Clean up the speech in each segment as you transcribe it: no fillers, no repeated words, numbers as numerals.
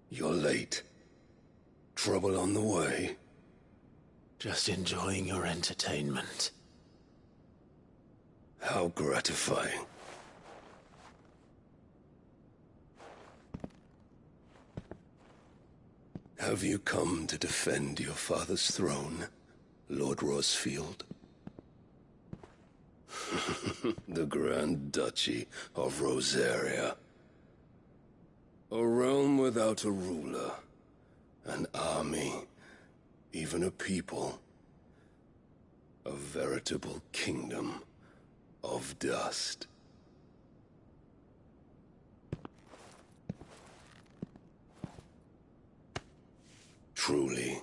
You're late. Trouble on the way? Just enjoying your entertainment. How gratifying. Have you come to defend your father's throne, Lord Rosfield? The Grand Duchy of Rosaria. A realm without a ruler, an army, even a people. A veritable kingdom of dust. Truly,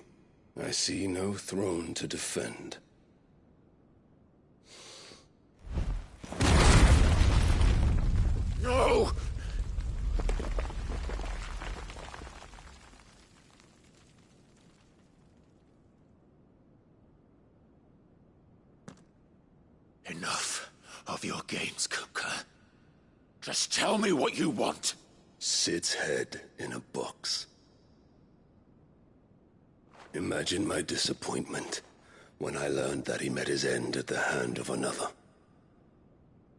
I see no throne to defend. No! Enough of your games, Cooker. Just tell me what you want. Sid's head in a box. Imagine my disappointment when I learned that he met his end at the hand of another.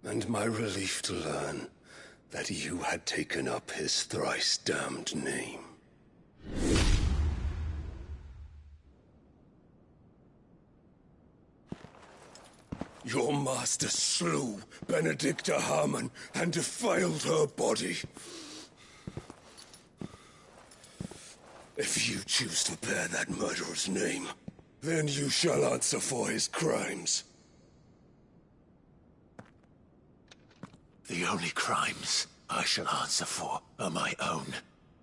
And my relief to learn that you had taken up his thrice-damned name. Your master slew Benedicta Harmon and defiled her body. If you choose to bear that murderer's name, then you shall answer for his crimes. The only crimes I shall answer for are my own.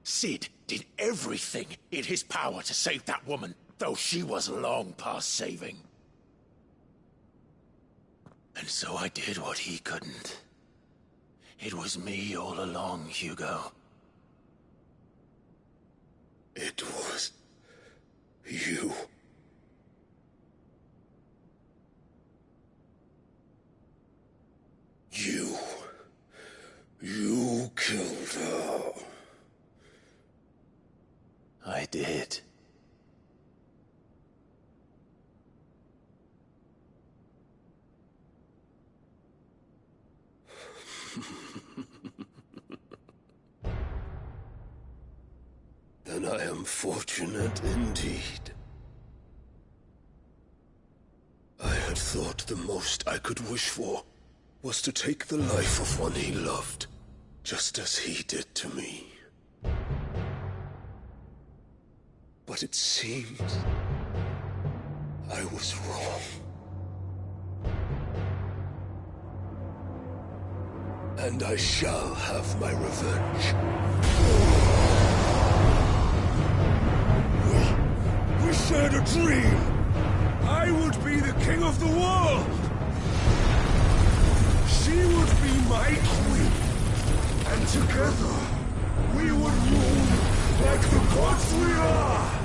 Sid did everything in his power to save that woman, though she was long past saving. And so I did what he couldn't. It was me all along, Hugo. It was you. You killed her. I did. Then I am fortunate indeed. I had thought the most I could wish for was to take the life of one he loved, just as he did to me. But it seems I was wrong. And I shall have my revenge. We shared a dream. I would be the king of the world. She would be my queen. And together, we would rule like the gods we are.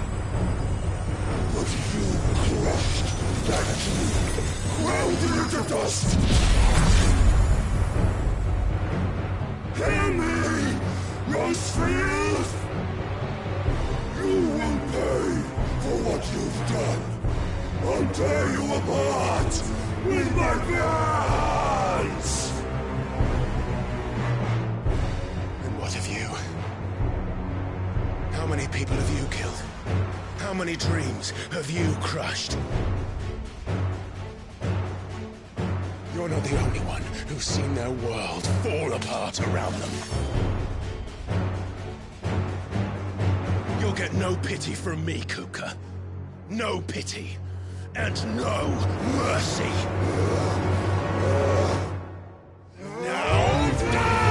But you crushed that dream, ground it into dust. Hear me, Rosefield! You will pay for what you've done. I'll tear you apart with my bare hands! And what have you? How many people have you killed? How many dreams have you crushed? You're not the only one who's seen their world fall apart around them. You'll get no pity from me, Kuka. No pity. And no mercy. Now die!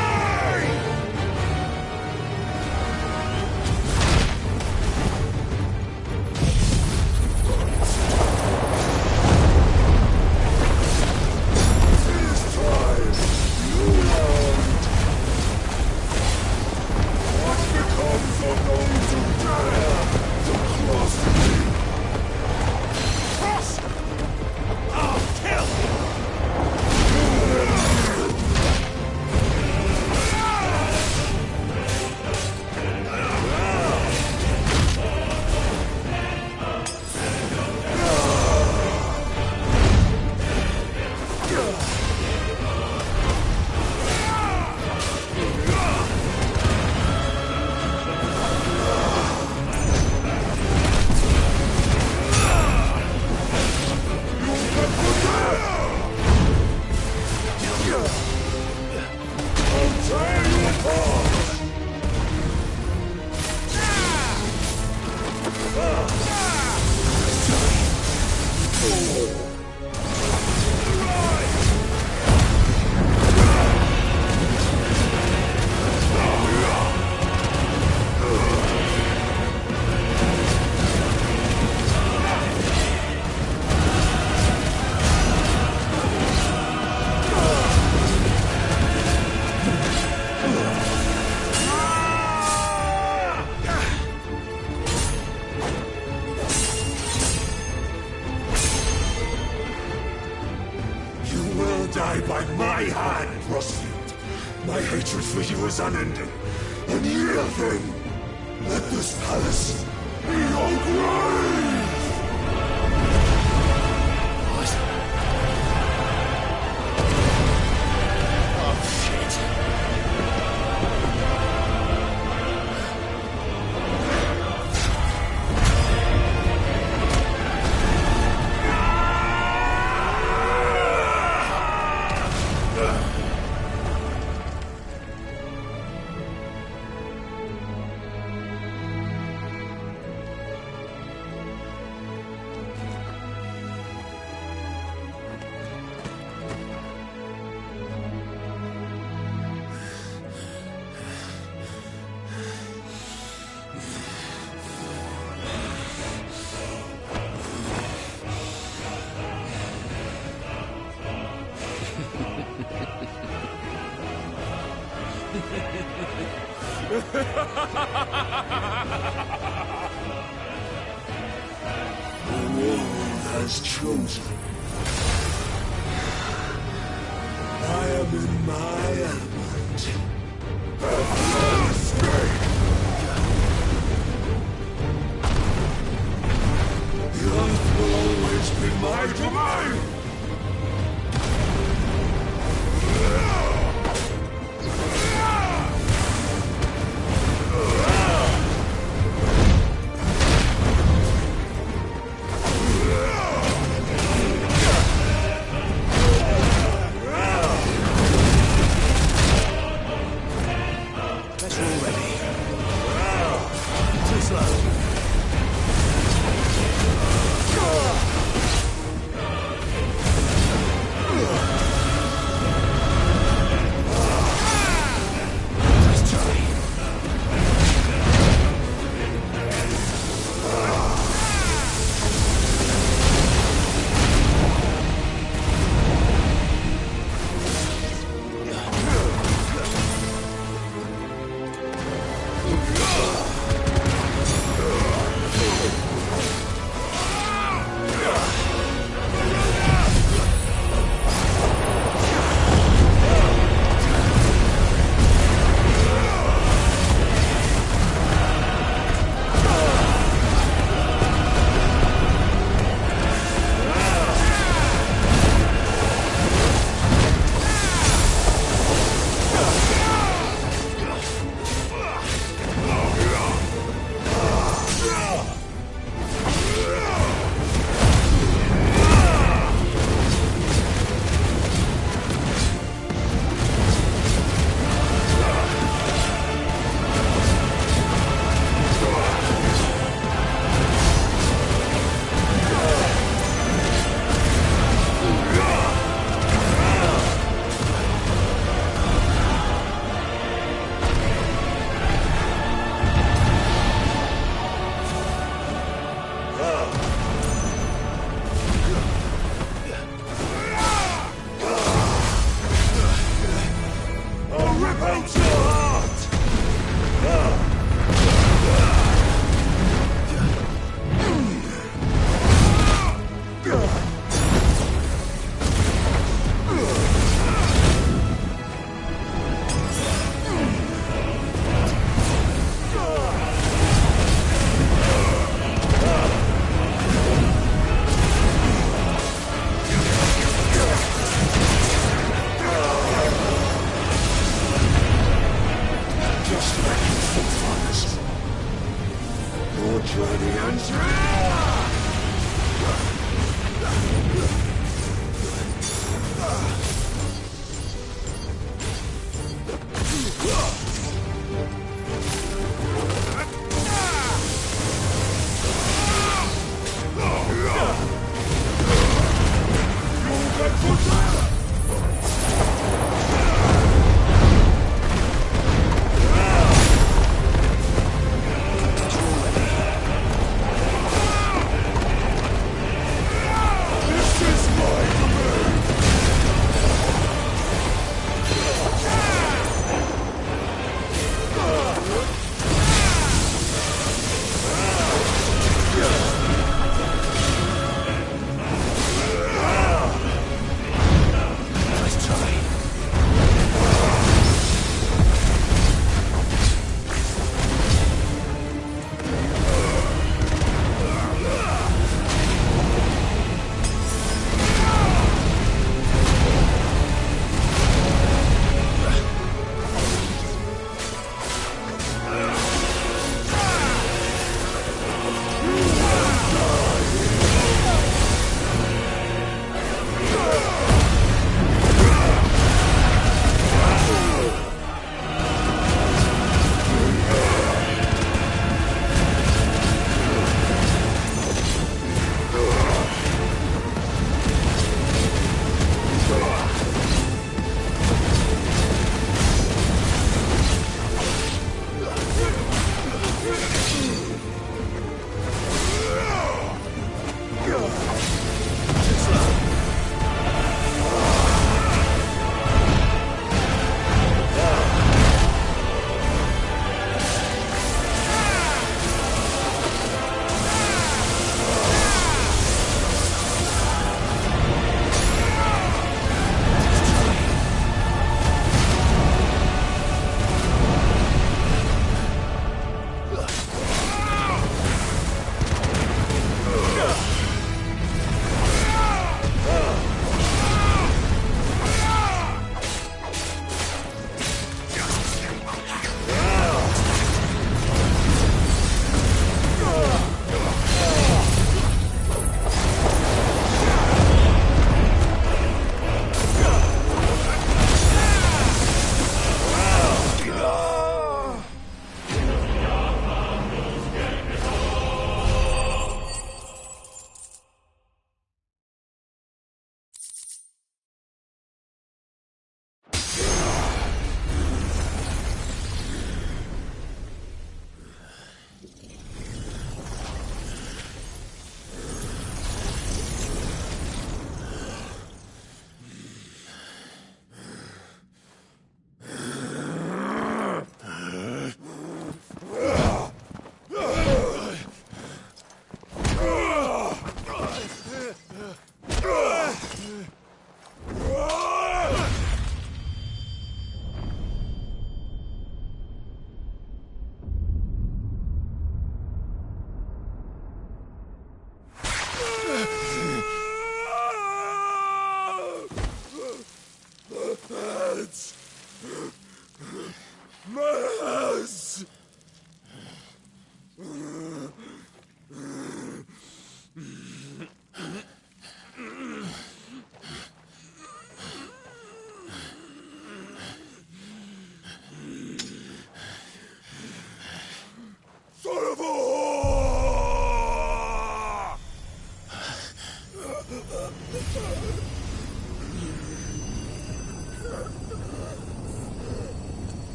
This time, you learned. What becomes of those who dare to cross me? Cross! I'll kill! hatred for you is unending, and yield then. Let this palace be your grave! What? Oh, shit. The world has chosen. I am in my element. The earth will always be my domain!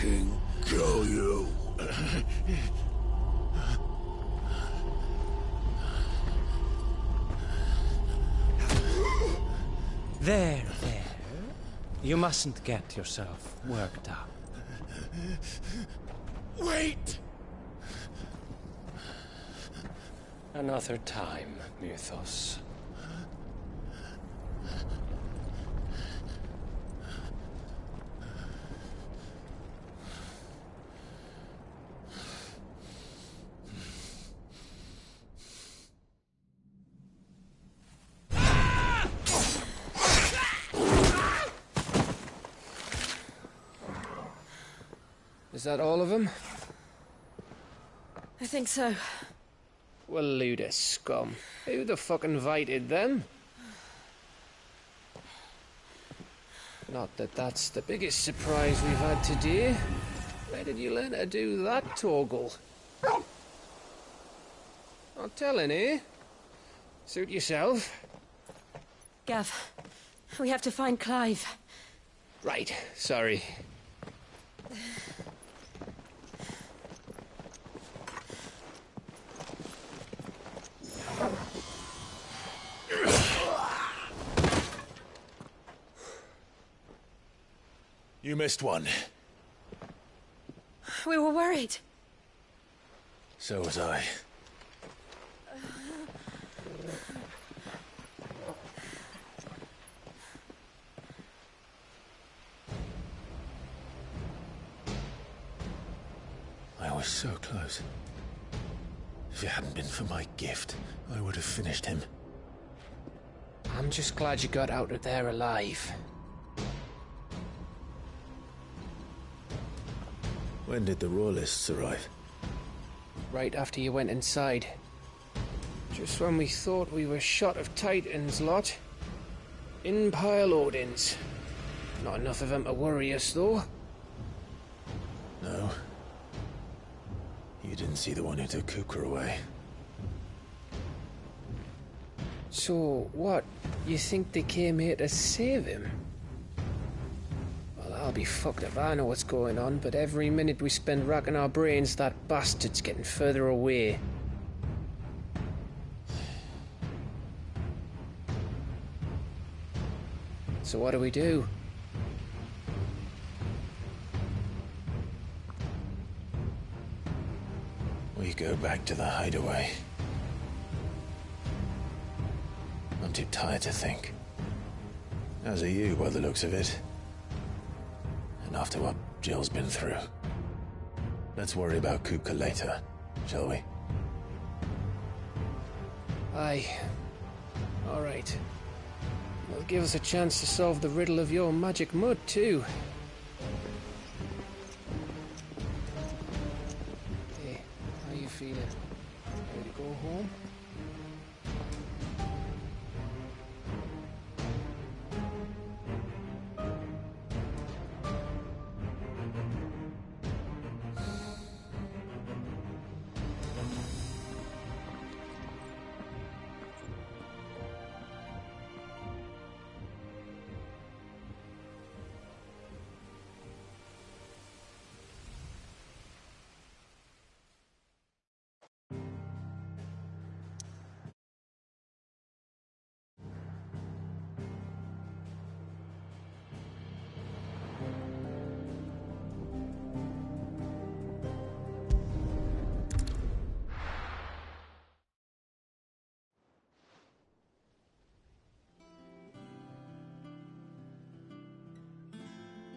king kill you? There. You mustn't get yourself worked up. Wait! Another time, Mythos. Is that all of them? I think so. Well, load of scum. Who the fuck invited them? Not that that's the biggest surprise we've had today. Where did you learn to do that, Torgal? Not telling, eh? Suit yourself. Gav, we have to find Clive. Right, sorry. You missed one. We were worried. So was I. I was so close. If it hadn't been for my gift, I would have finished him. I'm just glad you got out of there alive. When did the Royalists arrive? Right after you went inside. Just when we thought we were shot of Titans, lot. In pile Odins. Not enough of them to worry us, though. No. You didn't see the one who took Kukra away. So, what? You think they came here to save him? Well, I'll be fucked if I know what's going on, but every minute we spend racking our brains, that bastard's getting further away. So what do we do? We go back to the hideaway. I'm too tired to think. As are you, by the looks of it. And after what Jill's been through. Let's worry about Kuka later, shall we? Aye. All right. It'll give us a chance to solve the riddle of your magic mud, too. Hey, how you feeling? Ready to go home?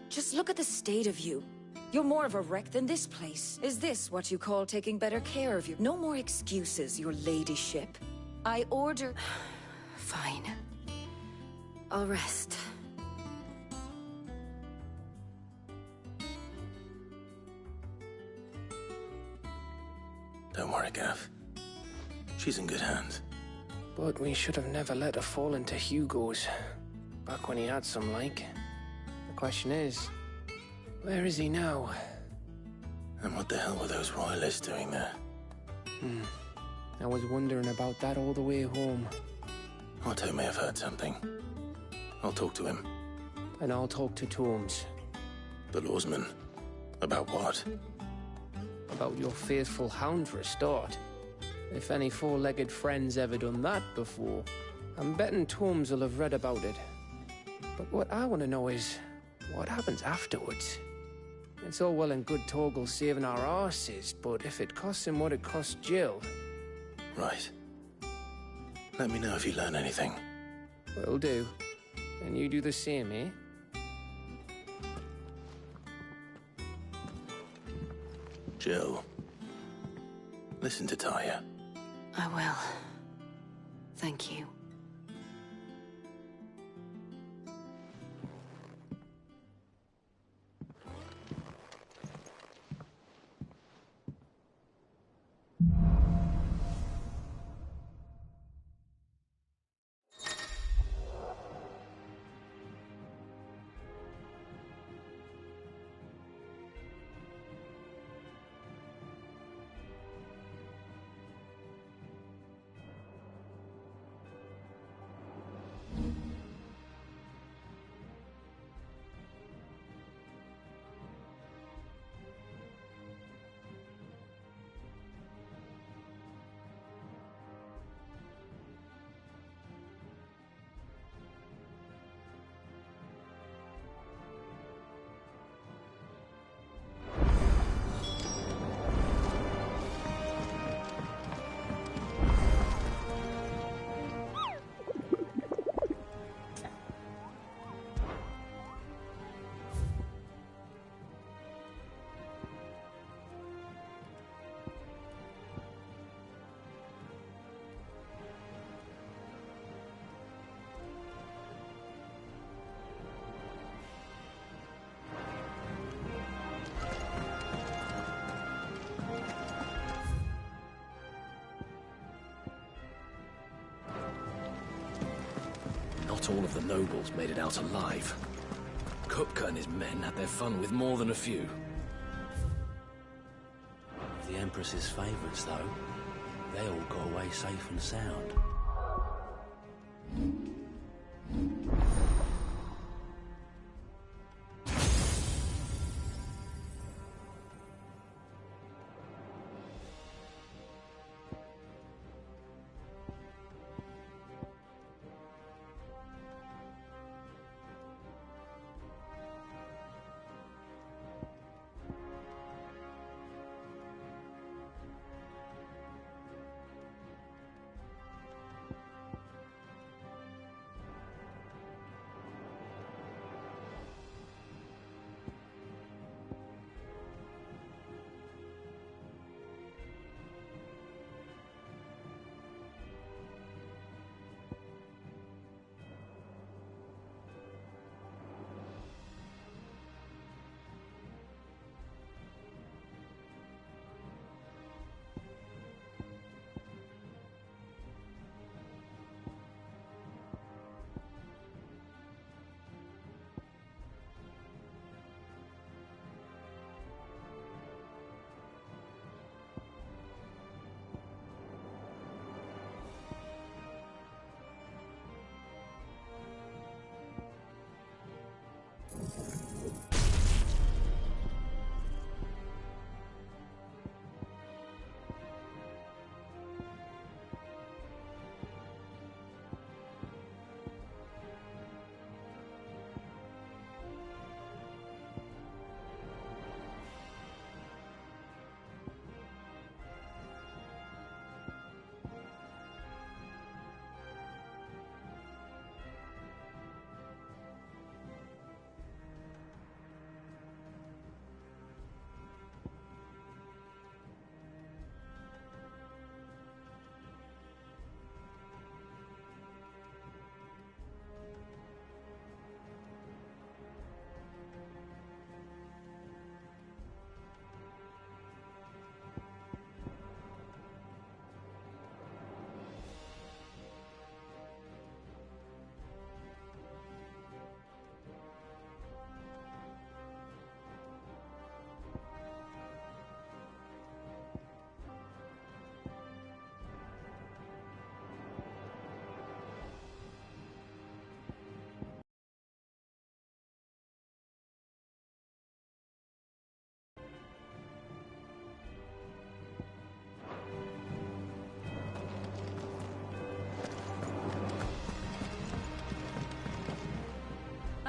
Just look at the state of you. You're more of a wreck than this place. Is this what you call taking better care of you? No more excuses, your ladyship. I order... Fine. I'll rest. Don't worry, Gav. She's in good hands. But we should have never let her fall into Hugo's. Back when he had some like. The question is, where is he now? And what the hell were those royalists doing there? I was wondering about that all the way home. Otto may have heard something. I'll talk to him. And I'll talk to Tomes. The lawsman. About what? About your faithful hound for a start. If any four-legged friend's ever done that before, I'm betting Torms will have read about it. But what I want to know is, what happens afterwards? It's all well and good Torgal saving our arses, but if it costs him what it cost Jill... Right. Let me know if you learn anything. Will do. And you do the same, eh? Jill, listen to Taya. I will. Thank you. Not all of the nobles made it out alive. Kupka and his men had their fun with more than a few. The Empress's favourites, though, they all got away safe and sound.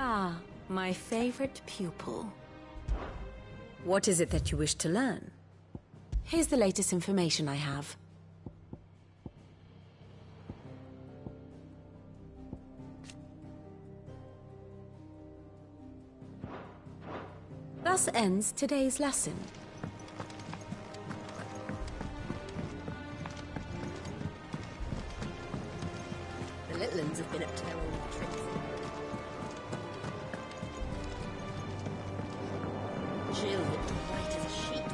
Ah, my favorite pupil. What is it that you wish to learn? Here's the latest information I have. Thus ends today's lesson. The little ones have been up to their old tricks. Jill looked white as a sheet.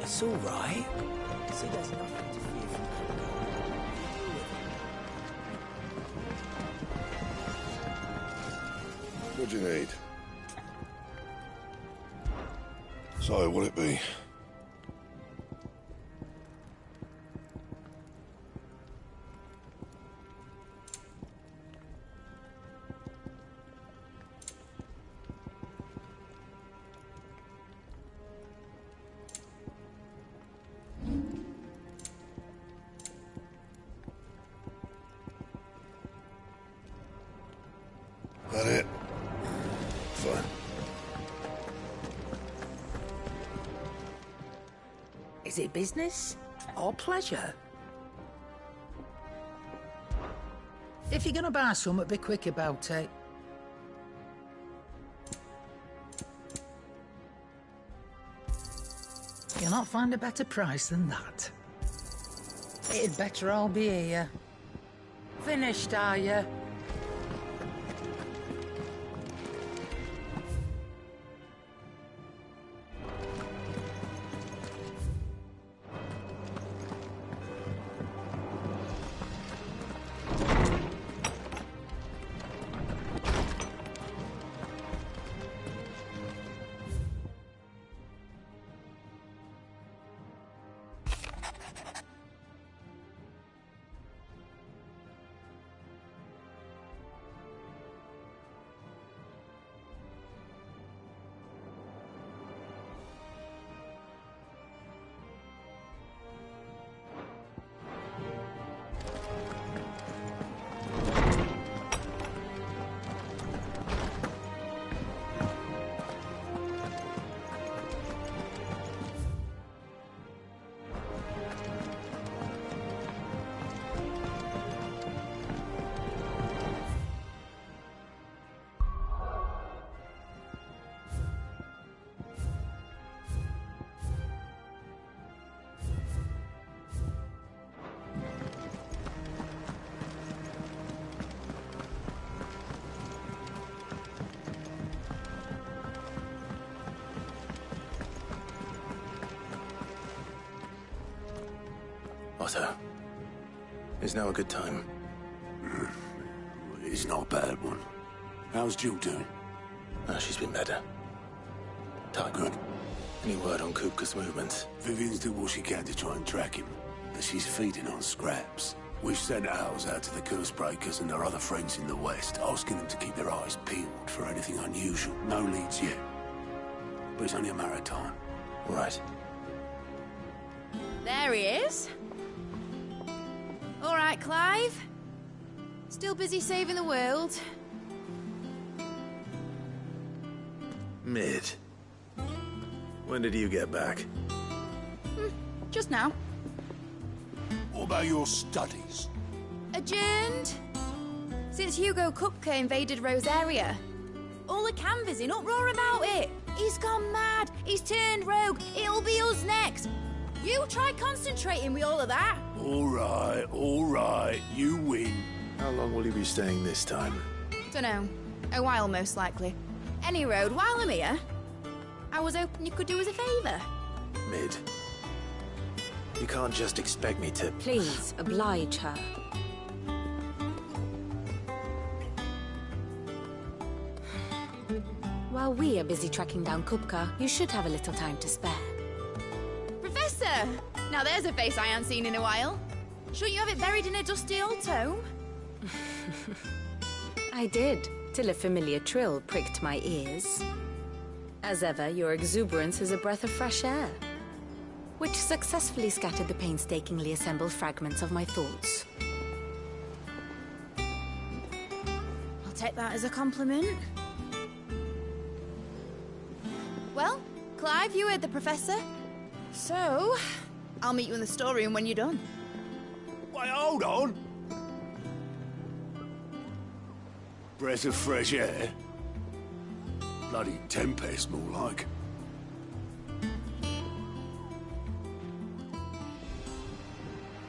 It's all right. See, there's nothing to fear from What do you need? So, what'll it be? That it? Fine. Is it business or pleasure? If you're gonna buy something, be quick about it. You'll not find a better price than that. It'd better all be here. Finished, are you? Otto, is now a good time? It's not a bad one. How's Jill doing? Oh, she's been better. Good. Any word on Kupka's movements? Vivian's did what she can to try and track him, but she's feeding on scraps. We've sent ours out to the Cursebreakers and their other friends in the West, asking them to keep their eyes peeled for anything unusual. No leads yet. But it's only a matter of time. Right. There he is. All right, Clive. Still busy saving the world. Mid. When did you get back? Just now. What about your studies? Adjourned. Since Hugo Kupka invaded Rosaria. All the canvass in uproar about it. He's gone mad. He's turned rogue. It'll be us next. You try concentrating with all of that. All right. You win. How long will you be staying this time? Dunno. A while, most likely. Any road, while I'm here, I was hoping you could do us a favour. Mid. You can't just expect me to... Please, oblige her. While we are busy tracking down Kupka, you should have a little time to spare. Professor! Now there's a face I haven't seen in a while. Shouldn't you have it buried in a dusty old tome? I did, till a familiar trill pricked my ears. As ever, your exuberance is a breath of fresh air, which successfully scattered the painstakingly assembled fragments of my thoughts. I'll take that as a compliment. Well, Clive, you heard the Professor. So, I'll meet you in the storeroom when you're done. Wait, hold on. Breath of fresh air? Bloody tempest, more like.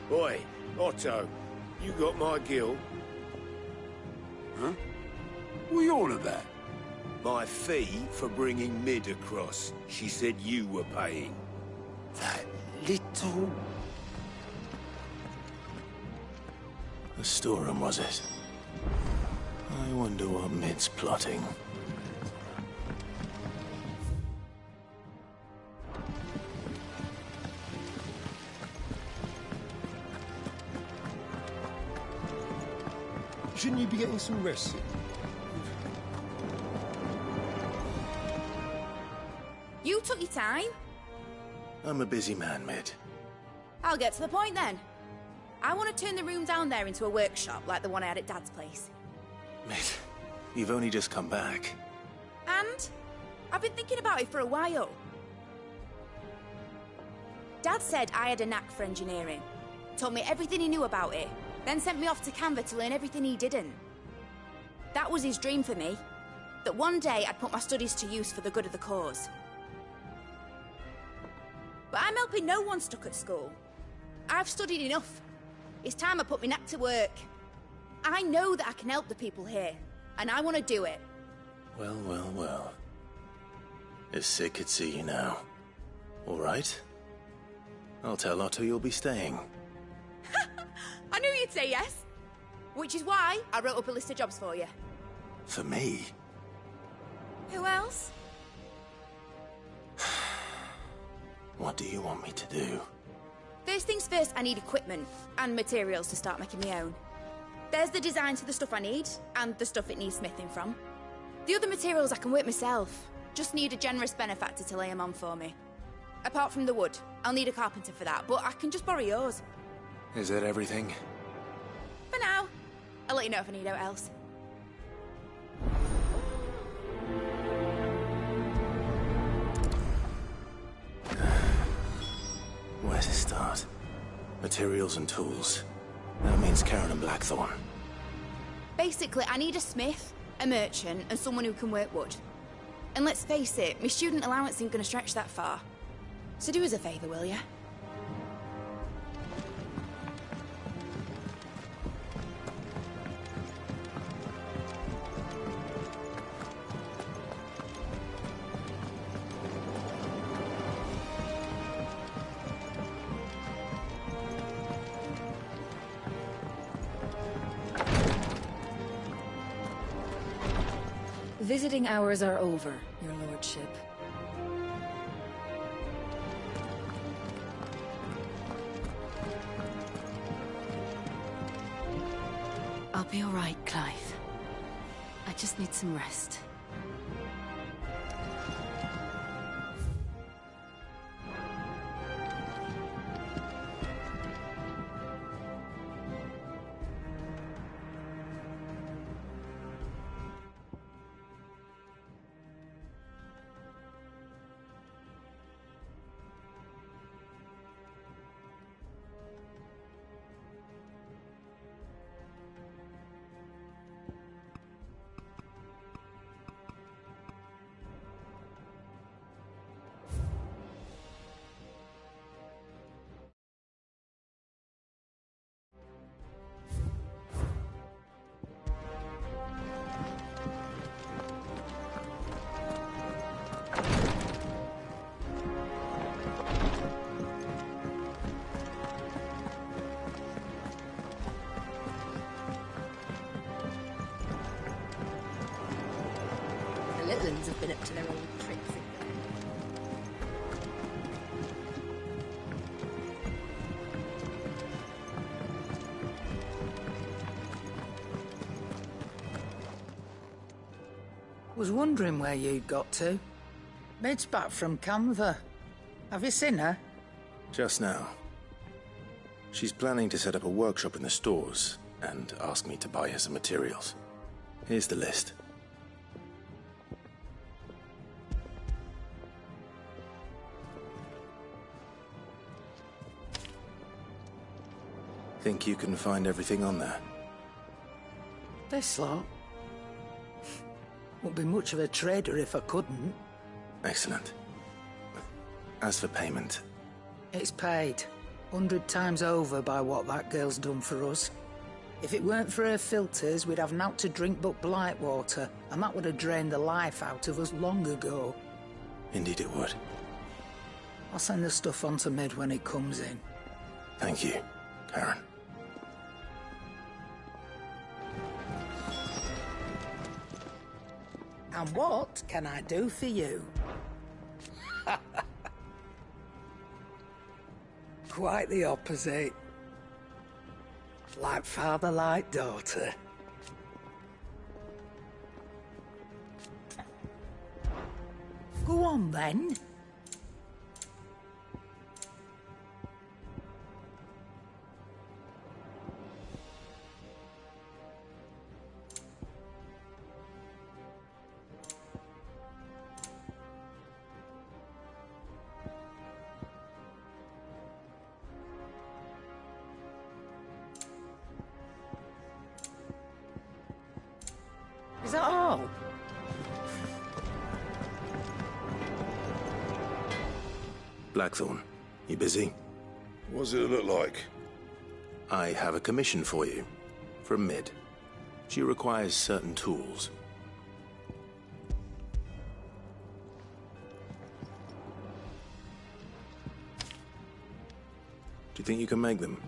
Oi, Otto, you got my gill? Huh? What are you on about? My fee for bringing Mid across. She said you were paying. That little... The storeroom, was it? I wonder what Mid's plotting. Shouldn't you be getting some rest soon? You took your time. I'm a busy man, Mid. I'll get to the point then. I want to turn the room down there into a workshop like the one I had at Dad's place. Mid, you've only just come back. And I've been thinking about it for a while. Dad said I had a knack for engineering. Told me everything he knew about it. Then sent me off to Canva to learn everything he didn't. That was his dream for me. That one day I'd put my studies to use for the good of the cause. But I'm helping no one stuck at school. I've studied enough. It's time I put my knack to work. I know that I can help the people here, and I want to do it. Well, well, well. If Sid could see you now. All right? I'll tell Otto you'll be staying. I knew you'd say yes. Which is why I wrote up a list of jobs for you. For me? Who else? What do you want me to do? First things first, I need equipment and materials to start making my own. There's the designs for the stuff I need, and the stuff it needs smithing from. The other materials I can work myself. Just need a generous benefactor to lay them on for me. Apart from the wood, I'll need a carpenter for that, but I can just borrow yours. Is that everything? For now. I'll let you know if I need out else. Where to start? Materials and tools. That means Karen and Blackthorn. Basically, I need a smith, a merchant, and someone who can work wood. And let's face it, my student allowance isn't going to stretch that far. So do us a favour, will ya? Visiting hours are over, your lordship. I'll be all right, Clive. I just need some rest. The little ones have been up to their old tricks again. Was wondering where you'd got to. Mid's back from Canva. Have you seen her? Just now. She's planning to set up a workshop in the stores and ask me to buy her some materials. Here's the list. Think you can find everything on there? This lot? Wouldn't be much of a trader if I couldn't. Excellent. As for payment... It's paid. 100 times over by what that girl's done for us. If it weren't for her filters, we'd have naught to drink but blight water, and that would have drained the life out of us long ago. Indeed it would. I'll send the stuff on to Mid when it comes in. Thank you, Karen. And what can I do for you? Quite the opposite. Like father, like daughter. Go on, then. Is that all? Blackthorn, you busy? What does it look like? I have a commission for you. From Mid. She requires certain tools. Do you think you can make them?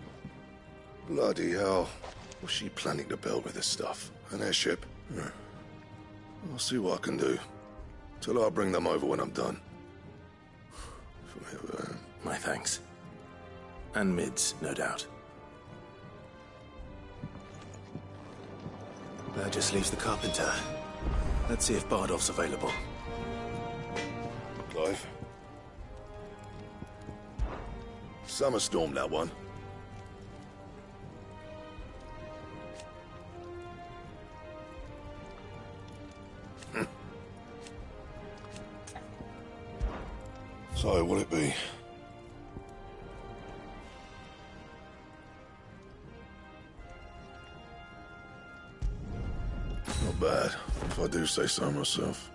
Bloody hell. What's she planning to build with this stuff? An airship? I'll see what I can do. Tell her I'll bring them over when I'm done. My thanks. And Mid's, no doubt. That just leaves the carpenter. Let's see if Bardolph's available. Clive? Summer storm, that one. So, will it be? Not bad, if I do say so myself.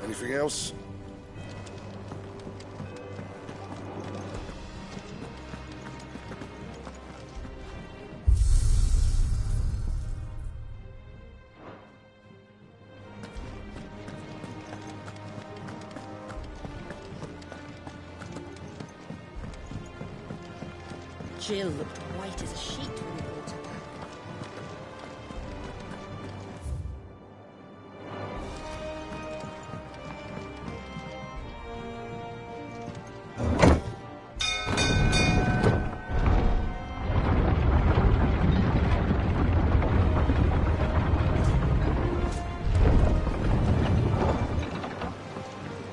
Anything else? Jill looked white as a sheet when we brought her back.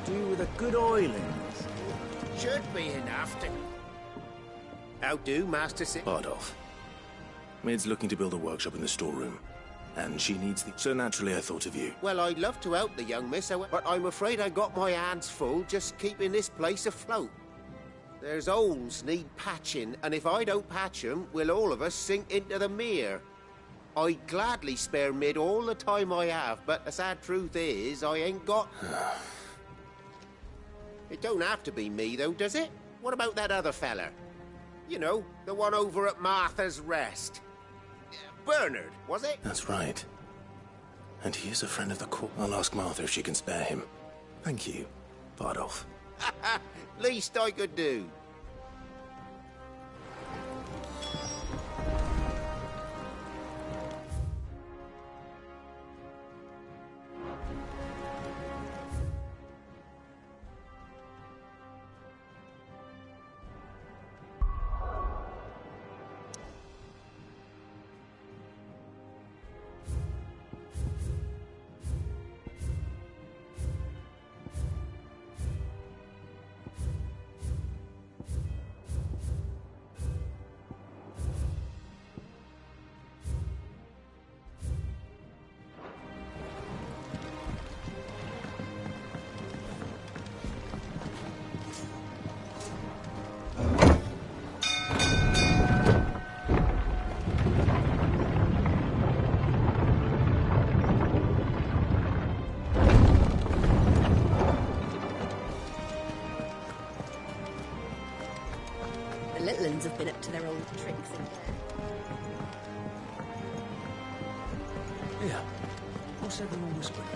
Do with a good oiling. Should be enough to... How do, Master Sith? Bardolph. Mid's looking to build a workshop in the storeroom. And she needs the... So naturally I thought of you. Well, I'd love to help the young miss, but I'm afraid I got my hands full just keeping this place afloat. There's holes need patching, and if I don't patch them, we'll all of us sink into the mere. I'd gladly spare Mid all the time I have, but the sad truth is, I ain't got... It don't have to be me, though, does it? What about that other fella? You know, the one over at Martha's Rest. Bernard, was it? That's right. And he is a friend of the court. I'll ask Martha if she can spare him. Thank you, Bardolph. Least I could do. Have been up to their old tricks in Yeah. What's everyone whispering?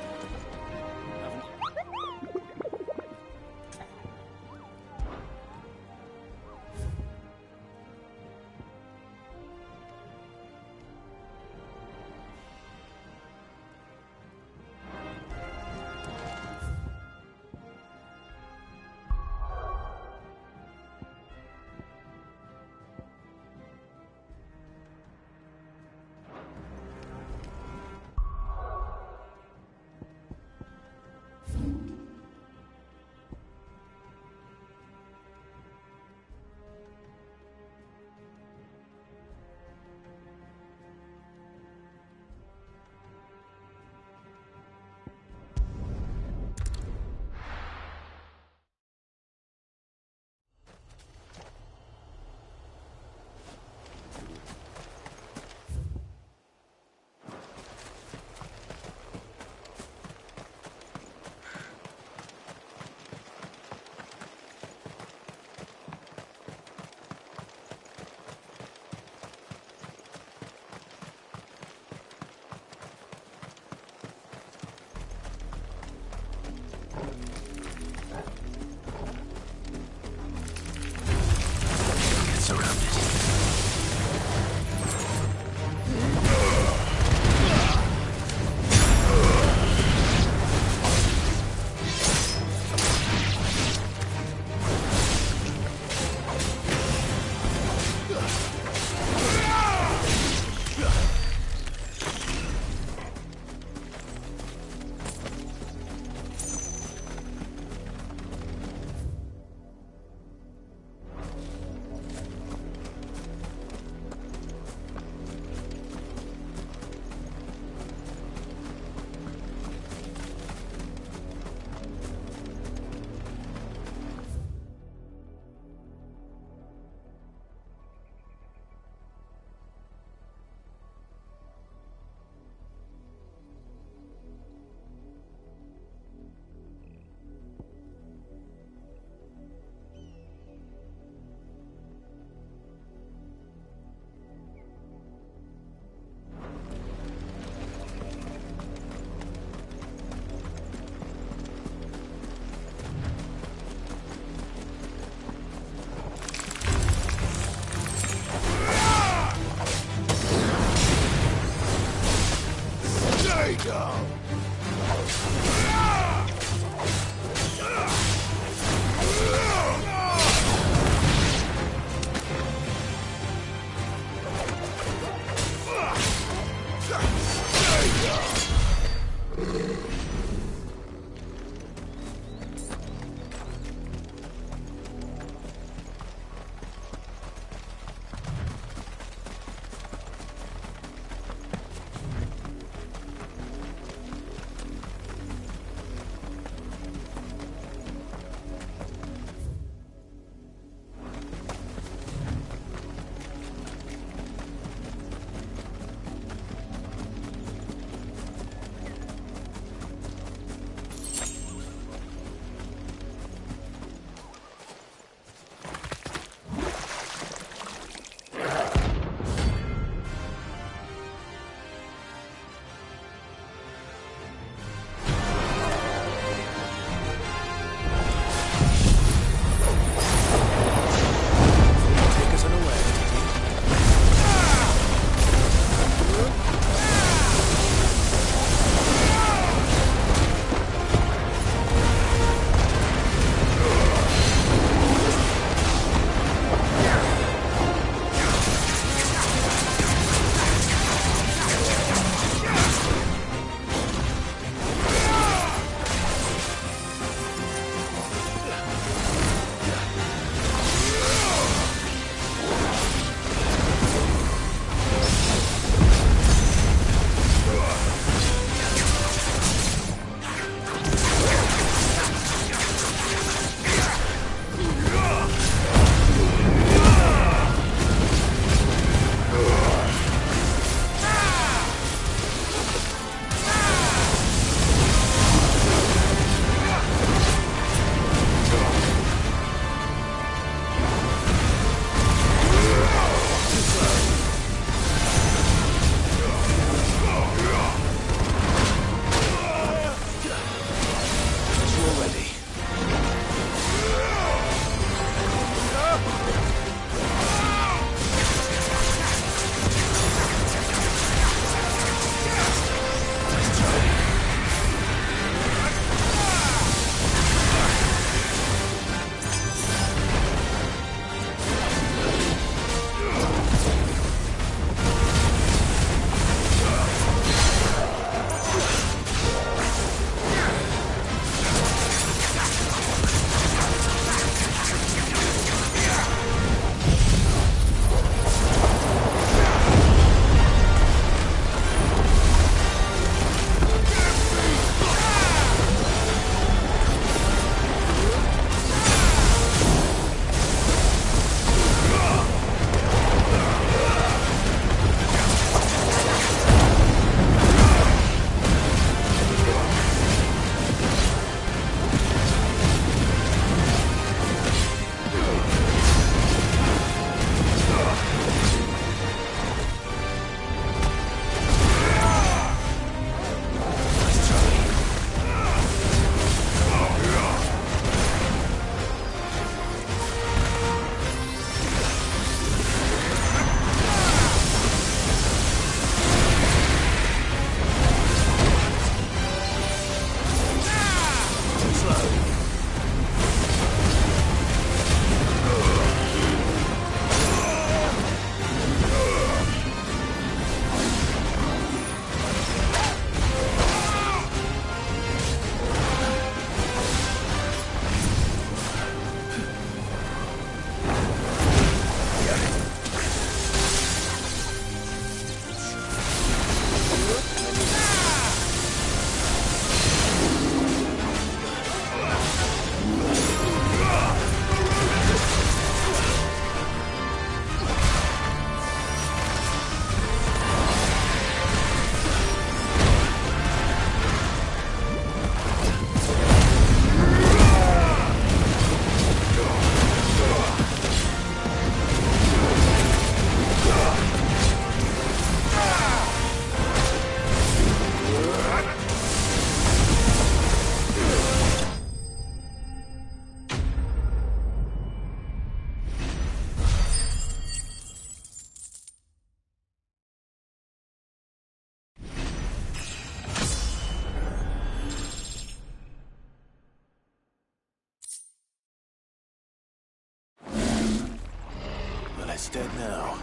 dead now.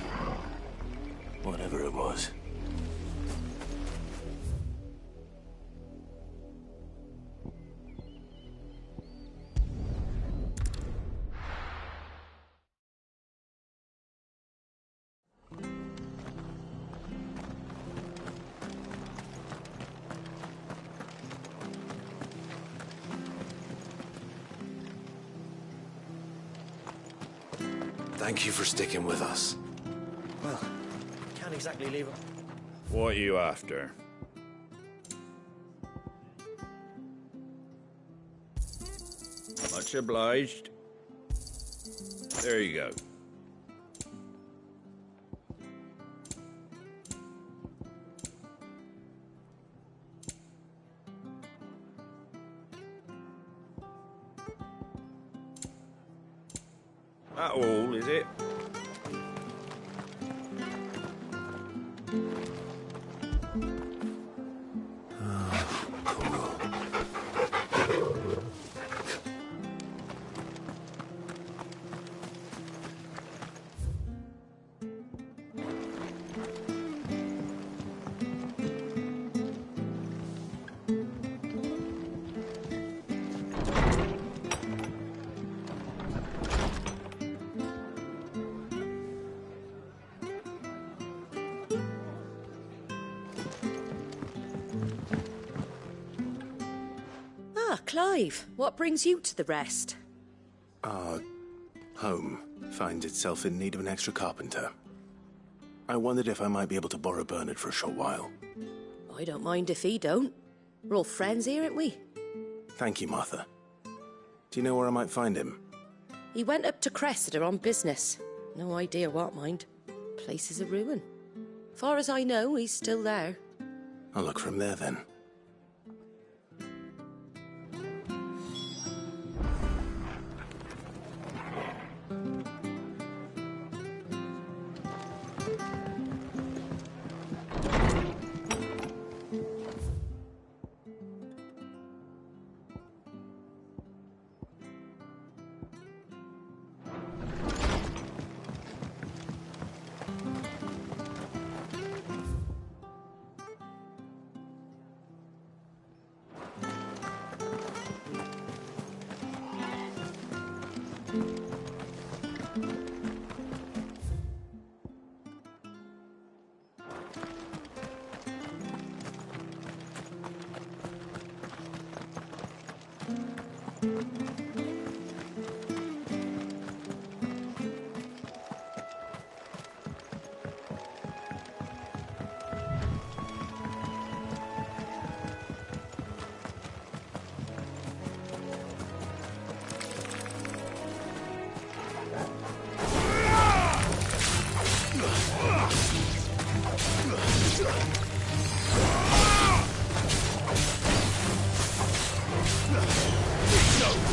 Whatever it was. Thank you for sticking with us. Well, can't exactly leave him. What are you after? Much obliged. There you go. That all, is it? Clive, what brings you to the rest? Our home finds itself in need of an extra carpenter. I wondered if I might be able to borrow Bernard for a short while. I don't mind if he don't. We're all friends here, aren't we? Thank you, Martha. Do you know where I might find him? He went up to Cressida on business. No idea what, mind. Place is a ruin. Far as I know, he's still there. I'll look for him there, then. No!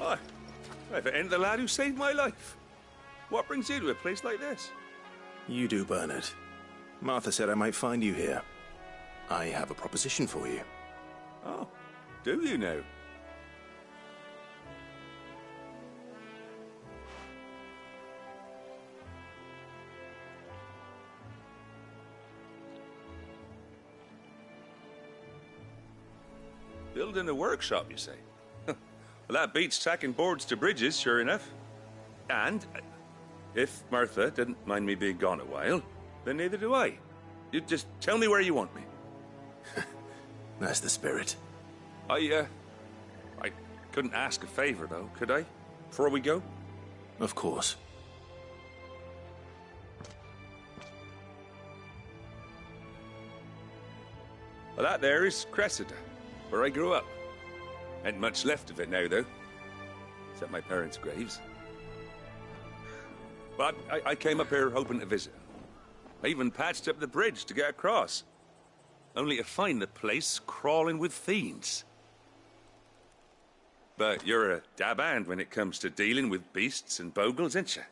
Hi. If it ain't the lad who saved my life. What brings you to a place like this? You do, Bernard. Martha said I might find you here. I have a proposition for you. Oh, do you now? Building a workshop, you say? Well, that beats tacking boards to bridges, sure enough. And if Martha didn't mind me being gone a while, then neither do I. You just tell me where you want me. That's the spirit. I couldn't ask a favor, though, could I? Before we go? Of course. Well, that there is Cressida, where I grew up. Ain't much left of it now, though. Except my parents' graves. But I came up here hoping to visit. I even patched up the bridge to get across. Only to find the place crawling with fiends. But you're a dab hand when it comes to dealing with beasts and bogles, ain't you?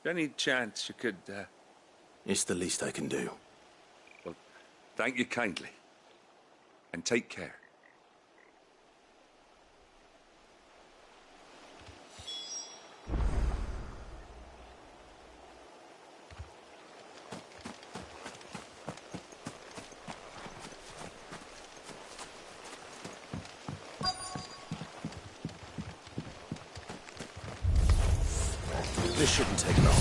Any chance you could, It's the least I can do. Well, thank you kindly. And take care. This shouldn't take long.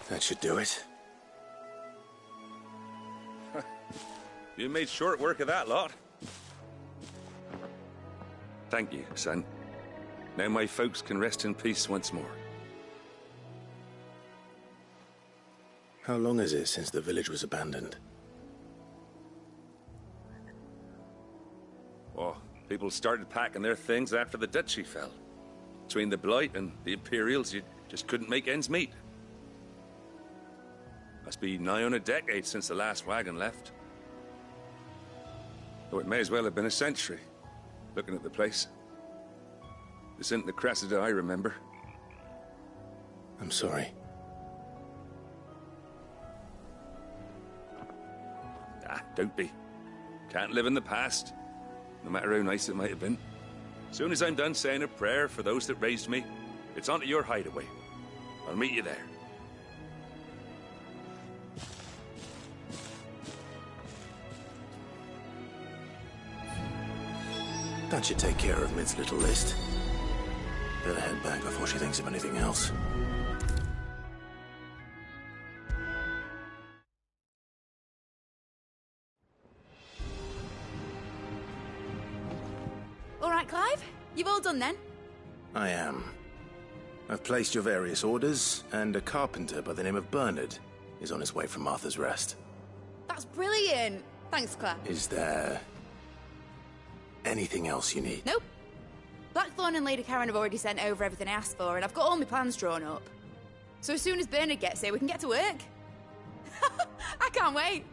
That should do it. You made short work of that lot. Thank you, son. Now my folks can rest in peace once more. How long is it since the village was abandoned? Oh, people started packing their things after the duchy fell. Between the Blight and the Imperials, you just couldn't make ends meet. Must be nigh on a decade since the last wagon left. Though it may as well have been a century, looking at the place. This isn't the Cressida I remember. I'm sorry. Ah, don't be. Can't live in the past, no matter how nice it might have been. Soon as I'm done saying a prayer for those that raised me, it's onto your hideaway. I'll meet you there. That should take care of Mid's little list. Better head back before she thinks of anything else. All right, Clive? You've all done then? I am. I've placed your various orders, and a carpenter by the name of Bernard is on his way from Martha's Rest. That's brilliant. Thanks, Claire. Is there anything else you need? Nope. Blackthorn and Lady Karen have already sent over everything I asked for, and I've got all my plans drawn up. So as soon as Bernard gets here, we can get to work. I can't wait.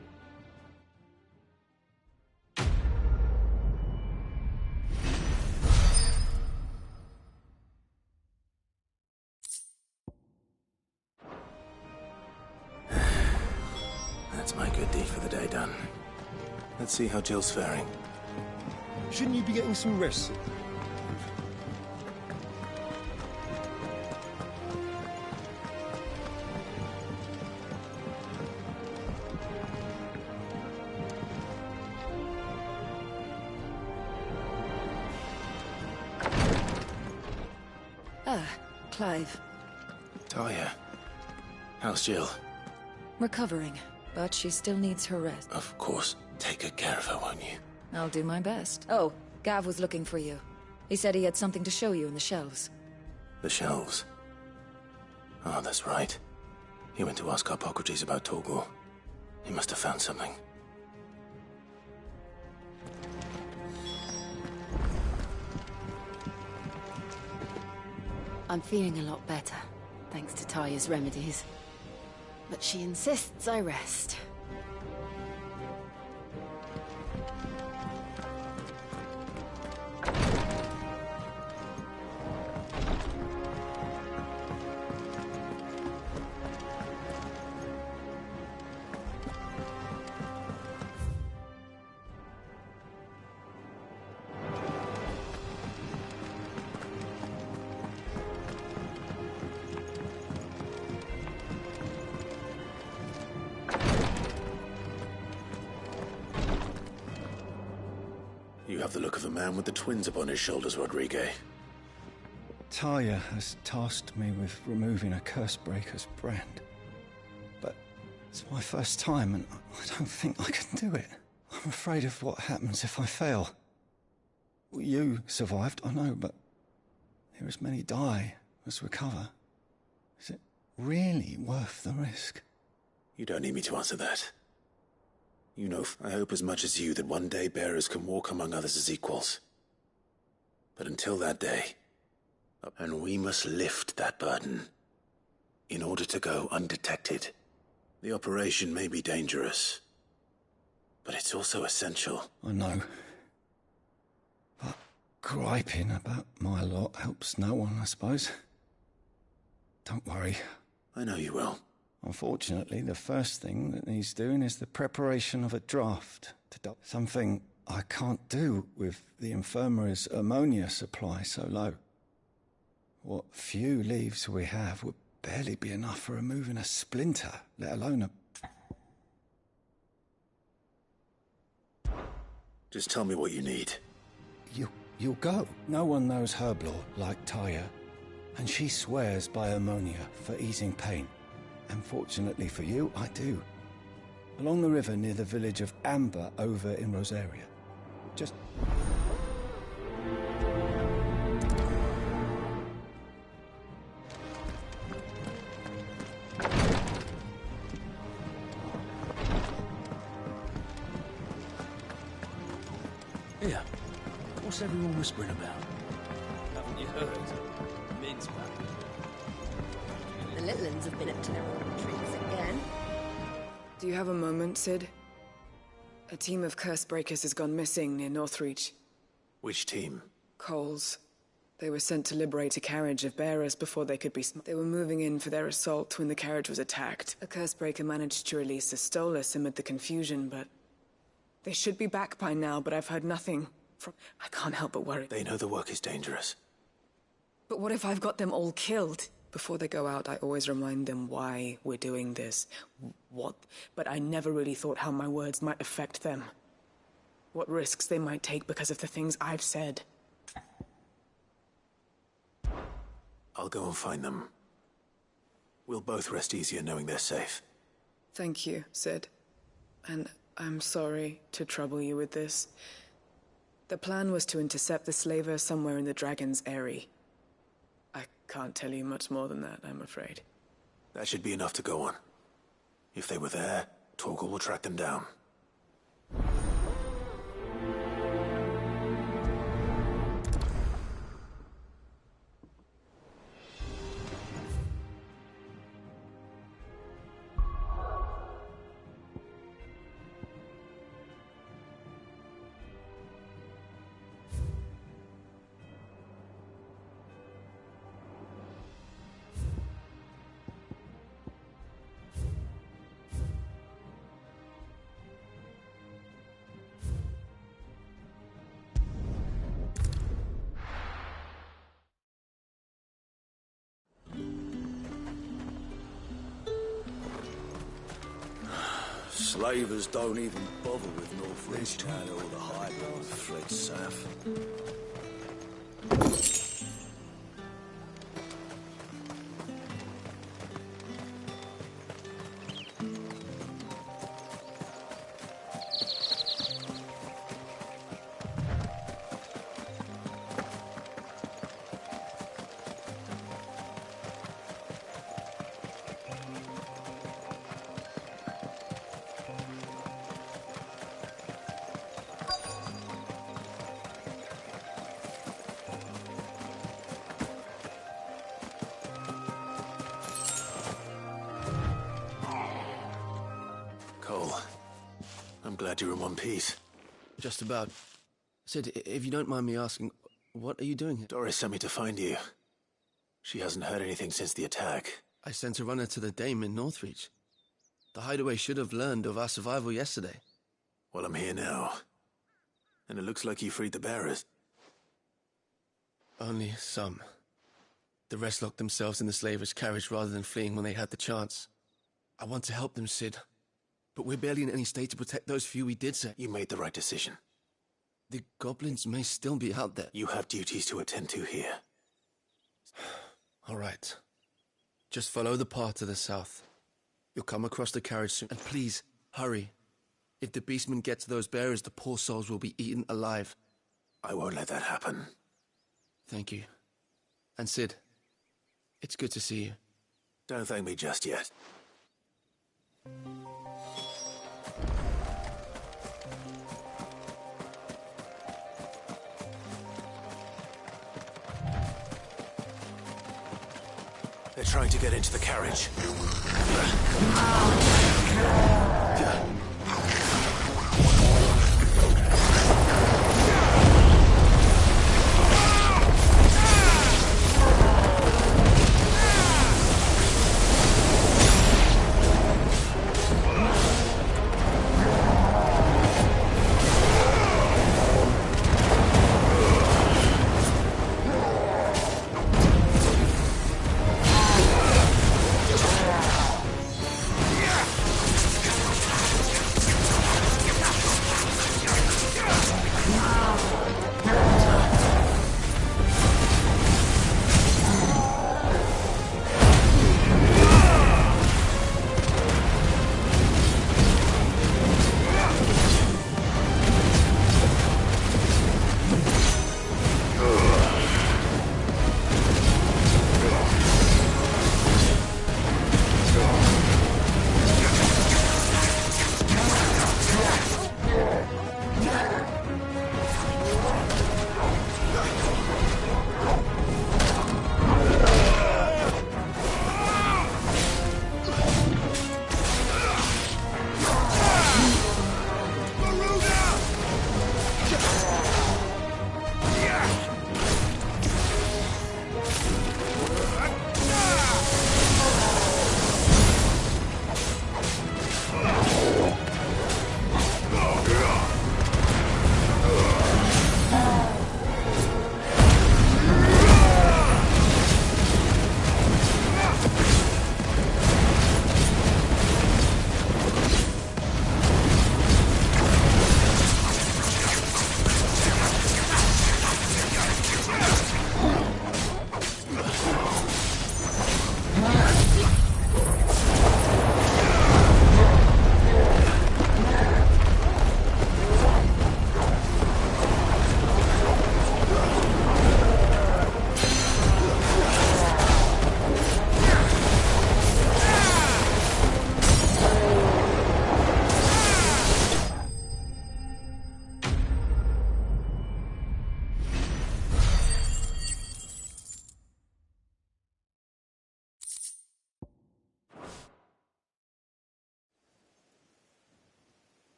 That's my good deed for the day done. Let's see how Jill's faring. Shouldn't you be getting some rest? Ah, Clive. Talia. How's Jill? Recovering, but she still needs her rest. Of course. Take good care of her, won't you? I'll do my best. Oh, Gav was looking for you. He said he had something to show you in the shelves. The shelves? Oh, that's right. He went to ask Harpocrates about Torgor. He must have found something. I'm feeling a lot better, thanks to Talia's remedies. But she insists I rest. You have the look of a man with the twins upon his shoulders, Rodrigue. Talia has tasked me with removing a Cursebreaker's brand. But it's my first time, and I don't think I can do it. I'm afraid of what happens if I fail. You survived, I know, but there as many die as recover. Is it really worth the risk? You don't need me to answer that. You know, I hope as much as you that one day bearers can walk among others as equals. But until that day, and we must lift that burden in order to go undetected. The operation may be dangerous, but it's also essential. I know. But griping about my lot helps no one, I suppose. Don't worry. I know you will. Unfortunately, the first thing that needs doing is the preparation of a draft to something I can't do with the infirmary's ammonia supply so low. What few leaves we have would barely be enough for removing a splinter, let alone a... Just tell me what you need. You'll go. No one knows Herblore like Talia, and she swears by ammonia for easing pain. And fortunately for you, I do. Along the river near the village of Amber over in Rosaria. Just... Here, what's everyone whispering about? Haven't you heard? Min's back. The little uns have been up to their old tricks again. Do you have a moment, Sid? A team of curse breakers has gone missing near Northreach. Which team? Coles. They were sent to liberate a carriage of bearers before they could be They were moving in for their assault when the carriage was attacked. A curse breaker managed to release a Stolas amid the confusion, but... They should be back by now, but I've heard nothing from... I can't help but worry. They know the work is dangerous. But what if I've got them all killed? Before they go out, I always remind them why we're doing this. What? But I never really thought how my words might affect them. What risks they might take because of the things I've said. I'll go and find them. We'll both rest easier knowing they're safe. Thank you, Sid. And I'm sorry to trouble you with this. The plan was to intercept the slaver somewhere in the Dragon's Eyrie. I can't tell you much more than that, I'm afraid. That should be enough to go on. If they were there, Torgal will track them down. Slavers don't even bother with Northreach now that all the highborns have fled south. I'm glad you're in one piece. Just about. Sid, if you don't mind me asking, what are you doing here? Doris sent me to find you. She hasn't heard anything since the attack. I sent a runner to the Dame in Northreach. The hideaway should have learned of our survival yesterday. Well, I'm here now. And it looks like you freed the bearers. Only some. The rest locked themselves in the slaver's carriage rather than fleeing when they had the chance. I want to help them, Sid. But we're barely in any state to protect those few we did save. You made the right decision. The goblins may still be out there. You have duties to attend to here. All right. Just follow the path to the south. You'll come across the carriage soon. And please, hurry. If the beastmen get to those bearers, the poor souls will be eaten alive. I won't let that happen. Thank you. And Sid, it's good to see you. Don't thank me just yet. They're trying to get into the carriage.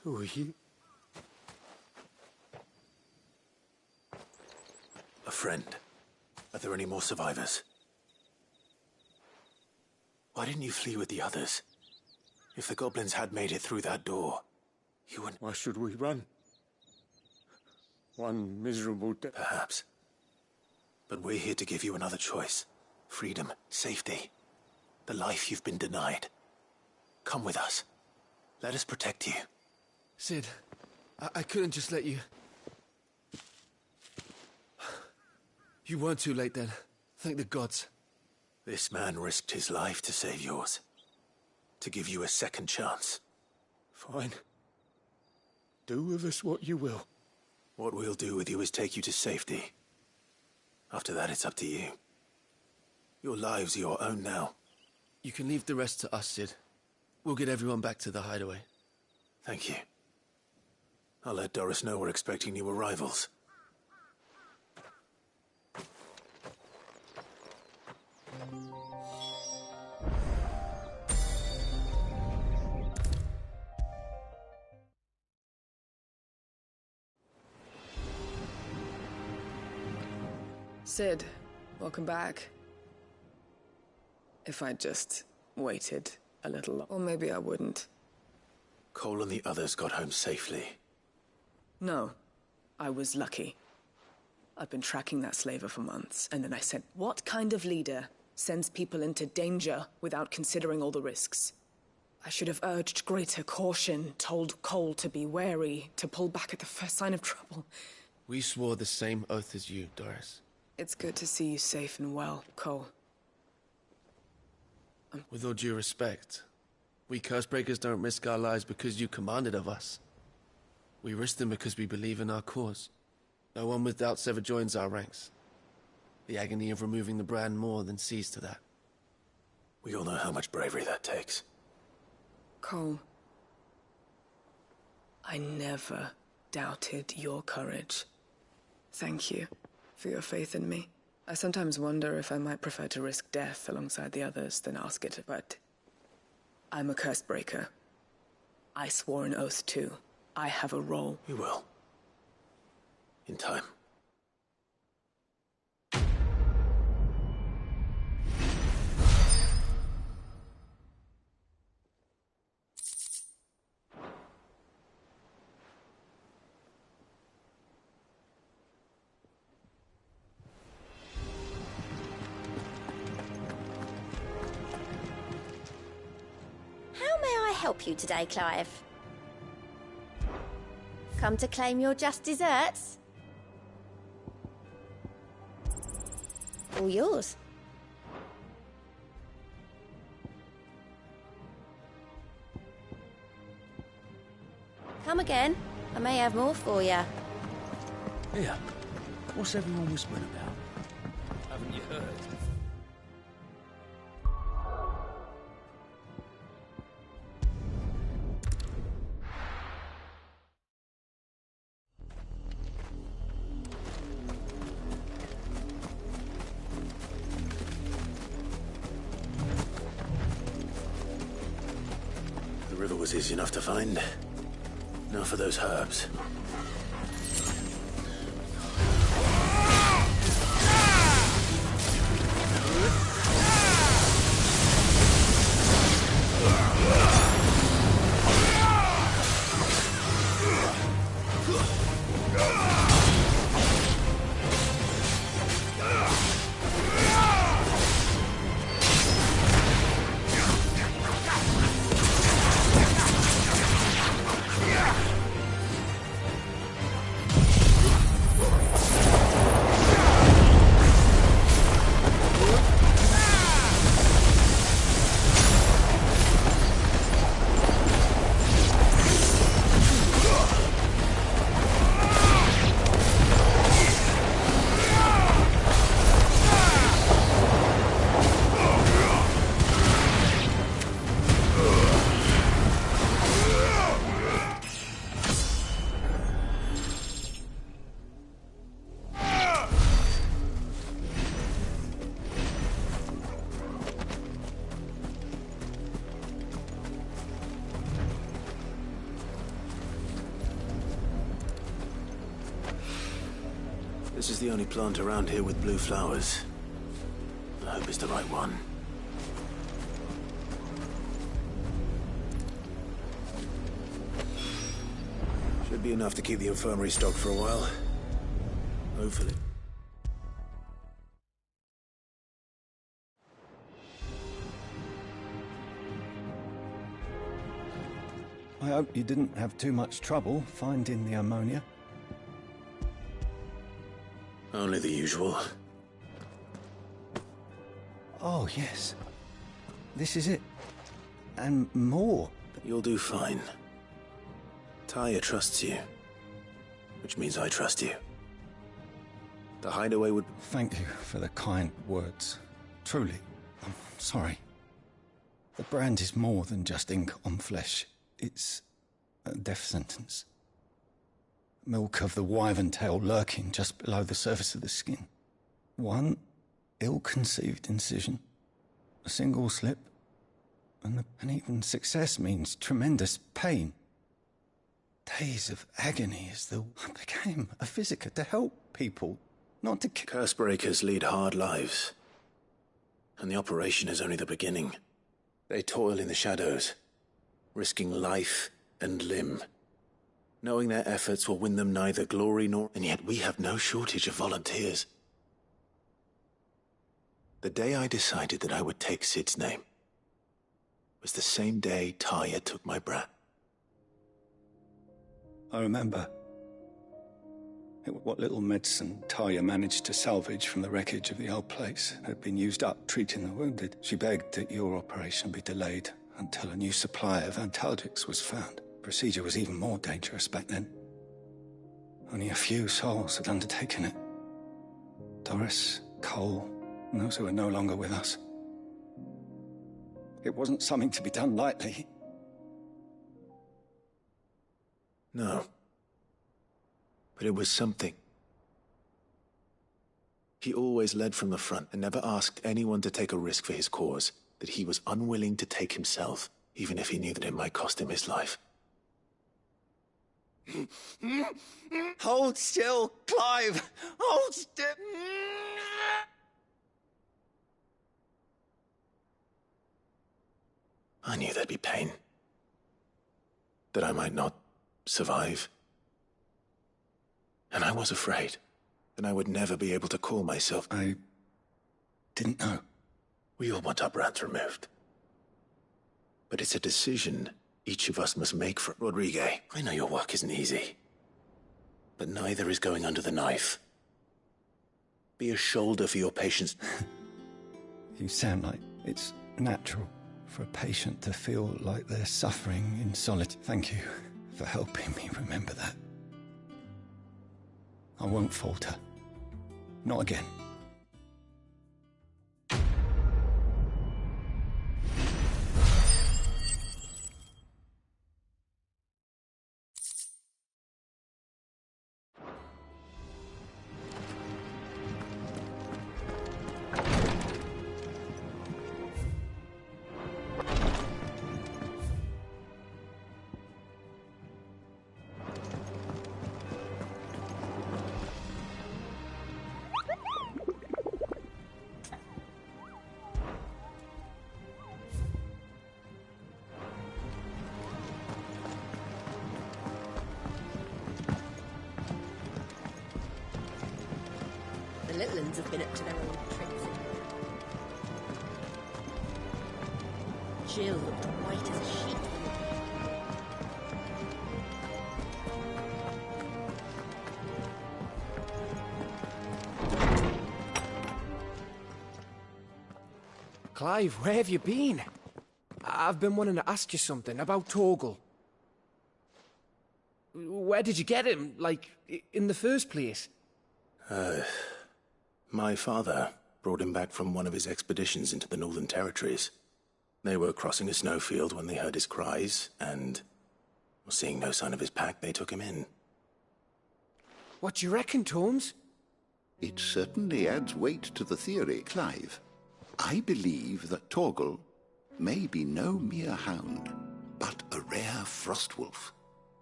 Who are you? A friend. Are there any more survivors? Why didn't you flee with the others? If the goblins had made it through that door, you wouldn't... Why should we run? One miserable day. Perhaps. But we're here to give you another choice. Freedom, safety. The life you've been denied. Come with us. Let us protect you. Sid, I couldn't just let you... You weren't too late then. Thank the gods. This man risked his life to save yours. To give you a second chance. Fine. Do with us what you will. What we'll do with you is take you to safety. After that, it's up to you. Your lives are your own now. You can leave the rest to us, Sid. We'll get everyone back to the hideaway. Thank you. I'll let Doris know we're expecting new arrivals. Sid, welcome back. If I'd just waited a little, or maybe I wouldn't. Cole and the others got home safely. No, I was lucky. I've been tracking that slaver for months, and then I said, what kind of leader sends people into danger without considering all the risks? I should have urged greater caution, told Cole to be wary, to pull back at the first sign of trouble. We swore the same oath as you, Doris. It's good to see you safe and well, Cole. With all due respect, we Cursebreakers don't risk our lives because you commanded of us. We risk them because we believe in our cause. No one with doubts ever joins our ranks. The agony of removing the brand more than sees to that. We all know how much bravery that takes. Cole, I never doubted your courage. Thank you for your faith in me. I sometimes wonder if I might prefer to risk death alongside the others than ask it, but I'm a Cursebreaker. I swore an oath too. I have a role. You will. In time. Help you today, Clive? Come to claim your just desserts? All yours. Come again. I may have more for you. Here. What's everyone whispering about? Haven't you heard? The river was easy enough to find. Now for those herbs. This is the only plant around here with blue flowers. I hope it's the right one. Should be enough to keep the infirmary stocked for a while. Hopefully. I hope you didn't have too much trouble finding the ammonia. Only the usual. Oh, yes. This is it. And more. You'll do fine. Taya trusts you. Which means I trust you. The hideaway would... Thank you for the kind words. Truly, I'm sorry. The brand is more than just ink on flesh. It's a death sentence. Milk of the wyvern tail lurking just below the surface of the skin. One ill-conceived incision, a single slip, and even success means tremendous pain. Days of agony as though I became a physica to help people, not to... Cursebreakers lead hard lives. And the operation is only the beginning. They toil in the shadows, risking life and limb, knowing their efforts will win them neither glory nor... And yet we have no shortage of volunteers. The day I decided that I would take Sid's name was the same day Taya took my brat. I remember what little medicine Taya managed to salvage from the wreckage of the old place had been used up treating the wounded. She begged that your operation be delayed until a new supply of antalgics was found. Procedure was even more dangerous back then. Only a few souls had undertaken it. Doris, Cole, and those who are no longer with us. It wasn't something to be done lightly. No. But it was something. He always led from the front and never asked anyone to take a risk for his cause that he was unwilling to take himself, even if he knew that it might cost him his life. Hold still, Clive! Hold still! I knew there'd be pain. That I might not survive. And I was afraid that I would never be able to call myself... I didn't know. We all want our brands removed. But it's a decision each of us must make for... Rodrigue, I know your work isn't easy. But neither is going under the knife. Be a shoulder for your patients. You sound like it's natural for a patient to feel like they're suffering in solitude. Thank you for helping me remember that. I won't falter. Not again. The little ones have been up to their old tricks. Jill looked white as a sheet. Clive, where have you been? I've been wanting to ask you something about Torgal. Where did you get him, like, in the first place? My father brought him back from one of his expeditions into the Northern Territories. They were crossing a snowfield when they heard his cries, and, seeing no sign of his pack, they took him in. What do you reckon, Torms? It certainly adds weight to the theory, Clive. I believe that Torgal may be no mere hound, but a rare frostwolf,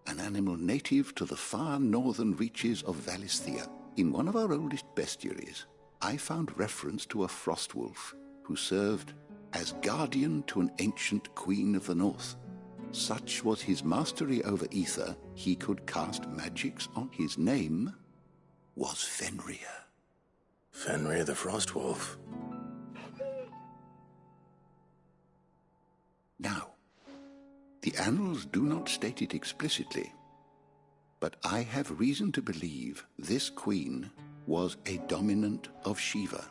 an animal native to the far northern reaches of Valisthea. In one of our oldest bestiaries, I found reference to a frostwolf who served as guardian to an ancient queen of the north. Such was his mastery over ether, he could cast magics on. His name was Fenrir. Fenrir the Frostwolf. Now, the annals do not state it explicitly, but I have reason to believe this queen was a dominant of Shiva,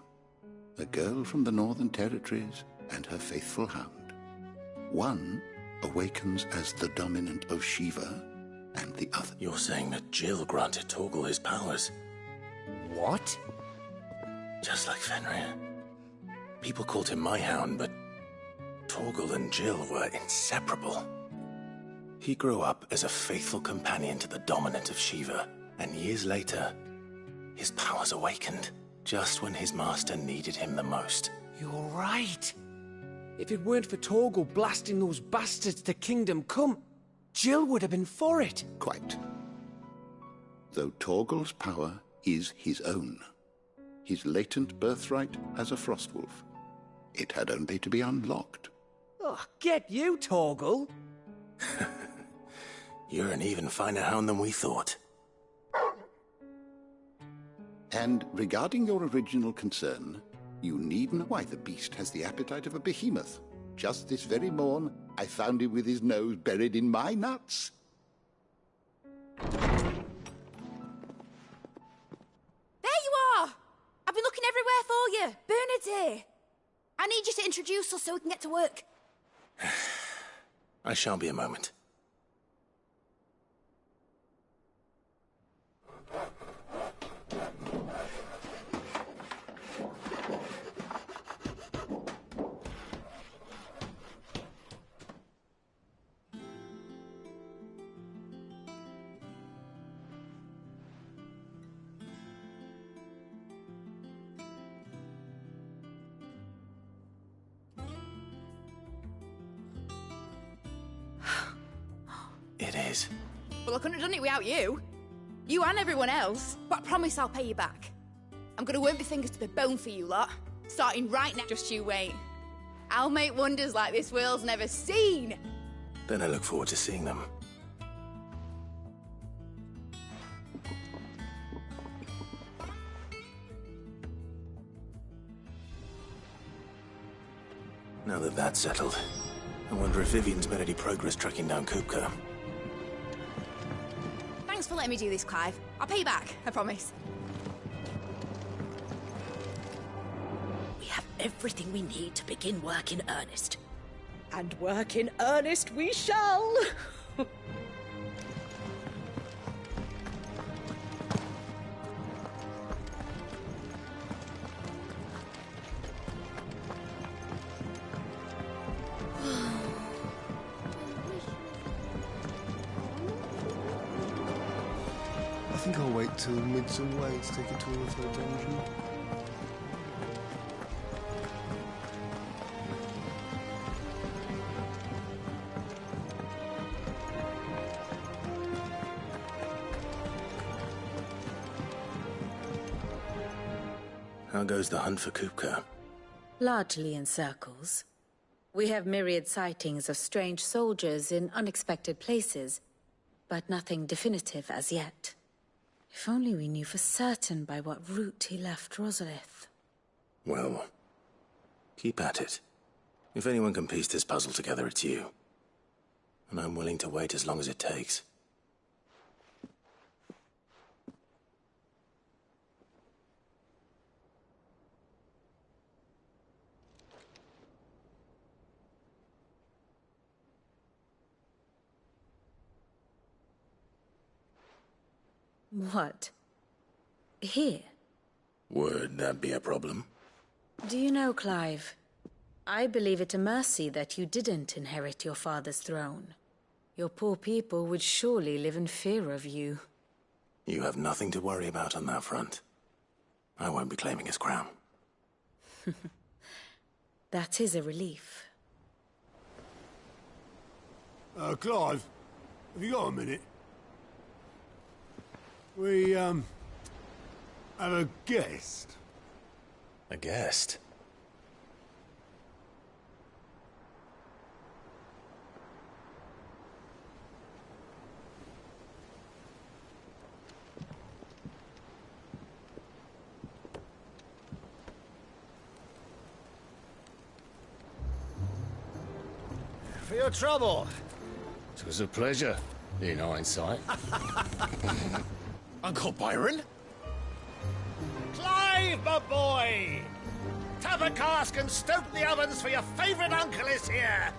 a girl from the Northern Territories and her faithful hound. One awakens as the dominant of Shiva, and the other... You're saying that Jill granted Torgal his powers? What? Just like Fenrir. People called him my hound, but Torgal and Jill were inseparable. He grew up as a faithful companion to the dominant of Shiva, and years later, his powers awakened, just when his master needed him the most. You're right. If it weren't for Torgal blasting those bastards to Kingdom Come, Jill would have been for it. Quite. Though Torgal's power is his own, his latent birthright as a Frostwolf, it had only to be unlocked. Oh, get you, Torgal! You're an even finer hound than we thought. And regarding your original concern, you needn't. Why, the beast has the appetite of a behemoth. Just this very morn, I found him with his nose buried in my nuts. There you are! I've been looking everywhere for you. Bernard's here. I need you to introduce us so we can get to work. I shall be a moment. It is. Well, I couldn't have done it without you. You and everyone else. But I promise I'll pay you back. I'm gonna work my fingers to the bone for you lot. Starting right now. Just you wait. I'll make wonders like this world's never seen. Then I look forward to seeing them. Now that that's settled, I wonder if Vivian's made any progress tracking down Kupka. Thanks for letting me do this, Clive. I'll pay you back, I promise. We have everything we need to begin work in earnest. And work in earnest we shall! I think I'll wait till Midsome Way to take a tour of her dungeon. How goes the hunt for Kupka? Largely in circles. We have myriad sightings of strange soldiers in unexpected places, but nothing definitive as yet. If only we knew for certain by what route he left Rosalith. Well, keep at it. If anyone can piece this puzzle together, it's you. And I'm willing to wait as long as it takes. What? Here? Would that be a problem? Do you know, Clive? I believe it a mercy that you didn't inherit your father's throne. Your poor people would surely live in fear of you. You have nothing to worry about on that front. I won't be claiming his crown. That is a relief. Clive, have you got a minute? We And a guest. A guest? For your trouble. It was a pleasure, in hindsight. Uncle Byron? Clive, my boy! Tap a cask and stoke the ovens, for your favourite uncle is here!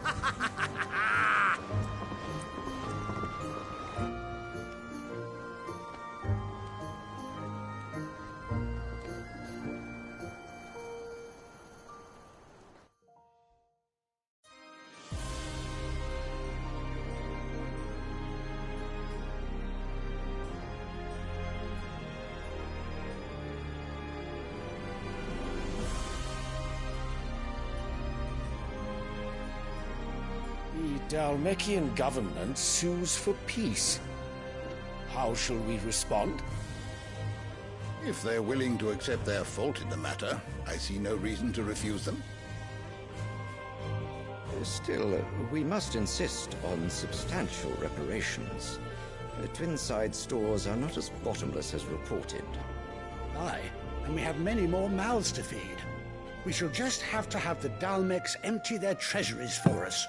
The Dalmekian government sues for peace. How shall we respond? If they're willing to accept their fault in the matter, I see no reason to refuse them. Still, we must insist on substantial reparations. Twinside stores are not as bottomless as reported. Aye, and we have many more mouths to feed. We shall just have to have the Dalmecs empty their treasuries for us.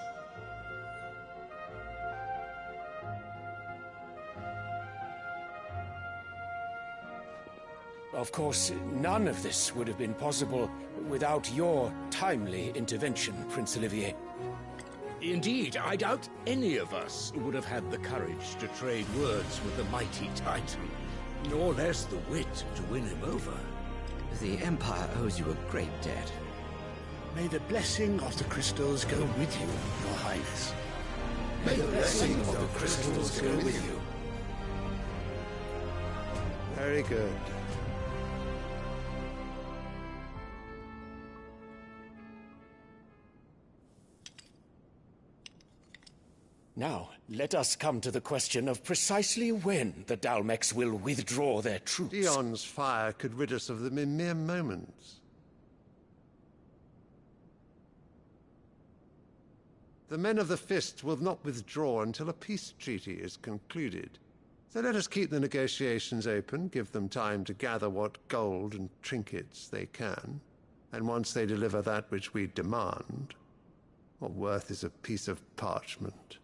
Of course, none of this would have been possible without your timely intervention, Prince Olivier. Indeed, I doubt any of us would have had the courage to trade words with the mighty Titan, nor less the wit to win him over. The Empire owes you a great debt. May the blessing of the crystals go with you, Your Highness. May the blessing of the crystals go with you. Very good. Now, let us come to the question of precisely when the Dalmecs will withdraw their troops. Dion's fire could rid us of them in mere moments. The men of the Fist will not withdraw until a peace treaty is concluded. So let us keep the negotiations open, give them time to gather what gold and trinkets they can, and once they deliver that which we demand, what worth is a piece of parchment?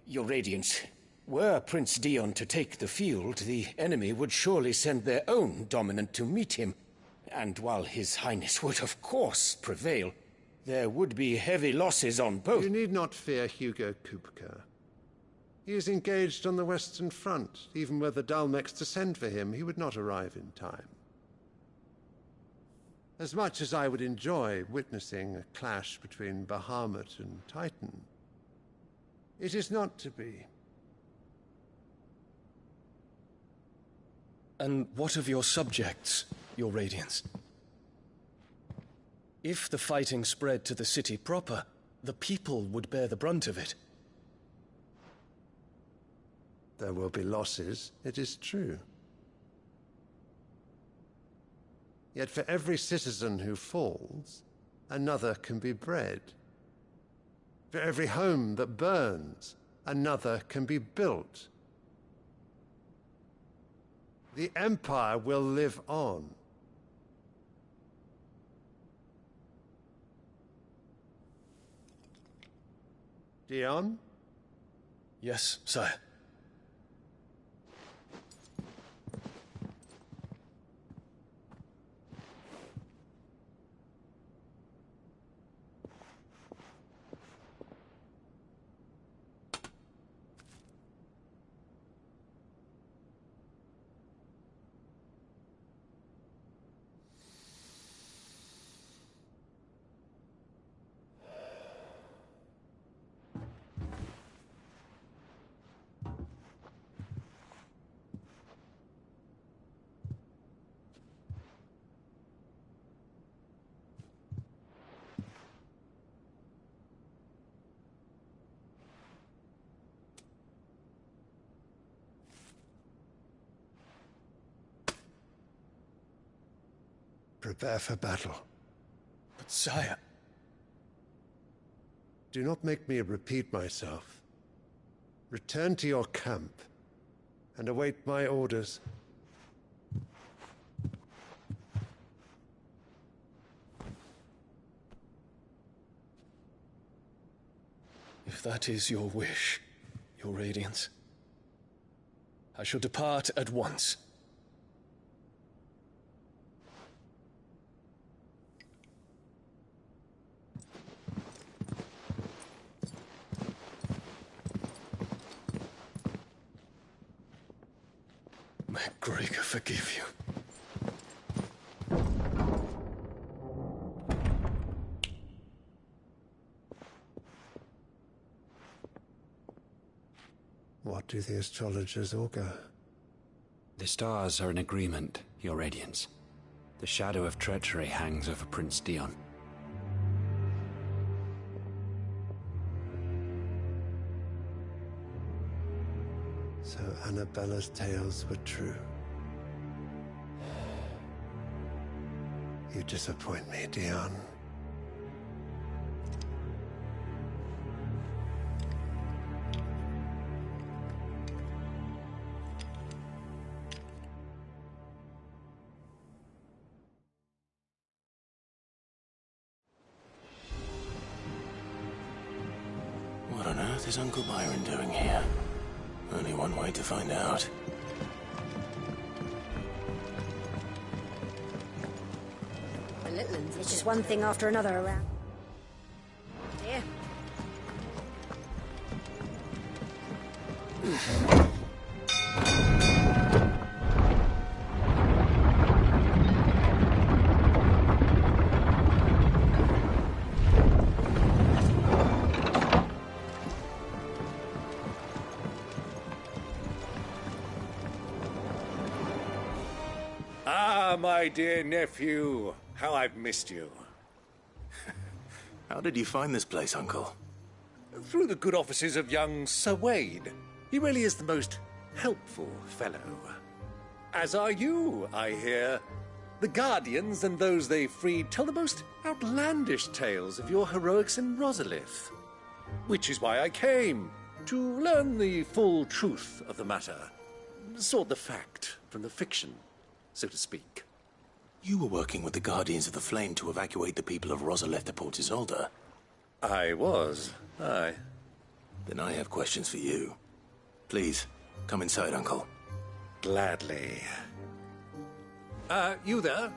Your Radiance, were Prince Dion to take the field, the enemy would surely send their own dominant to meet him. And while His Highness would of course prevail, there would be heavy losses on both. You need not fear Hugo Kupka. He is engaged on the Western Front. Even were the Dalmecs to send for him, he would not arrive in time. As much as I would enjoy witnessing a clash between Bahamut and Titan, it is not to be. And what of your subjects, Your Radiance? If the fighting spread to the city proper, the people would bear the brunt of it. There will be losses, it is true. Yet for every citizen who falls, another can be bred. For every home that burns, another can be built. The Empire will live on. Dion? Yes, sire. Prepare for battle. But sire... Do not make me repeat myself. Return to your camp and await my orders. If that is your wish, Your Radiance, I shall depart at once. May Gregor forgive you. What do the astrologers augur? The stars are in agreement, Your Radiance. The shadow of treachery hangs over Prince Dion. So Annabella's tales were true. You disappoint me, Dion. What on earth is Uncle Byron doing here? Only one way to find out. The little ones, it's just one thing after another around. Dear. Ah, my dear nephew. How I've missed you. How did you find this place, Uncle? Through the good offices of young Sir Wade. He really is the most helpful fellow. As are you, I hear. The Guardians and those they freed tell the most outlandish tales of your heroics in Rosalith. Which is why I came, to learn the full truth of the matter. Sort the fact from the fiction, so to speak. You were working with the Guardians of the Flame to evacuate the people of Rosalith to Port Isolde. I was, aye. Then I have questions for you. Please, come inside, Uncle. Gladly. You there?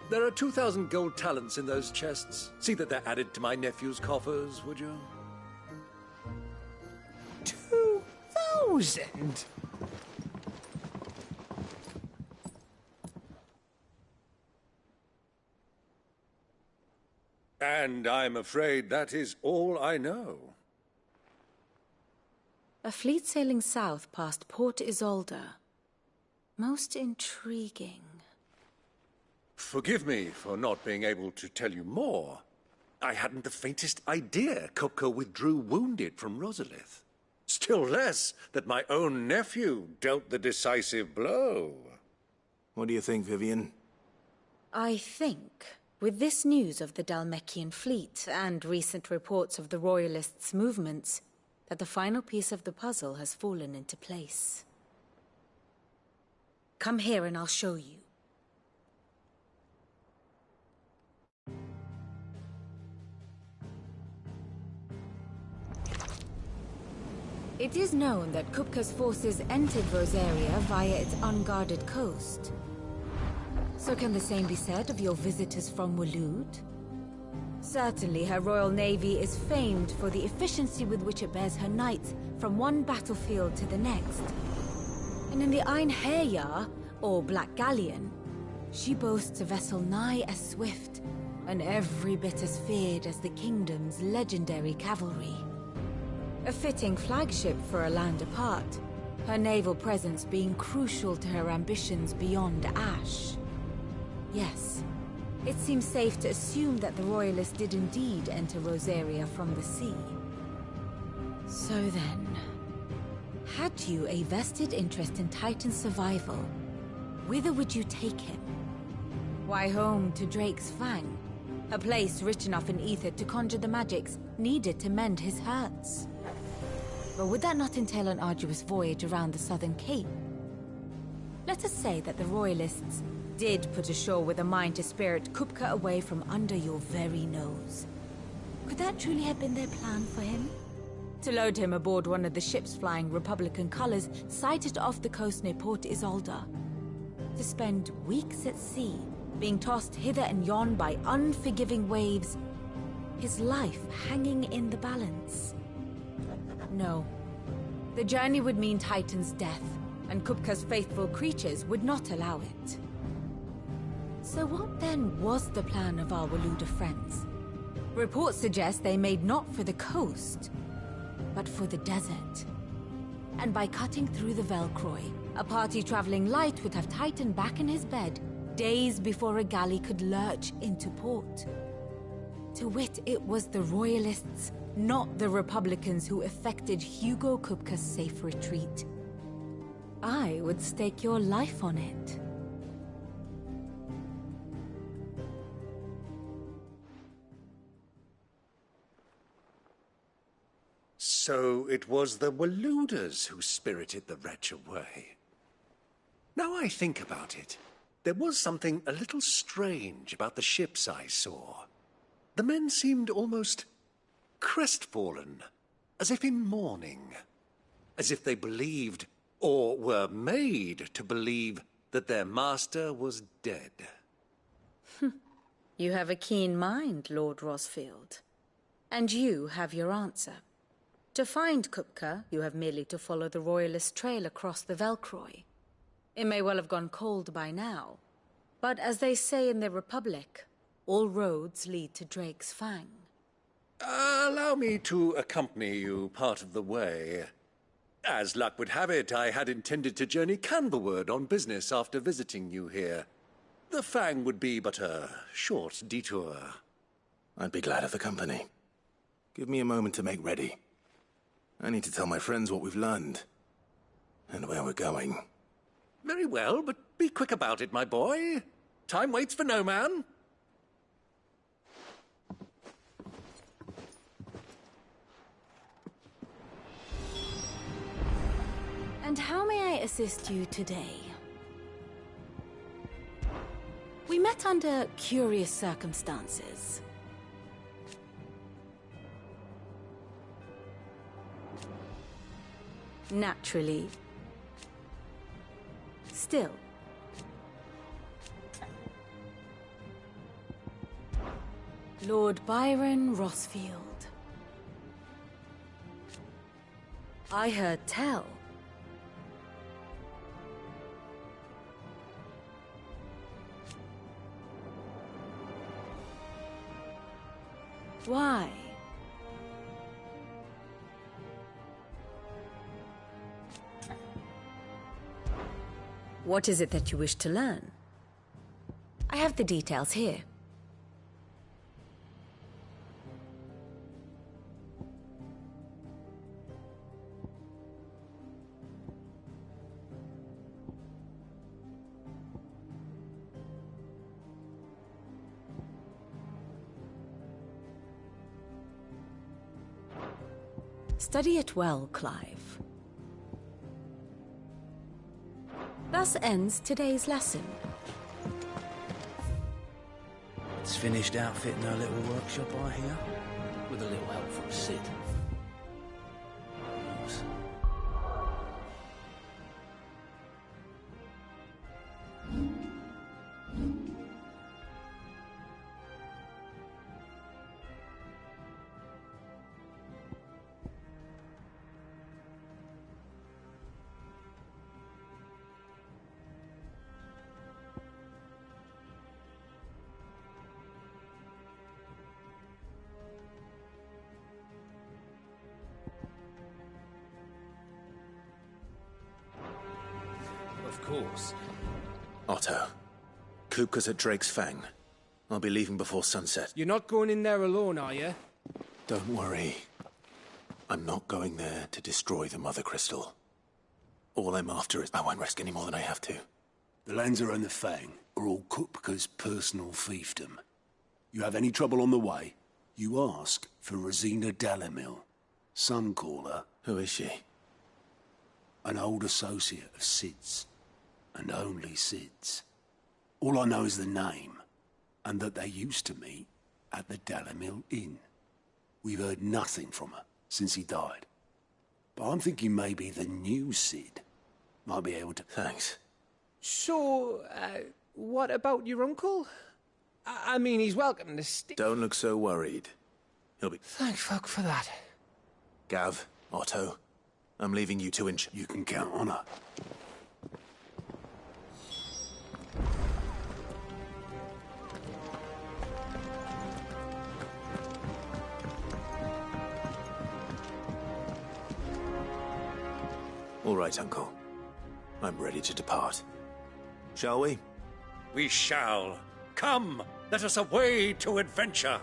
There are 2,000 gold talents in those chests. See that they're added to my nephew's coffers, would you? 2,000? And I'm afraid that is all I know. A fleet sailing south past Port Isolde. Most intriguing. Forgive me for not being able to tell you more. I hadn't the faintest idea Kupka withdrew wounded from Rosalith. Still less that my own nephew dealt the decisive blow. What do you think, Vivian? I think, with this news of the Dhalmekian fleet and recent reports of the Royalists' movements, that the final piece of the puzzle has fallen into place. Come here and I'll show you. It is known that Kupka's forces entered Rosaria via its unguarded coast. So can the same be said of your visitors from Waloed? Certainly her Royal Navy is famed for the efficiency with which it bears her knights from one battlefield to the next. And in the Einherjar, or Black Galleon, she boasts a vessel nigh as swift, and every bit as feared as the kingdom's legendary cavalry. A fitting flagship for a land apart, her naval presence being crucial to her ambitions beyond Ash. Yes, it seems safe to assume that the Royalists did indeed enter Rosaria from the sea. So then, had you a vested interest in Titan's survival, whither would you take him? Why, home to Drake's Fang, a place rich enough in ether to conjure the magics needed to mend his hurts. But would that not entail an arduous voyage around the southern cape? Let us say that the Royalists did put ashore with a mind to spirit Kupka away from under your very nose. Could that truly have been their plan for him? To load him aboard one of the ships flying Republican colors sighted off the coast near Port Isolde. To spend weeks at sea, being tossed hither and yon by unforgiving waves, his life hanging in the balance. No. The journey would mean Titan's death, and Kupka's faithful creatures would not allow it. So what then was the plan of our Waluda friends? Reports suggest they made not for the coast, but for the desert. And by cutting through the Velcroy, a party traveling light would have Titan back in his bed days before a galley could lurch into port. To wit, it was the Royalists, not the Republicans, who effected Hugo Kupka's safe retreat. I would stake your life on it. So it was the Waludas who spirited the wretch away. Now I think about it, there was something a little strange about the ships I saw. The men seemed almost crestfallen, as if in mourning, as if they believed, or were made to believe, that their master was dead. You have a keen mind, Lord Rosfield. And you have your answer. To find Kupka, you have merely to follow the Royalist trail across the Velcroy. It may well have gone cold by now, but as they say in the Republic, all roads lead to Drake's Fang. Allow me to accompany you part of the way. As luck would have it, I had intended to journey Canberward on business after visiting you here. The Fang would be but a short detour. I'd be glad of the company. Give me a moment to make ready. I need to tell my friends what we've learned, and where we're going. Very well, but be quick about it, my boy. Time waits for no man. And how may I assist you today? We met under curious circumstances. Naturally. Still. Lord Byron Rosfield. I heard tell. Why? What is it that you wish to learn? I have the details here. Study it well, Clive. Thus ends today's lesson. It's finished outfitting our little workshop, I hear. With a little help from Sid. Of course. Otto, Kupka's at Drake's Fang. I'll be leaving before sunset. You're not going in there alone, are you? Don't worry. I'm not going there to destroy the Mother Crystal. All I'm after is I won't risk any more than I have to. The Lancer and the Fang are all Kupka's personal fiefdom. You have any trouble on the way, you ask for Rosina Dalamil. Some call her. Who is she? An old associate of Sid's, and only Sid's. All I know is the name, and that they used to meet at the Dalamil Inn. We've heard nothing from her since he died. But I'm thinking maybe the new Sid might be able to... Thanks. So, what about your uncle? I mean, he's welcome to stay. Don't look so worried. He'll be... Thank fuck for that. Gav, Otto, I'm leaving you two in... You can count on her. All right, Uncle. I'm ready to depart. Shall we? We shall. Come, let us away to adventure.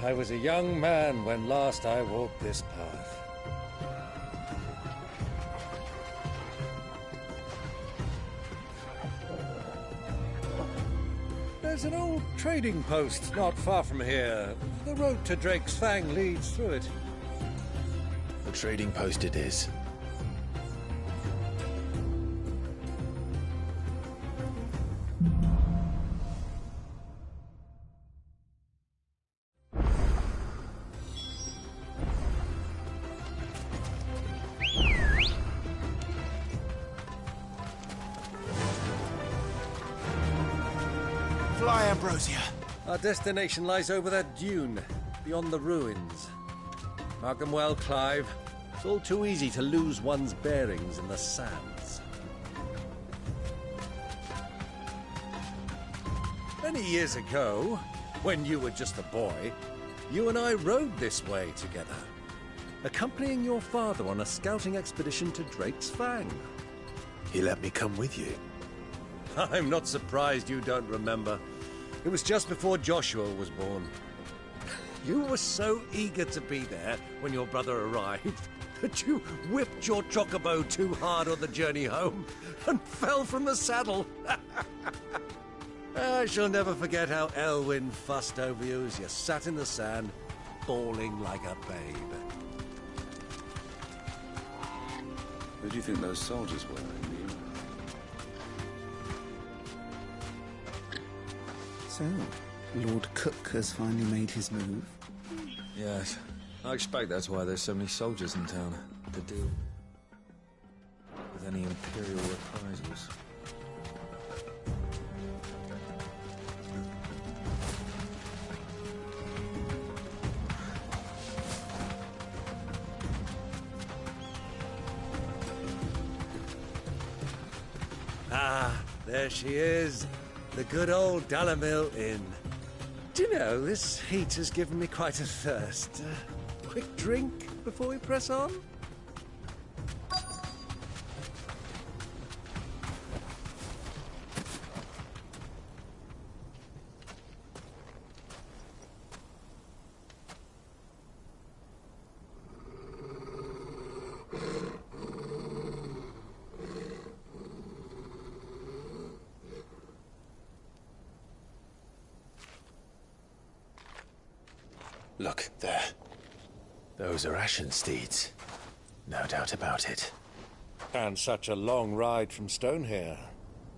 I was a young man when last I walked this path. There's an old trading post not far from here. The road to Drake's Fang leads through it. The trading post it is. Fly, Ambrosia. Our destination lies over that dune, beyond the ruins. Mark 'em well, Clive. It's all too easy to lose one's bearings in the sands. Many years ago, when you were just a boy, you and I rode this way together, accompanying your father on a scouting expedition to Drake's Fang. He let me come with you. I'm not surprised you don't remember. It was just before Joshua was born. You were so eager to be there when your brother arrived that you whipped your chocobo too hard on the journey home and fell from the saddle. I shall never forget how Elwyn fussed over you as you sat in the sand, bawling like a babe. Who do you think those soldiers were? So, Lord Cook has finally made his move? Yes. I expect that's why there's so many soldiers in town, to deal with any Imperial reprisals. Ah, there she is. The good old Dalamil Inn. Do you know, this heat has given me quite a thirst. Quick drink before we press on? Look, there. Those are Ashen steeds. No doubt about it. And such a long ride from Stonehair.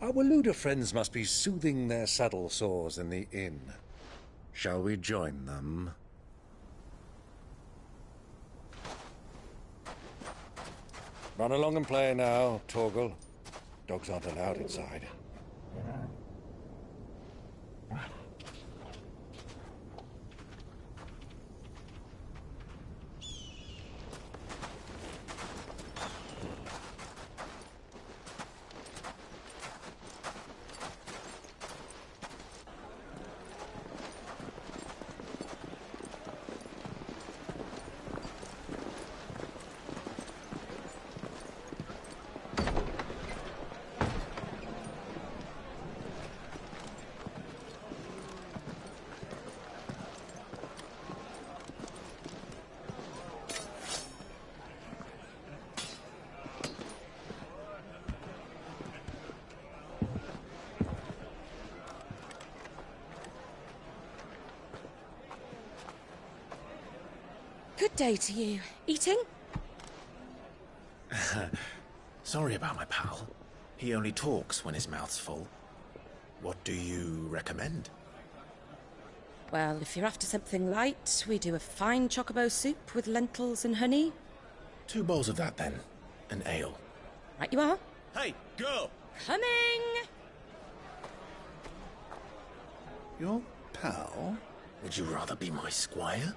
Our Waluda friends must be soothing their saddle sores in the inn. Shall we join them? Run along and play now, Torgal. Dogs aren't allowed inside. Good day to you. Eating? Sorry about my pal. He only talks when his mouth's full. What do you recommend? Well, if you're after something light, we do a fine chocobo soup with lentils and honey. 2 bowls of that, then. An ale. Right you are. Hey, girl! Coming! Your pal? Would you rather be my squire?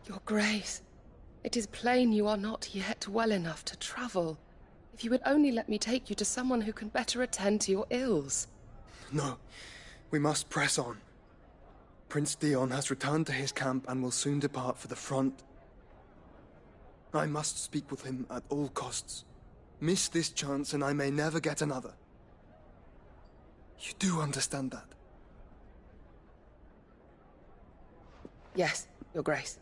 Your Grace, it is plain you are not yet well enough to travel. If you would only let me take you to someone who can better attend to your ills. No, we must press on. Prince Dion has returned to his camp and will soon depart for the front. I must speak with him at all costs. Miss this chance and I may never get another. You do understand that? Yes, Your Grace.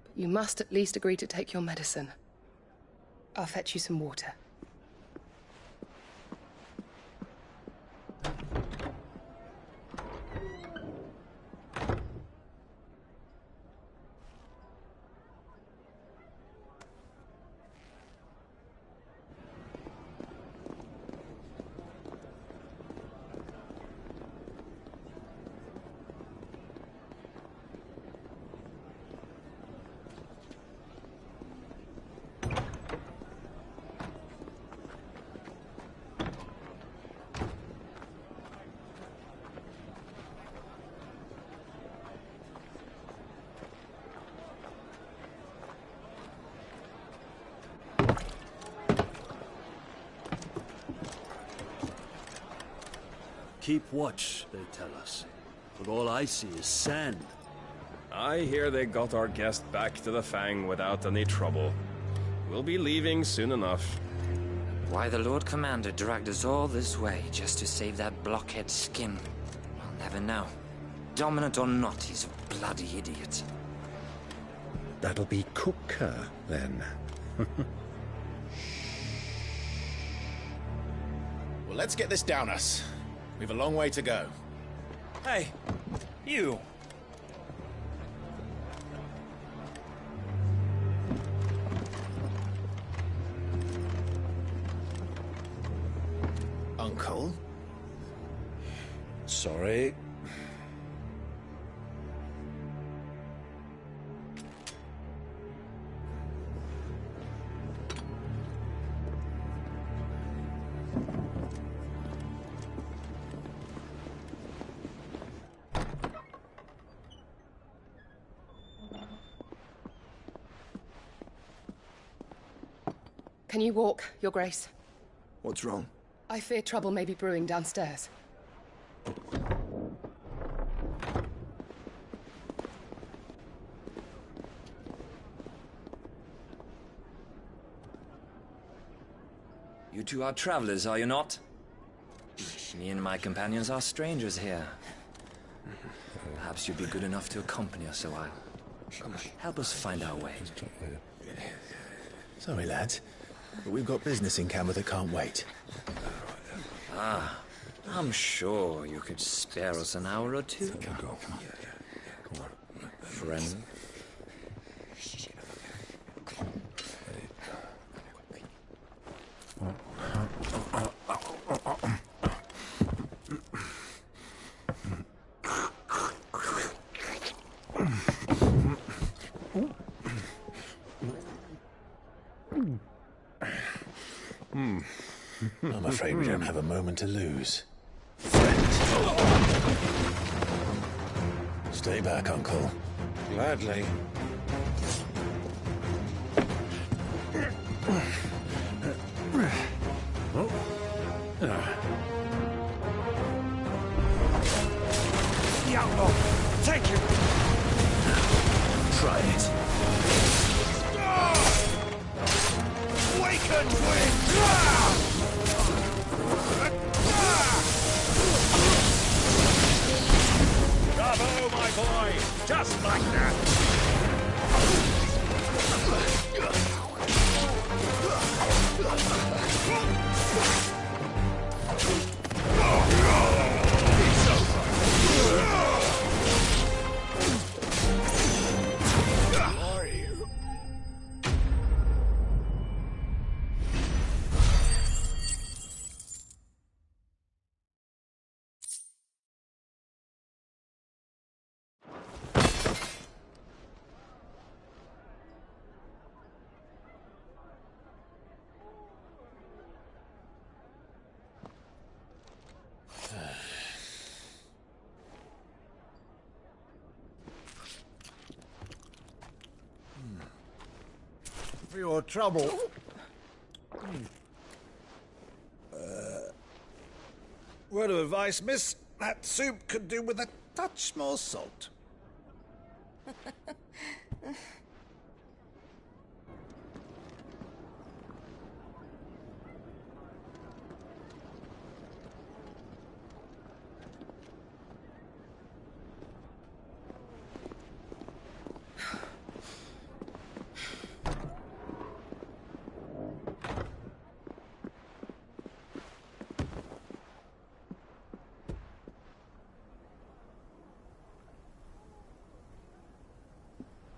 But you must at least agree to take your medicine. I'll fetch you some water. Keep watch, they tell us. But all I see is sand. I hear they got our guest back to the Fang without any trouble. We'll be leaving soon enough. Why the Lord Commander dragged us all this way just to save that blockhead skin, I'll never know. Dominant or not, he's a bloody idiot. That'll be Cooker, then. Well, let's get this down us. We've a long way to go. Hey, you. Uncle? Sorry. Can you walk, Your Grace? What's wrong? I fear trouble may be brewing downstairs. You two are travelers, are you not? Me and my companions are strangers here. Perhaps you'd be good enough to accompany us a while. Help us find our way. Sorry, lads, but we've got business in camera that can't wait. Ah, I'm sure you could spare us an hour or two. Go. Friend. I'm afraid we don't have a moment to lose. Stay back, Uncle. Gladly. The outlaw! Take him! Try it. Awakened wind! Bravo, my boy! Just like that! For your trouble. Word of advice, miss. That soup could do with a touch more salt.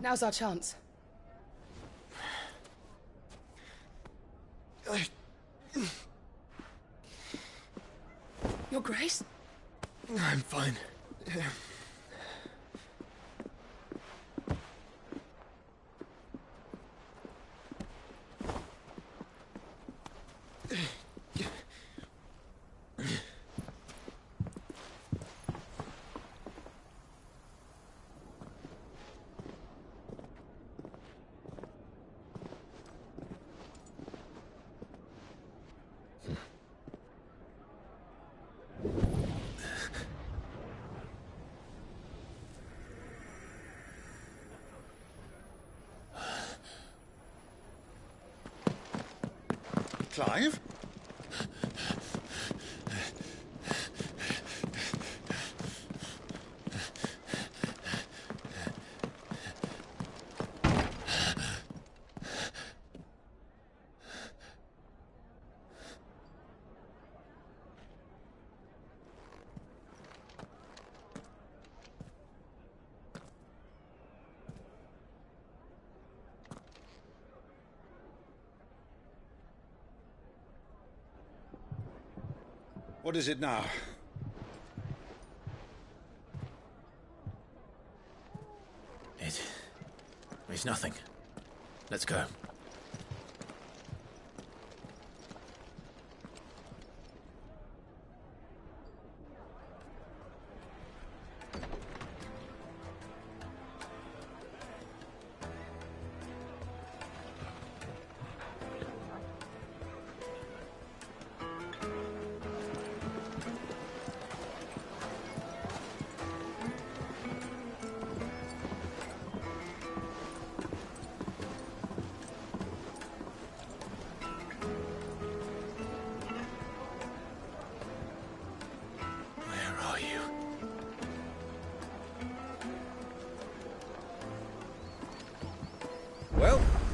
Now's our chance. Your Grace? I'm fine. Clive? What is it now? It's nothing. Let's go.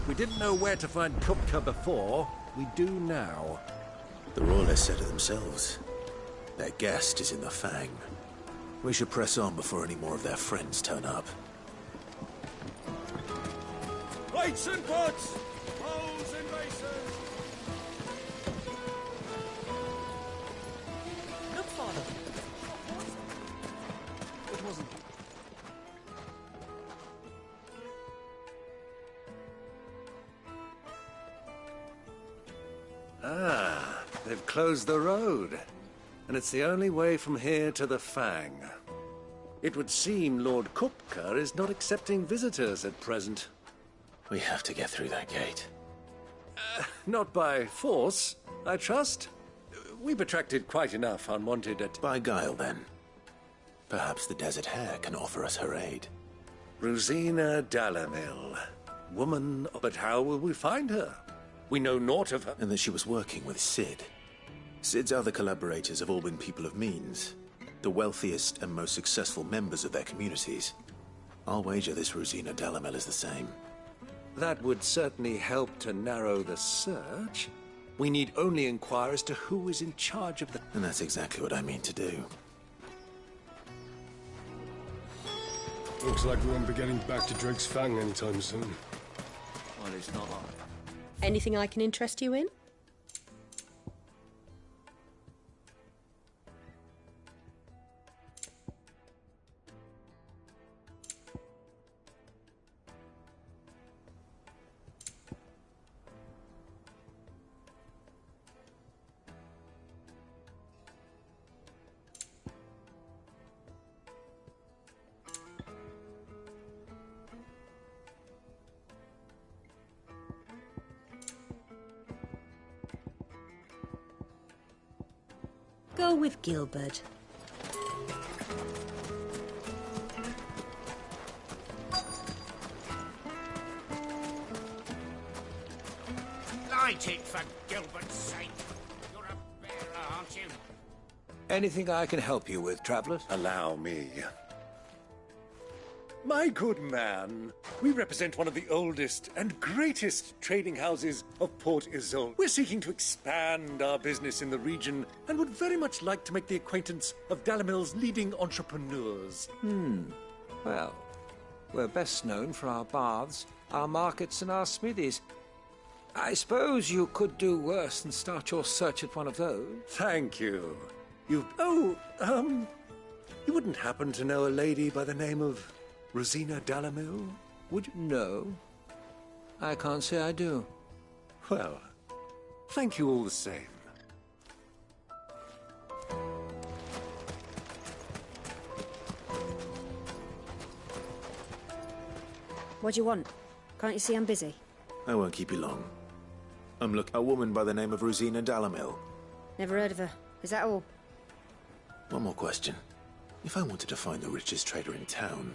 We didn't know where to find Kupka before. We do now. The Royalists said it themselves. Their guest is in the Fang. We should press on before any more of their friends turn up. Plates and pots! Bowls and basins! Look, Father. It wasn't. Ah, they've closed the road. And it's the only way from here to the Fang. It would seem Lord Kupka is not accepting visitors at present. We have to get through that gate. Not by force, I trust. We've attracted quite enough unwanted By guile, then. Perhaps the Desert Hare can offer us her aid. Rosina Dalamil. Woman, but how will we find her? We know naught of her. And that she was working with Sid. Sid's other collaborators have all been people of means. The wealthiest and most successful members of their communities. I'll wager this Rosina Dalamil is the same. That would certainly help to narrow the search. We need only inquire as to who is in charge of the... And that's exactly what I mean to do. Looks like we won't be getting back to Drake's Fang anytime soon. Well, it's not. Anything I can interest you in? Go with Gilbert. Light it, for Gilbert's sake. You're a bearer, aren't you? Anything I can help you with, travelers? Allow me. My good man, we represent one of the oldest and greatest trading houses of Port Isolde. We're seeking to expand our business in the region and would very much like to make the acquaintance of Dalamil's leading entrepreneurs. Well, we're best known for our baths, our markets, and our smithies. I suppose you could do worse than start your search at one of those. Thank you. You wouldn't happen to know a lady by the name of Rosina Dalamil, would you? No. I can't say I do. Well, thank you all the same. What do you want? Can't you see I'm busy? I won't keep you long. I'm a woman by the name of Rosina Dalamil. Never heard of her. Is that all? One more question. If I wanted to find the richest trader in town,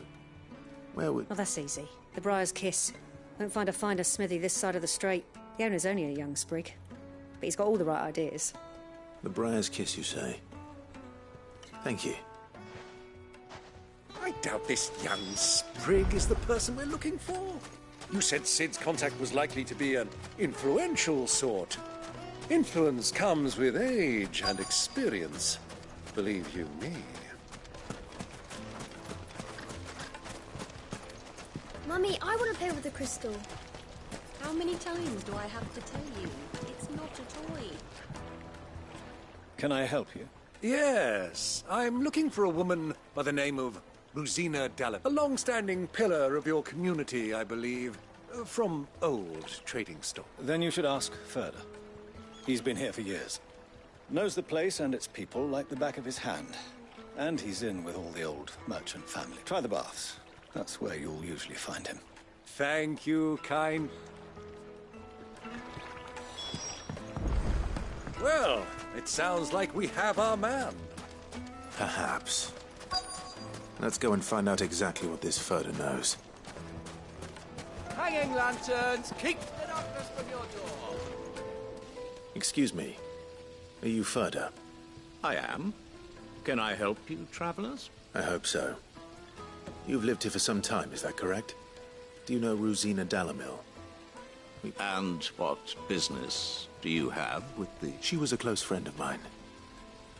where would... Oh, that's easy. The Briar's Kiss. Won't find a finer smithy this side of the strait. The owner's only a young sprig. But he's got all the right ideas. The Briar's Kiss, you say? Thank you. I doubt this young sprig is the person we're looking for. You said Sid's contact was likely to be an influential sort. Influence comes with age and experience. Believe you me. Mummy, I want to play with the crystal. How many times do I have to tell you? It's not a toy. Can I help you? Yes, I'm looking for a woman by the name of Rosina Dalamil, a long-standing pillar of your community, I believe, from old trading stock. Then you should ask Further. He's been here for years. Knows the place and its people like the back of his hand. And he's in with all the old merchant family. Try the baths. That's where you'll usually find him. Thank you, kind... Well, it sounds like we have our man. Perhaps. Let's go and find out exactly what this Further knows. Hanging lanterns, keep the darkness from your door. Excuse me. Are you Further? I am. Can I help you, travelers? I hope so. You've lived here for some time, is that correct? Do you know Rosina Dalamil? And what business do you have with the... She was a close friend of mine.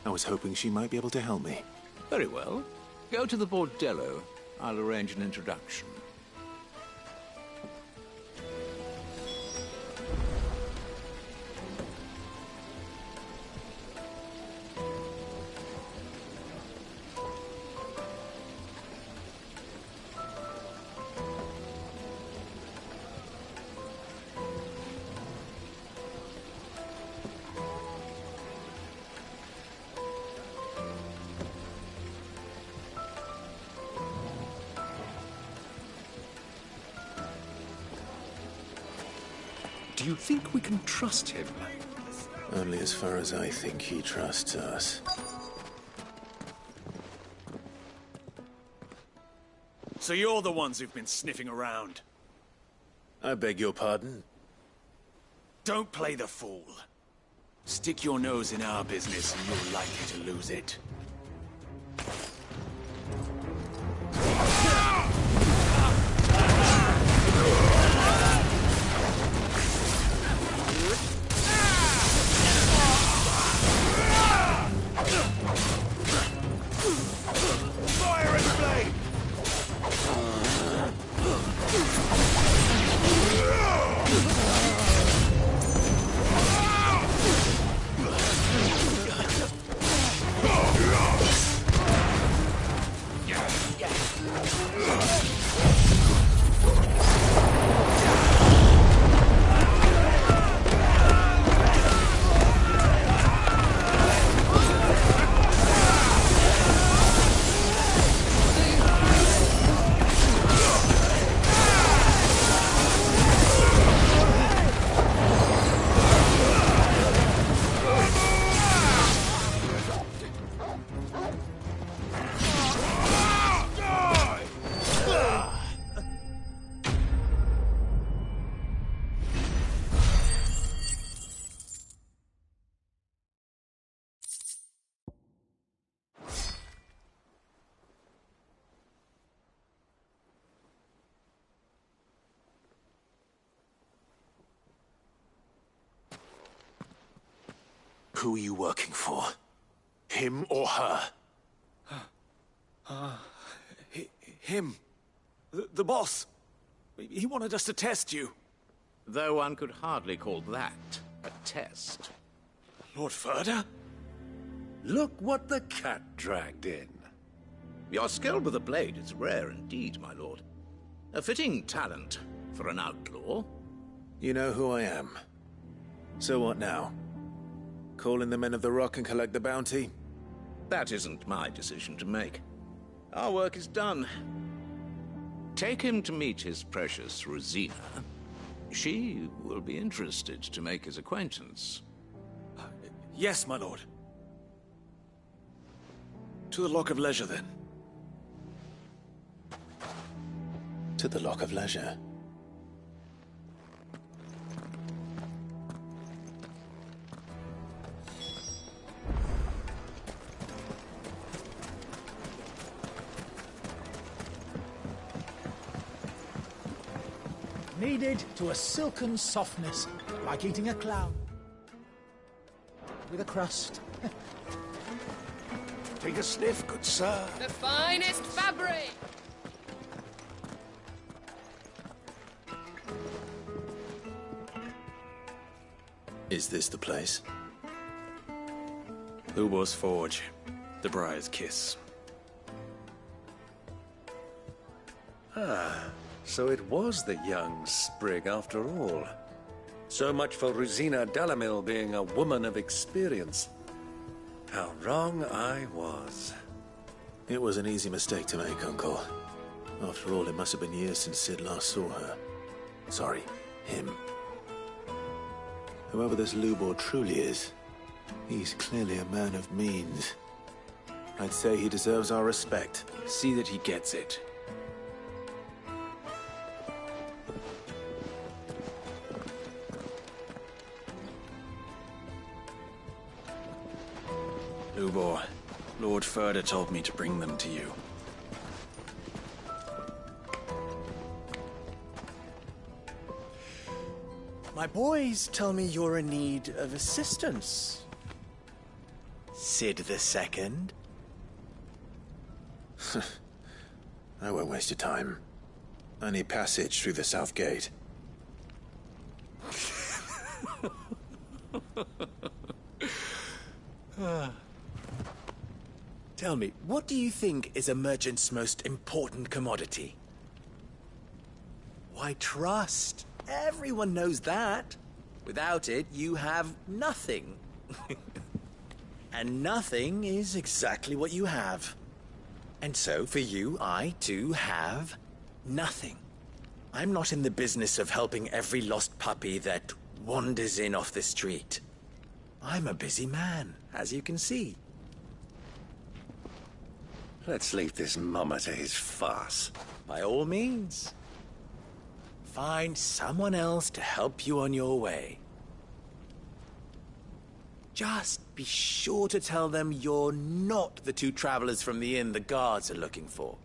I was hoping she might be able to help me. Very well. Go to the bordello. I'll arrange an introduction. Do you think we can trust him? Only as far as I think he trusts us. So you're the ones who've been sniffing around? I beg your pardon? Don't play the fool. Stick your nose in our business and you're likely to lose it. Fire and flame! Who are you working for? Him or her? Him. The boss. He wanted us to test you. Though one could hardly call that a test. Lord Ferda? Look what the cat dragged in. Your skill with the blade is rare indeed, my lord. A fitting talent for an outlaw. You know who I am. So what now? Call in the Men of the Rock and collect the bounty? That isn't my decision to make. Our work is done. Take him to meet his precious Rosina. She will be interested to make his acquaintance. Yes, my lord. To the Lock of Leisure, then. To the Lock of Leisure. Kneaded to a silken softness, like eating a cloud. With a crust. Take a sniff, good sir. The finest fabric! Is this the place? Ubor's Forge. The Briar's Kiss. Ah, so it was the young sprig after all. So much for Rosina Delamil being a woman of experience. How wrong I was. It was an easy mistake to make, Uncle. After all, it must have been years since Sid last saw her. Sorry, him. Whoever this Lubor truly is, he's clearly a man of means. I'd say he deserves our respect. See that he gets it. Lubor, Lord Ferda told me to bring them to you. My boys tell me you're in need of assistance. Sid the Second? I won't waste your time. I need passage through the south gate. Tell me, what do you think is a merchant's most important commodity? Why, trust. Everyone knows that. Without it, you have nothing. And nothing is exactly what you have. And so, for you, I, too, have nothing. I'm not in the business of helping every lost puppy that wanders in off the street. I'm a busy man, as you can see. Let's leave this mummer to his farce. By all means. Find someone else to help you on your way. Just be sure to tell them you're not the two travelers from the inn the guards are looking for.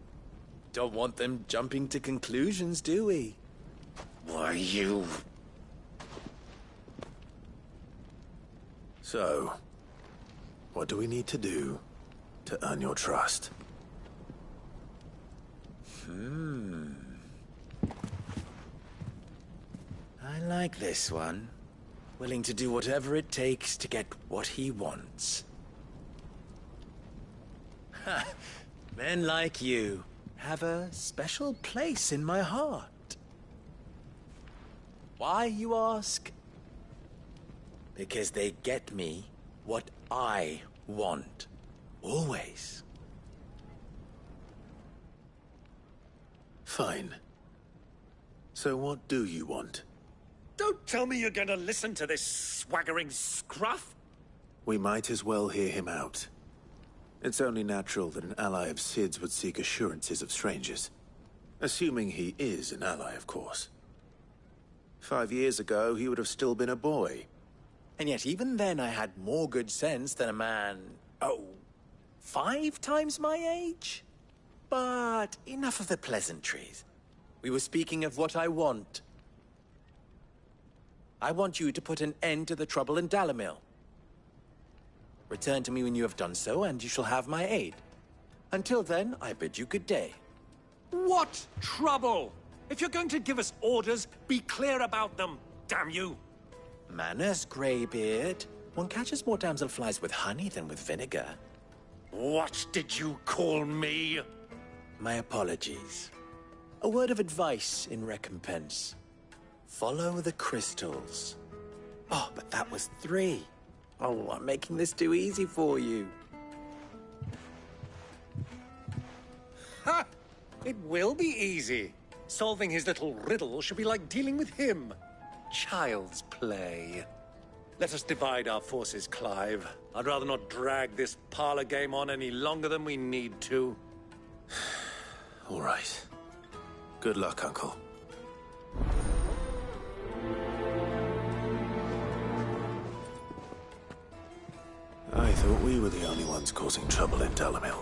Don't want them jumping to conclusions, do we? Why, you... So, what do we need to do to earn your trust? I like this one. Willing to do whatever it takes to get what he wants. Ha! Men like you have a special place in my heart. Why, you ask? Because they get me what I want. Always. Fine. So what do you want? Don't tell me you're going to listen to this swaggering scruff! We might as well hear him out. It's only natural that an ally of Sid's would seek assurances of strangers. Assuming he is an ally, of course. 5 years ago, he would have still been a boy. And yet even then I had more good sense than a man, 5 times my age? But enough of the pleasantries. We were speaking of what I want. I want you to put an end to the trouble in Dalamil. Return to me when you have done so, and you shall have my aid. Until then, I bid you good day. What trouble? If you're going to give us orders, be clear about them, damn you! Manners, Greybeard. One catches more damselflies with honey than with vinegar. What did you call me? My apologies. A word of advice in recompense. Follow the crystals. Oh, but that was 3. Oh, I'm making this too easy for you. Ha! It will be easy. Solving his little riddle should be like dealing with him. Child's play. Let us divide our forces, Clive. I'd rather not drag this parlor game on any longer than we need to. All right. Good luck, Uncle. I thought we were the only ones causing trouble in Dalamil.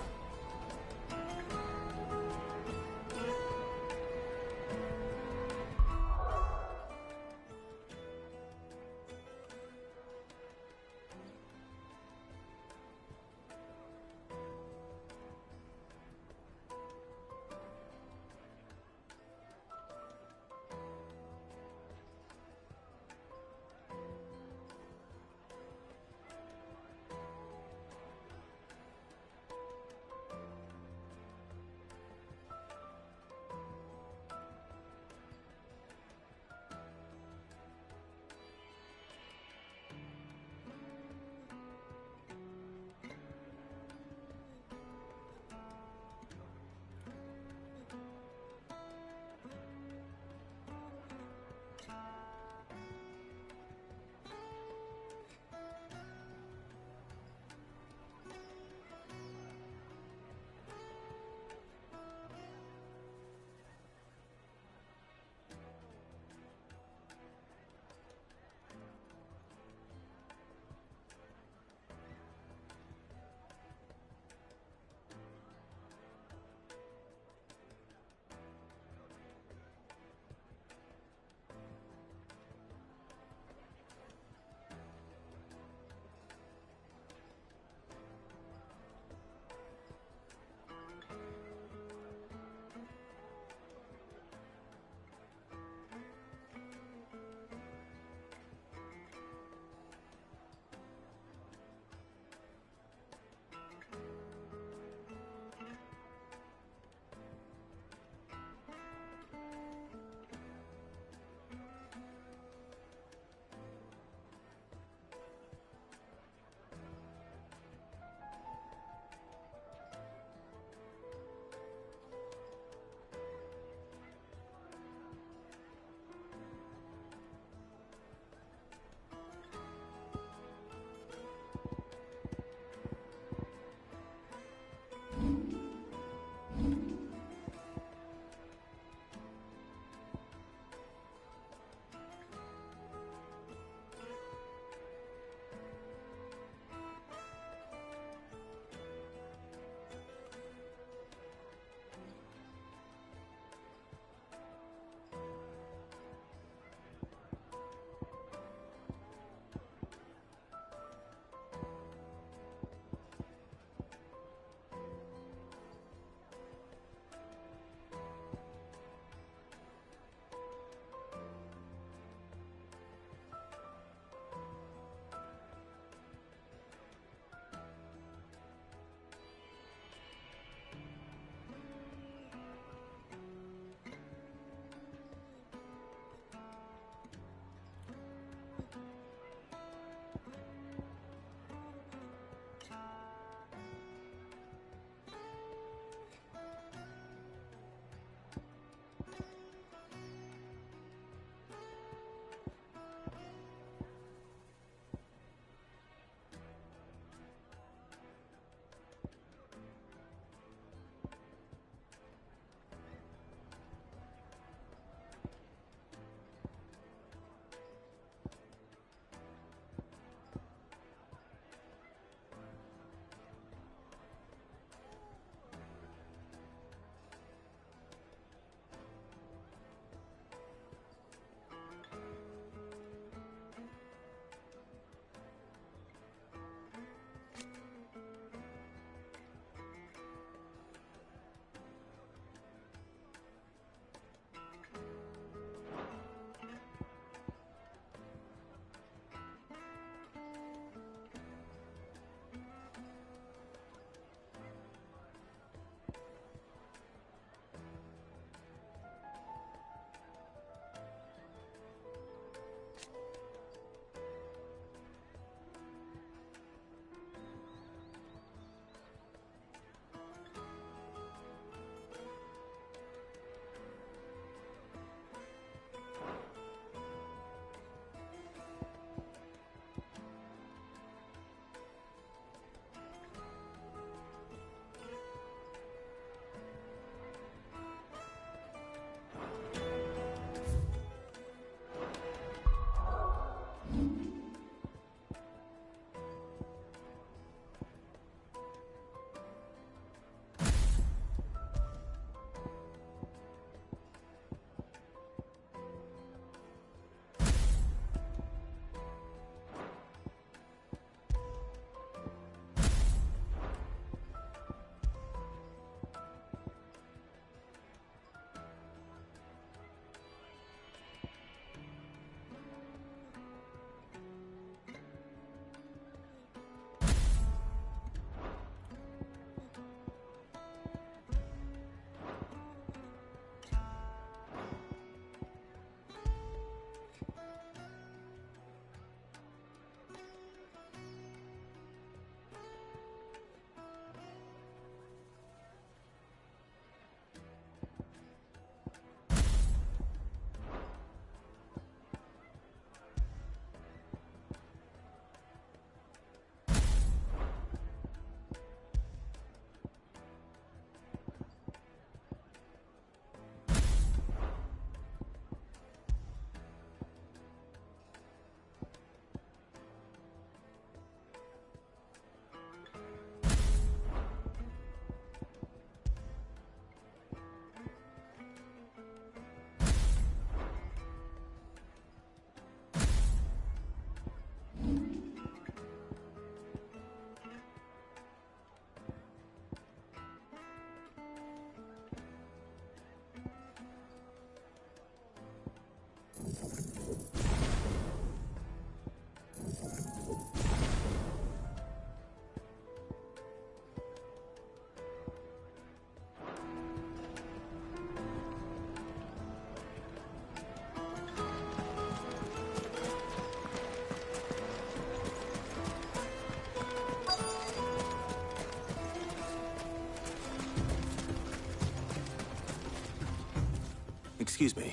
Excuse me.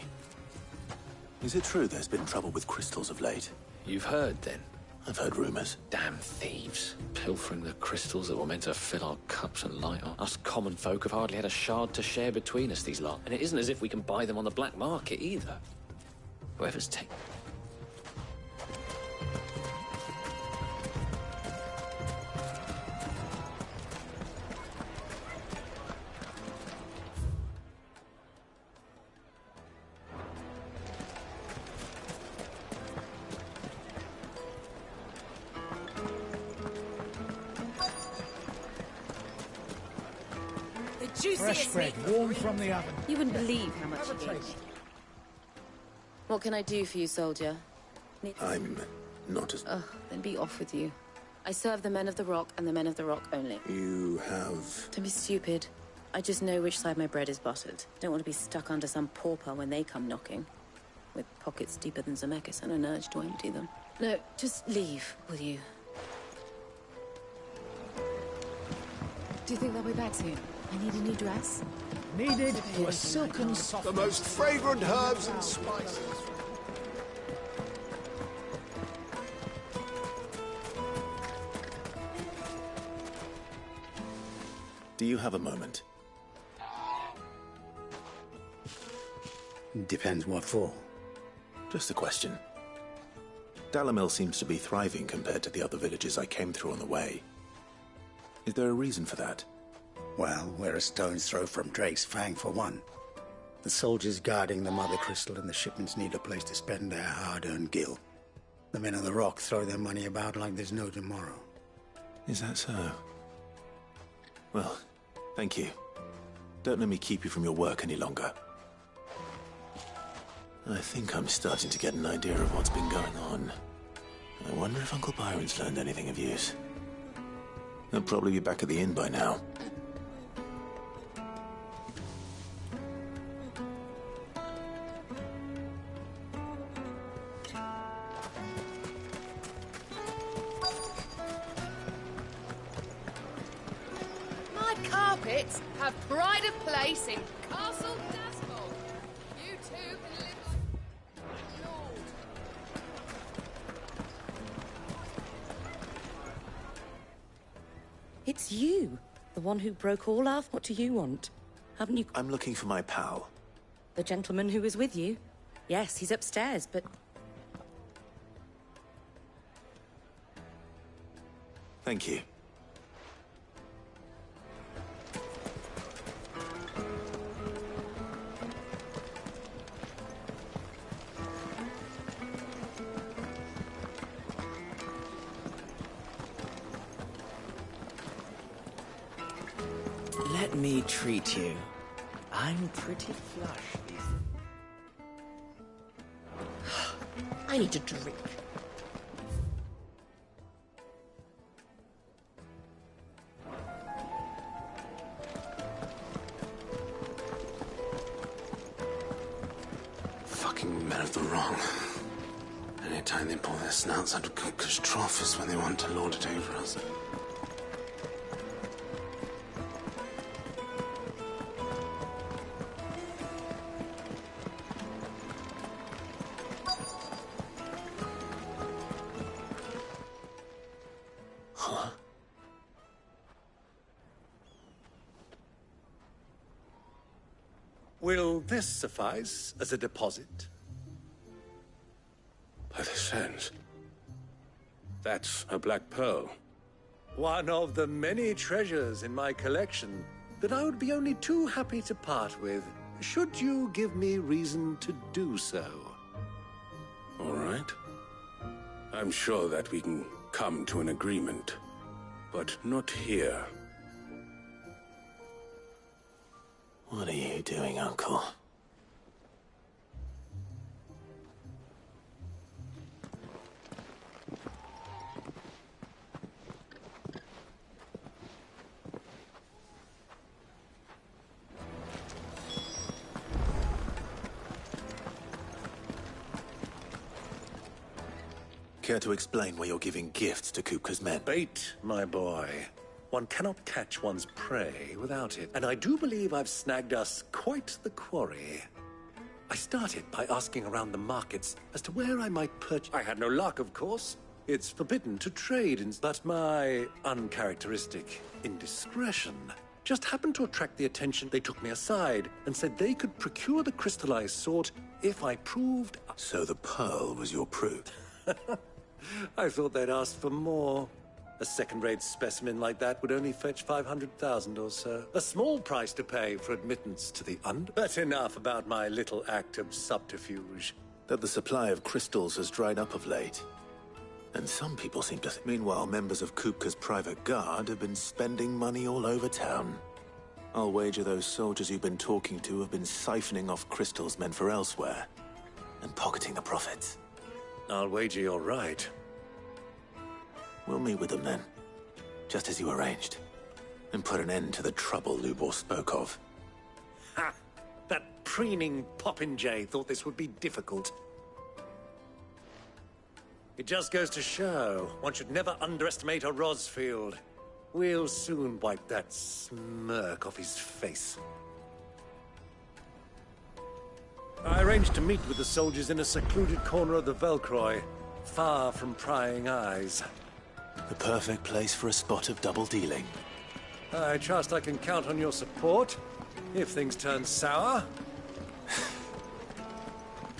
Is it true there's been trouble with crystals of late? You've heard, then? I've heard rumors. Damn thieves. Pilfering the crystals that were meant to fill our cups and light on. Us common folk have hardly had a shard to share between us, these lot. And it isn't as if we can buy them on the black market, either. Whoever's taken... Fresh bread, warm from the oven. You wouldn't believe how much he gave me. What can I do for you, soldier? I'm not as... Oh, then be off with you. I serve the men of the rock and the men of the rock only. You have... Don't be stupid. I just know which side my bread is buttered. Don't want to be stuck under some pauper when they come knocking. With pockets deeper than Zemeckis and an urge to empty them. No, just leave, will you? Do you think they'll be back soon? I need a new dress. Needed to a silken soft. The most fragrant herbs and spices. Do you have a moment? Depends what for. Just a question. Dalamil seems to be thriving compared to the other villages I came through on the way. Is there a reason for that? Well, we're a stone's throw from Drake's Fang, for one. The soldiers guarding the Mother Crystal and the shipments need a place to spend their hard-earned gil. The men of the Rock throw their money about like there's no tomorrow. Is that so? Well, thank you. Don't let me keep you from your work any longer. I think I'm starting to get an idea of what's been going on. I wonder if Uncle Byron's learned anything of use. They'll probably be back at the inn by now. Carpets have pride of place in Castle Dasmore. You two can live like Lord. It's you, the one who broke all off. What do you want? Haven't you... I'm looking for my pal. The gentleman who was with you? Yes, he's upstairs, but... Thank you. Let me treat you. I'm pretty flush. I need a drink. Fucking men of the wrong. Anytime they pull their snouts out of cookers' trough is when they want to lord it over us. Will this suffice as a deposit? By the sands. That's a black pearl. One of the many treasures in my collection that I would be only too happy to part with, should you give me reason to do so. All right. I'm sure that we can come to an agreement, but not here. What are you doing, Uncle? Care to explain why you're giving gifts to Kupka's men? Bait, my boy. One cannot catch one's prey without it, and I do believe I've snagged us quite the quarry. I started by asking around the markets as to where I might purchase. I had no luck, of course. It's forbidden to trade in, but my uncharacteristic indiscretion just happened to attract the attention. They took me aside and said they could procure the crystallized sort if I proved. So the pearl was your proof? I thought they'd asked for more. A second-rate specimen like that would only fetch 500,000 or so. A small price to pay for admittance to the under. But enough about my little act of subterfuge. That the supply of crystals has dried up of late. And some people seem to think. Meanwhile, members of Kupka's private guard have been spending money all over town. I'll wager those soldiers you've been talking to have been siphoning off crystals meant for elsewhere, and pocketing the profits. I'll wager you're right. We'll meet with them then, just as you arranged, and put an end to the trouble Lubor spoke of. Ha! That preening popinjay thought this would be difficult. It just goes to show, one should never underestimate a Rosfield. We'll soon wipe that smirk off his face. I arranged to meet with the soldiers in a secluded corner of the Velcroy, far from prying eyes. The perfect place for a spot of double dealing. I trust I can count on your support, if things turn sour.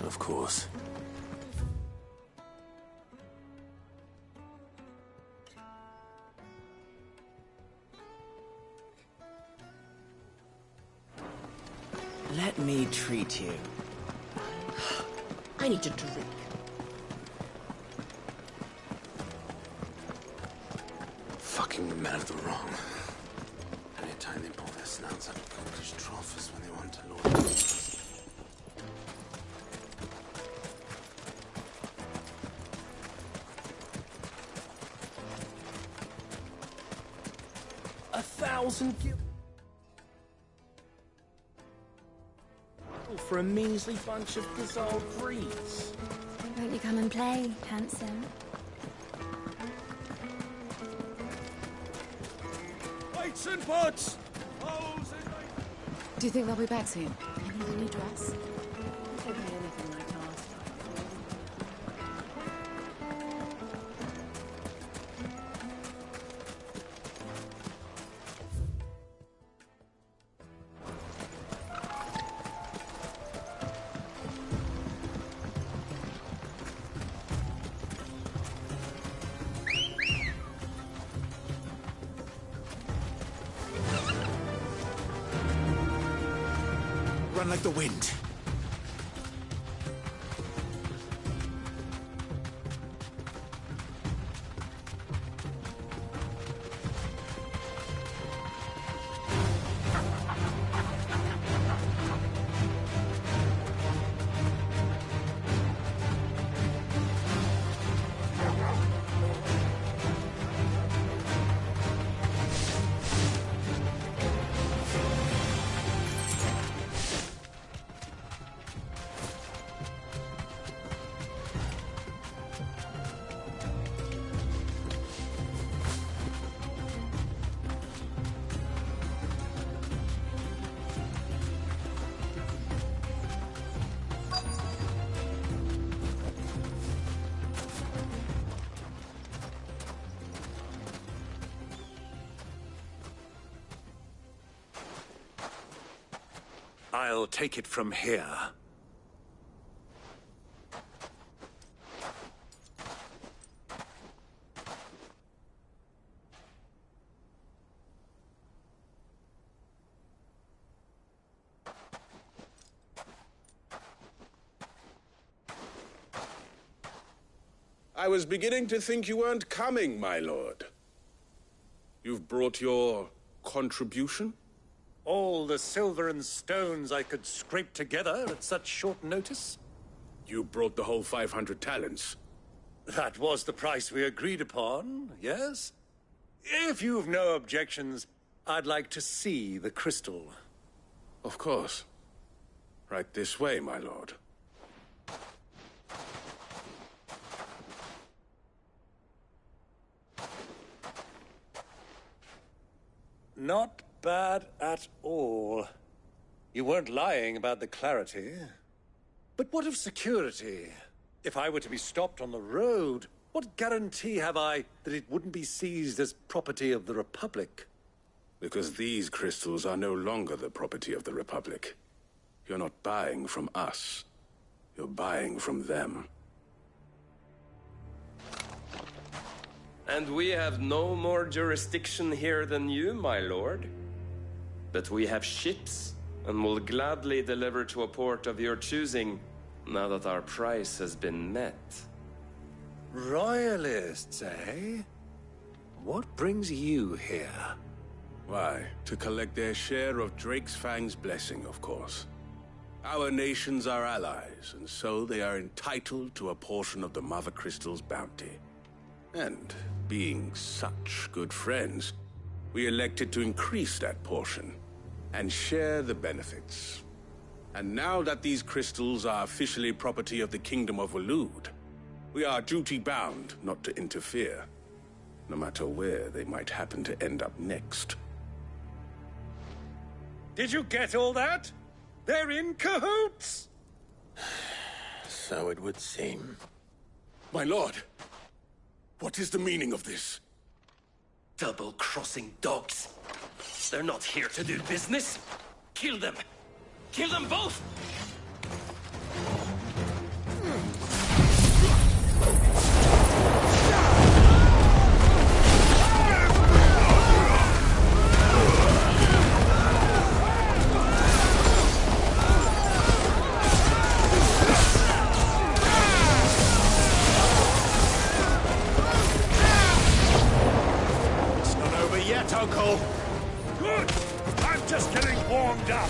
Of course. Let me treat you. I need a drink. Fucking men of the wrong. Anytime they pull their snouts out of Kupka's trough is when they want to lord it. $1,000 for a measly bunch of dissolved reeds. Won't you come and play, handsome? Weights and pots! Do you think they'll be back soon? I need a new dress. Don't pay anything like last time. Run like the wind. I'll take it from here. I was beginning to think you weren't coming, my lord. You've brought your contribution? All the silver and stones I could scrape together at such short notice? You brought the whole 500 talents. That was the price we agreed upon, yes? If you've no objections, I'd like to see the crystal. Of course. Right this way, my lord. Not bad at all. You weren't lying about the clarity. But what of security? If I were to be stopped on the road, what guarantee have I that it wouldn't be seized as property of the Republic? Because these crystals are no longer the property of the Republic. You're not buying from us. You're buying from them. And we have no more jurisdiction here than you, my lord. But we have ships, and will gladly deliver to a port of your choosing, now that our price has been met. Royalists, eh? What brings you here? Why, to collect their share of Drake's Fang's blessing, of course. Our nations are allies, and so they are entitled to a portion of the Mother Crystal's bounty. And, being such good friends, we elected to increase that portion and share the benefits. And now that these crystals are officially property of the Kingdom of Waloed, we are duty-bound not to interfere, no matter where they might happen to end up next. Did you get all that? They're in cahoots! So it would seem. My lord, what is the meaning of this? Double-crossing dogs. They're not here to do business. Kill them! Kill them both! It's not over yet, Uncle. Good! I'm just getting warmed up.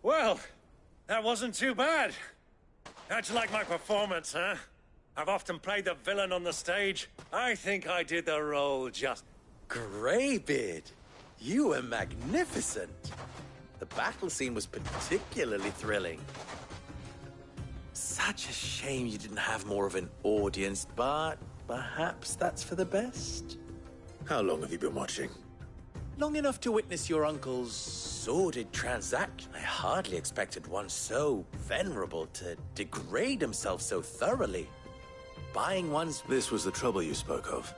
Well, that wasn't too bad. How'd you like my performance, huh? I've often played the villain on the stage. I think I did the role just... Greybeard, you were magnificent. The battle scene was particularly thrilling. Such a shame you didn't have more of an audience, but perhaps that's for the best. How long have you been watching? Long enough to witness your uncle's sordid transaction. I hardly expected one so venerable to degrade himself so thoroughly. Buying one's... This was the trouble you spoke of.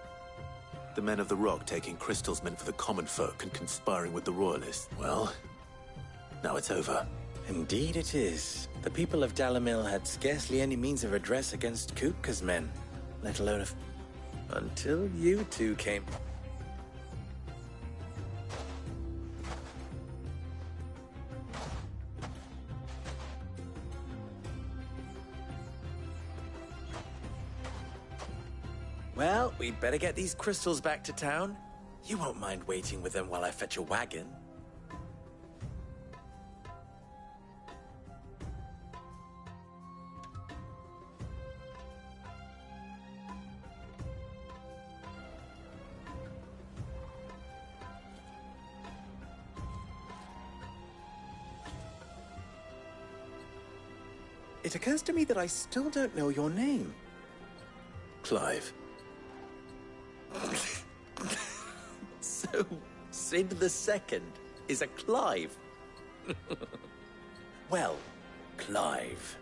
The men of the Rock taking crystals meant for the common folk and conspiring with the Royalists. Well, now it's over. Indeed it is. The people of Dalamil had scarcely any means of redress against Kupka's men, let alone if... until you two came... Well, we'd better get these crystals back to town. You won't mind waiting with them while I fetch a wagon. It occurs to me that I still don't know your name. Clive. So, Sid the Second is a Clive? Well, Clive,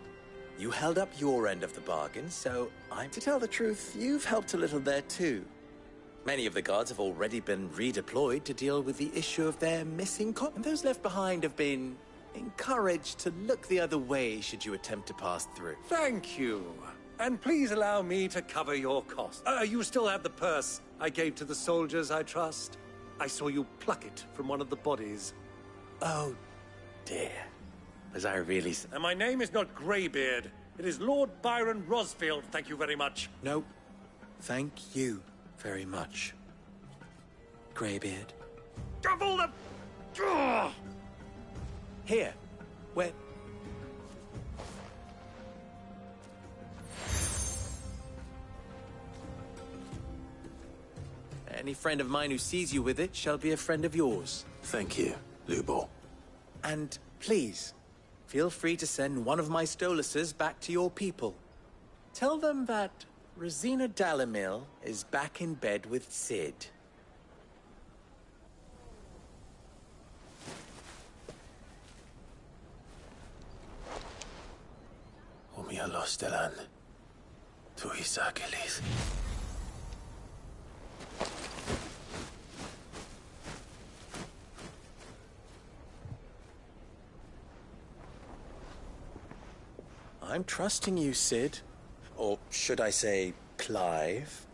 you held up your end of the bargain, so to tell the truth, you've helped a little there too. Many of the guards have already been redeployed to deal with the issue of their missing and those left behind have been encouraged to look the other way should you attempt to pass through. Thank you. And please allow me to cover your costs. You still have the purse I gave to the soldiers, I trust? I saw you pluck it from one of the bodies. Oh, dear. Was I really... And my name is not Greybeard. It is Lord Byron Rosfield, thank you very much. No, thank you very much, Greybeard. Double the... Ugh! Here, where... Any friend of mine who sees you with it shall be a friend of yours. Thank you, Lubor. And please, feel free to send one of my Stoluses back to your people. Tell them that Rosina Dalamil is back in bed with Sid. Omia los Delan. Tu Isakelis. I'm trusting you, Sid. Or should I say, Clive?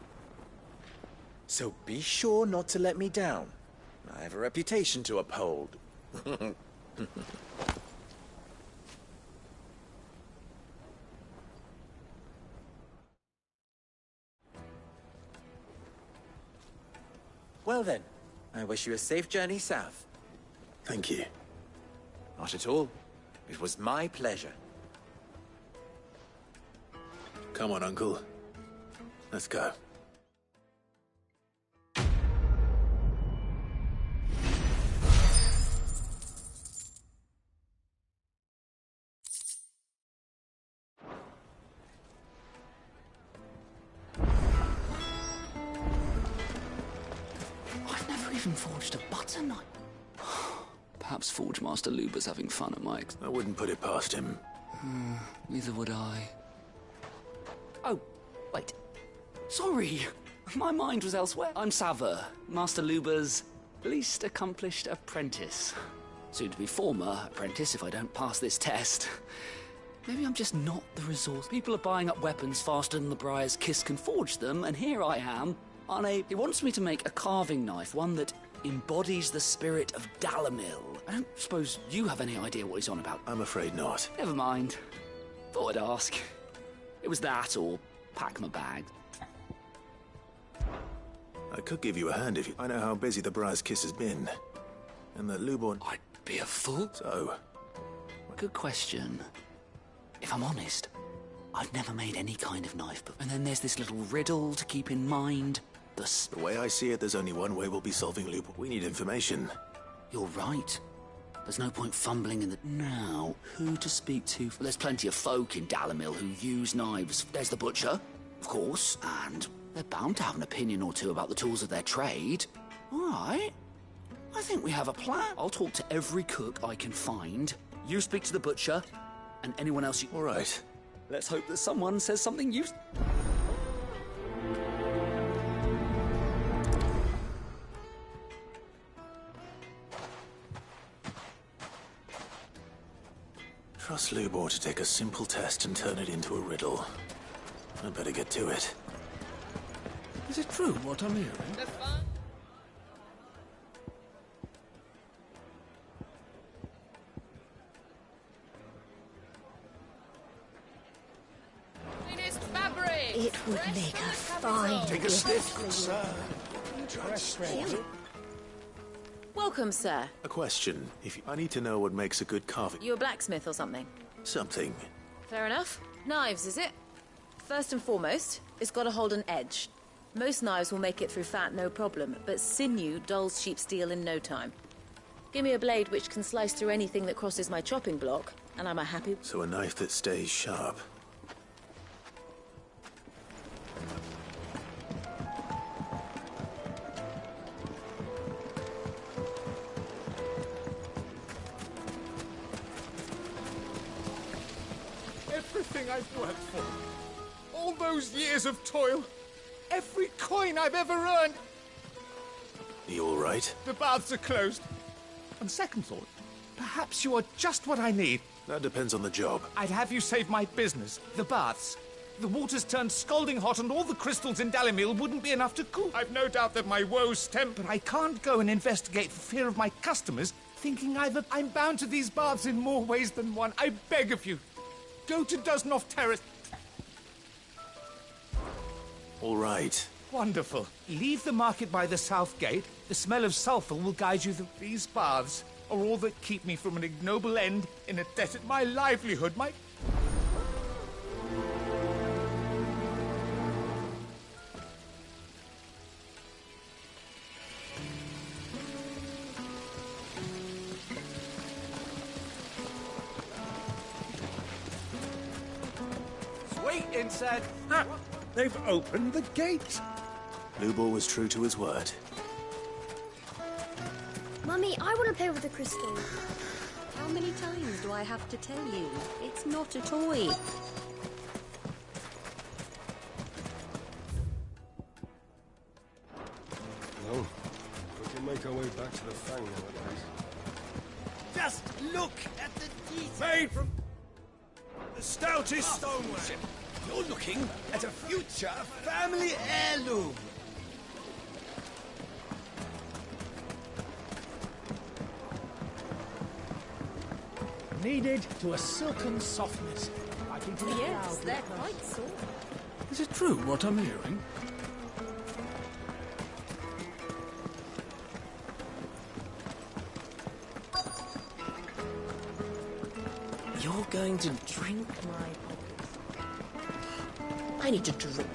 So be sure not to let me down. I have a reputation to uphold. Well then, I wish you a safe journey south. Thank you. Not at all. It was my pleasure. Come on, Uncle. Let's go. I've never even forged a butter knife. Perhaps Forge Master Luber's having fun at my I wouldn't put it past him. Neither would I. Oh, wait. Sorry. My mind was elsewhere. I'm Saver, Master Luber's least accomplished apprentice. Soon to be former apprentice if I don't pass this test. Maybe I'm just not the resource. People are buying up weapons faster than the Briar's Kiss can forge them, and here I am, unable. He wants me to make a carving knife, one that embodies the spirit of Dalamil. I don't suppose you have any idea what he's on about. I'm afraid not. Never mind. Thought I'd ask. It was that, or pack my bag. I could give you a hand if you... I know how busy the Briar's Kiss has been. And that Luborn... I'd be a fool. So... Good question. If I'm honest, I've never made any kind of knife before. And then there's this little riddle to keep in mind. The way I see it, there's only one way we'll be solving Luborn. We need information. You're right. There's no point fumbling in the... Now, who to speak to? Well, there's plenty of folk in Dalamil who use knives. There's the butcher, of course, and they're bound to have an opinion or two about the tools of their trade. All right. I think we have a plan. I'll talk to every cook I can find. You speak to the butcher, and anyone else you... All right. Let's hope that someone says something useful. Trust Lubor to take a simple test and turn it into a riddle. I'd better get to it. Is it true what I'm hearing? It would make a fine Take a sniff, sir. Welcome, sir. A question. I need to know what makes a good carving. You a blacksmith or something? Something. Fair enough. Knives, is it? First and foremost, it's got to hold an edge. Most knives will make it through fat, no problem, but sinew dulls cheap steel in no time. Give me a blade which can slice through anything that crosses my chopping block, And I'm a happy... So a knife that stays sharp. Everything I've worked for. All those years of toil. Every coin I've ever earned. You all right? The baths are closed. On second thought, perhaps you are just what I need. That depends on the job. I'd have you save my business, the baths. The water's turned scalding hot and all the crystals in Dalimil wouldn't be enough to cool. I've no doubt that my woes stem, but I can't go and investigate for fear of my customers thinking I'm bound to these baths in more ways than one. I beg of you, go to Dusnoff Terrace. All right. Wonderful. Leave the market by the south gate. The smell of sulphur will guide you. These baths are all that keep me from an ignoble end in a desert. My livelihood, my... Wait inside. Ah, they've opened the gate. Lubor was true to his word. Mummy, I want to play with the crystal. How many times do I have to tell you? It's not a toy. No, we can make our way back to the Fang nowadays. Just look at the detail. Made from the stoutest stonework. You're looking at a future family heirloom. Kneaded to a silken softness, like eating a Yes, cloud. they're quite soft. Is it true what I'm hearing? You're going to drink my... I need to drink.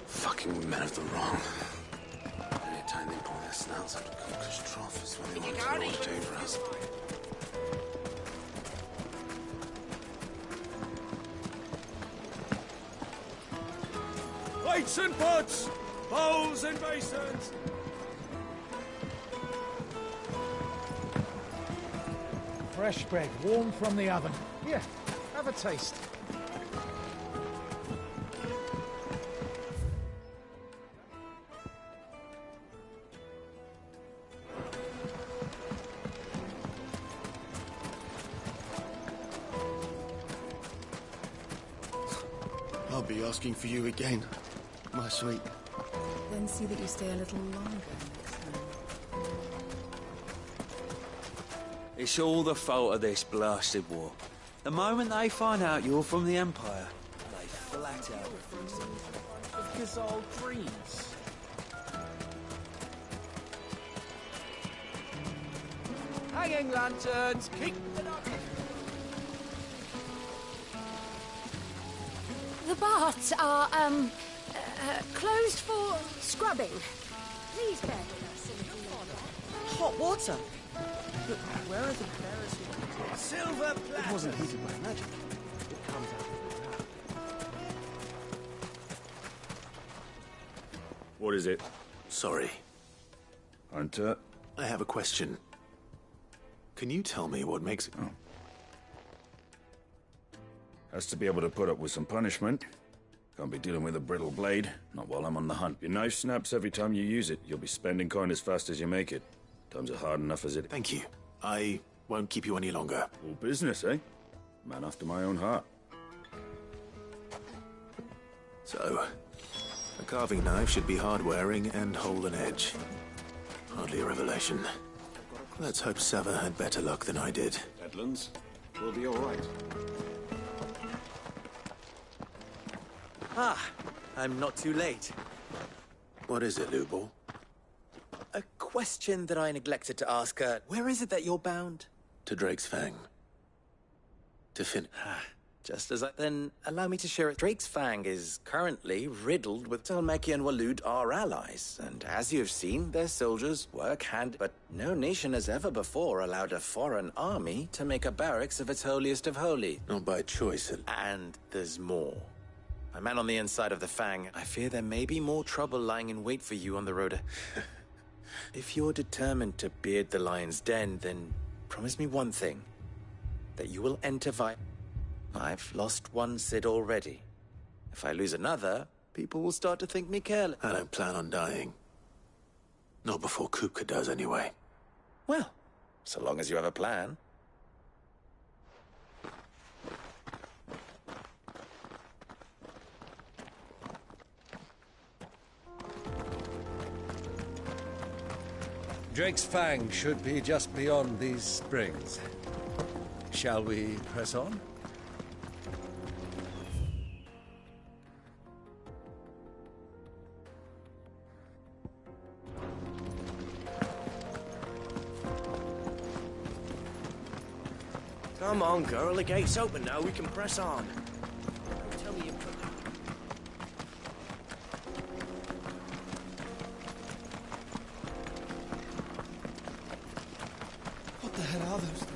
Fucking men of the wrong. Anytime they pull their snouts up to Cook's trough is when they want to know what day for us. Plates and pots, bowls and basins. Fresh bread, warm from the oven. Here, have a taste. I'll be asking for you again, my sweet. Then see that you stay a little longer next time. It's all the fault of this blasted war. The moment they find out you're from the Empire, they flat out refuse to Of Gazal trees. hanging lanterns, keep it up. The baths are, closed for scrubbing. Please bear with us a little longer. Hot water. Look, where are the bearers who... Silver platters. It wasn't heated by magic. It comes out of the What is it? Sorry. Hunter? I have a question. Can you tell me what makes it... Has to be able to put up with some punishment. Can't be dealing with a brittle blade, not while I'm on the hunt. Your knife snaps every time you use it. You'll be spending coin as fast as you make it. Times are hard enough as it... Thank you. I won't keep you any longer. All business, eh? Man after my own heart. So, a carving knife should be hard-wearing and hold an edge. Hardly a revelation. Let's hope Sava had better luck than I did. Edlands, we'll be all right. Ah, I'm not too late. What is it, Lubor? A question that I neglected to ask her. Where is it that you're bound? To Drake's Fang. To Finn. Just as I... Then allow me to share it. Drake's Fang is currently riddled with Talmeki and Walud are allies. And as you've seen, their soldiers work hand... But no nation has ever before allowed a foreign army to make a barracks of its holiest of holy. Not by choice. And there's more. A man on the inside of the Fang, I fear there may be more trouble lying in wait for you on the road. If you're determined to beard the lion's den, then promise me one thing. That you will enter I've lost one Cid already. If I lose another, people will start to think me careless. I don't plan on dying. Not before Kupka does, anyway. Well, so long as you have a plan. Drake's Fang should be just beyond these springs. Shall we press on? Come on, girl. The gate's open now. We can press on. Tell me you... What the hell are those things?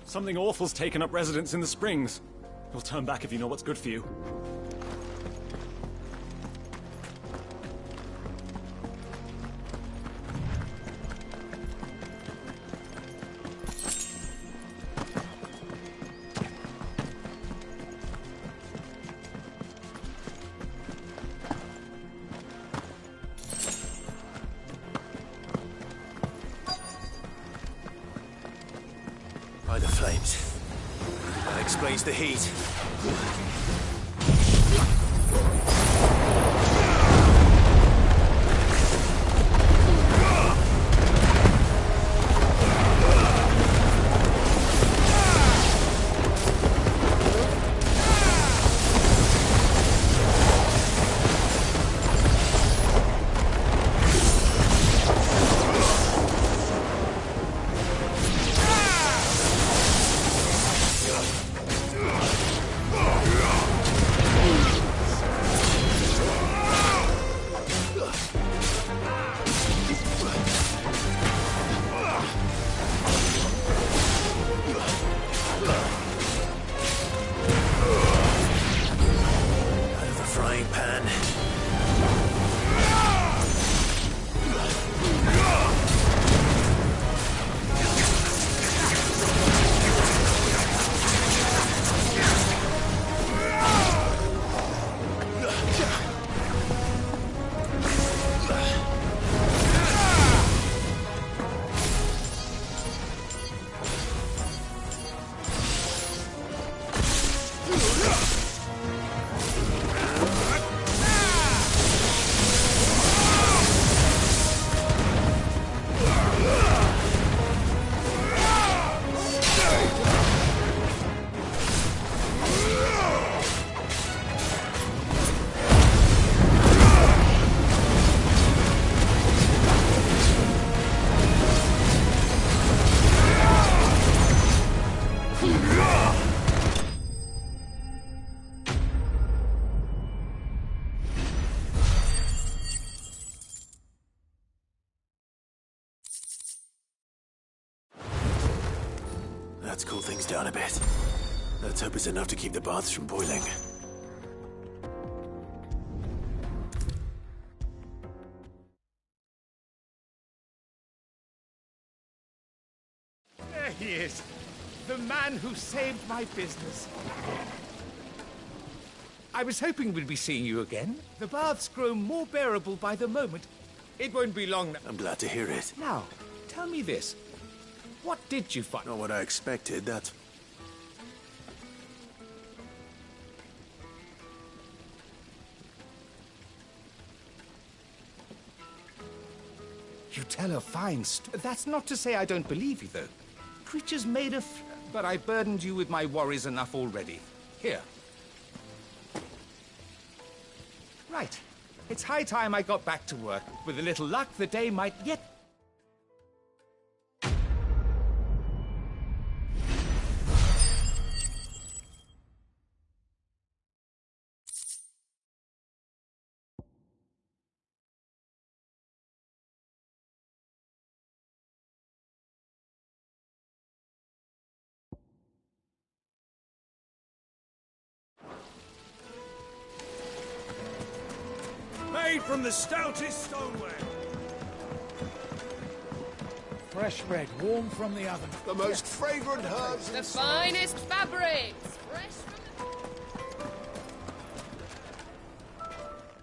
Something awful's taken up residence in the springs. You'll turn back if you know what's good for you. By the flames. That explains the heat. Let's cool things down a bit. Let's hope it's enough to keep the baths from boiling. There he is. The man who saved my business. I was hoping we'd be seeing you again. The baths grow more bearable by the moment. It won't be long now. I'm glad to hear it. Now, tell me this. What did you find? Not what I expected, that's... You tell a fine story. That's not to say I don't believe you, though. Creatures made of but I burdened you with my worries enough already. Here. Right. It's high time I got back to work. With a little luck, the day might yet... Made from the stoutest stoneware. Fresh bread, warm from the oven. The most fragrant herbs. The finest fabrics. Fresh from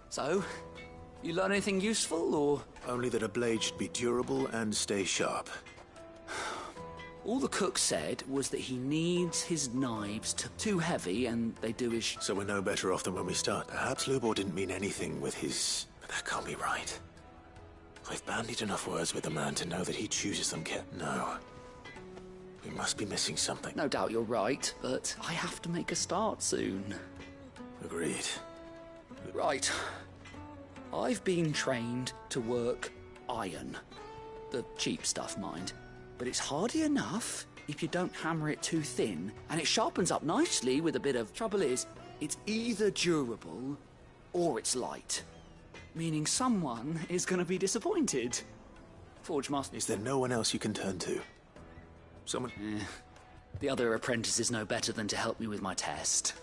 So, you learn anything useful, or...? Only that a blade should be durable and stay sharp. All the cook said was that he needs his knives too heavy and they do his... So we're no better off than when we start. Perhaps Lubor didn't mean anything with his... But that can't be right. I've bandied enough words with the man to know that he chooses them No. We must be missing something. No doubt you're right, but I have to make a start soon. Agreed. Right. I've been trained to work iron. The cheap stuff, mind. But it's hardy enough if you don't hammer it too thin, and it sharpens up nicely with a bit of... Trouble is, it's either durable or it's light. Meaning someone is going to be disappointed. Forge Master... Is there no one else you can turn to? Someone... The other apprentice is no better than to help me with my test.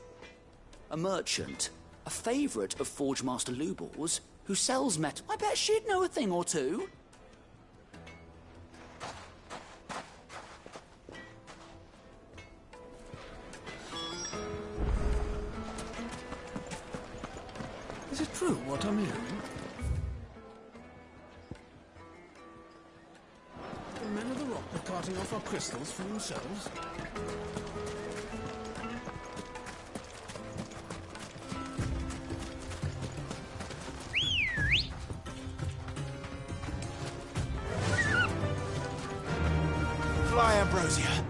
A merchant, a favourite of Forge Master Lubor's, who sells metal. I bet she'd know a thing or two. Is it true what I'm hearing? The men of the rock are carting off our crystals for themselves? Fly, Ambrosia.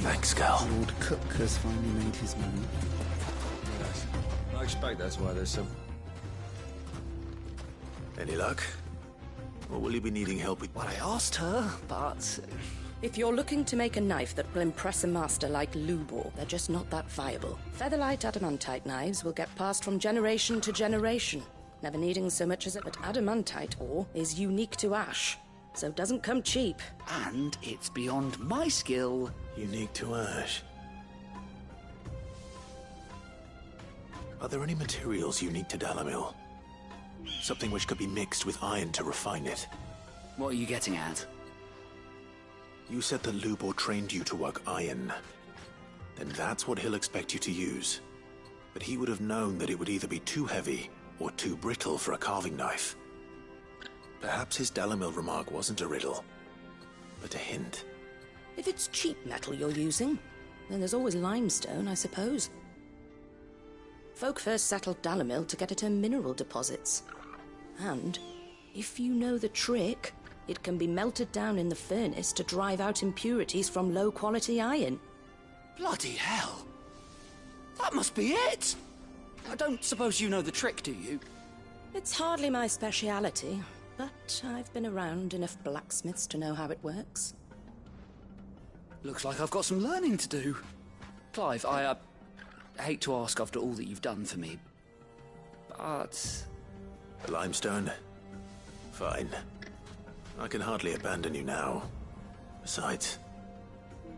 Thanks, Cal. Lord Cook has finally made his money. Yes. I expect that's why there's some... Any luck? Or will you be needing help with... Well, I asked her, but... If you're looking to make a knife that will impress a master like Lubor, they're just not that viable. Featherlight adamantite knives will get passed from generation to generation, never needing so much as it. But adamantite ore is unique to ash, so it doesn't come cheap. And it's beyond my skill. Unique to ash. Are there any materials unique to Dalamil? Something which could be mixed with iron to refine it? What are you getting at? You said that Lubor trained you to work iron. Then that's what he'll expect you to use. But he would have known that it would either be too heavy or too brittle for a carving knife. Perhaps his Dalamil remark wasn't a riddle, but a hint. If it's cheap metal you're using, then there's always limestone, I suppose. Folk first settled Dalamil to get at her mineral deposits. And, if you know the trick, it can be melted down in the furnace to drive out impurities from low-quality iron. Bloody hell! That must be it! I don't suppose you know the trick, do you? It's hardly my speciality, but I've been around enough blacksmiths to know how it works. Looks like I've got some learning to do. Clive, I hate to ask after all that you've done for me, but... The limestone? Fine. I can hardly abandon you now. Besides,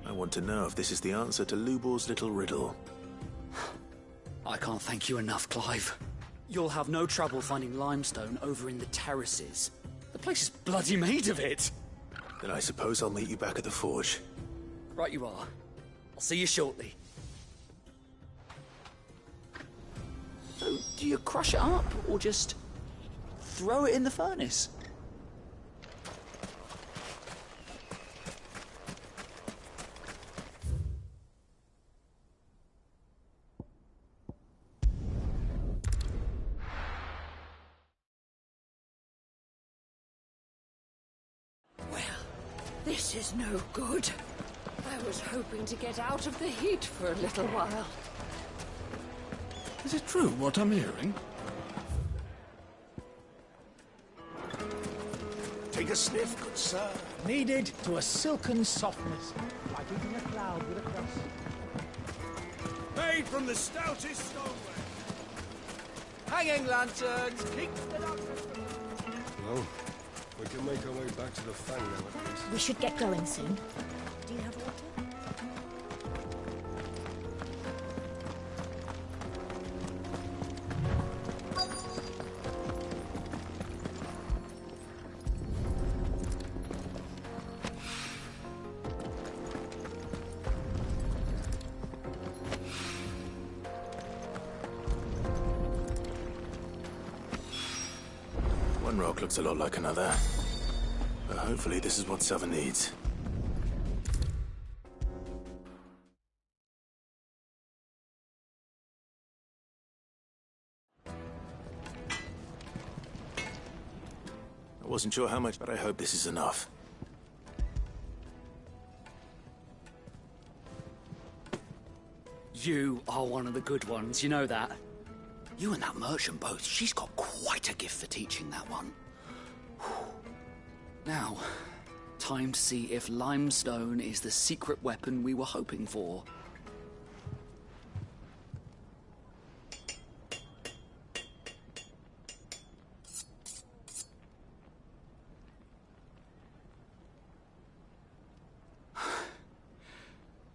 I want to know if this is the answer to Lubor's little riddle. I can't thank you enough, Clive. You'll have no trouble finding limestone over in the terraces. The place is bloody made of it. Then I suppose I'll meet you back at the forge. Right you are. I'll see you shortly. So, do you crush it up, or just throw it in the furnace? This is no good. I was hoping to get out of the heat for a little while. Is it true what I'm hearing? Take a sniff, good sir. Kneaded to a silken softness, like eating a cloud with a crust. Made from the stoutest stoneware. Hanging lanterns, keep it up. Well, we can make our way back to the Fang now, at least. We should get going soon. Do you have water? One rock looks a lot like another. But hopefully this is what Sava needs. I wasn't sure how much, but I hope this is enough. You are one of the good ones, you know that. You and that merchant both, she's got quite a gift for teaching that one. Now, time to see if limestone is the secret weapon we were hoping for.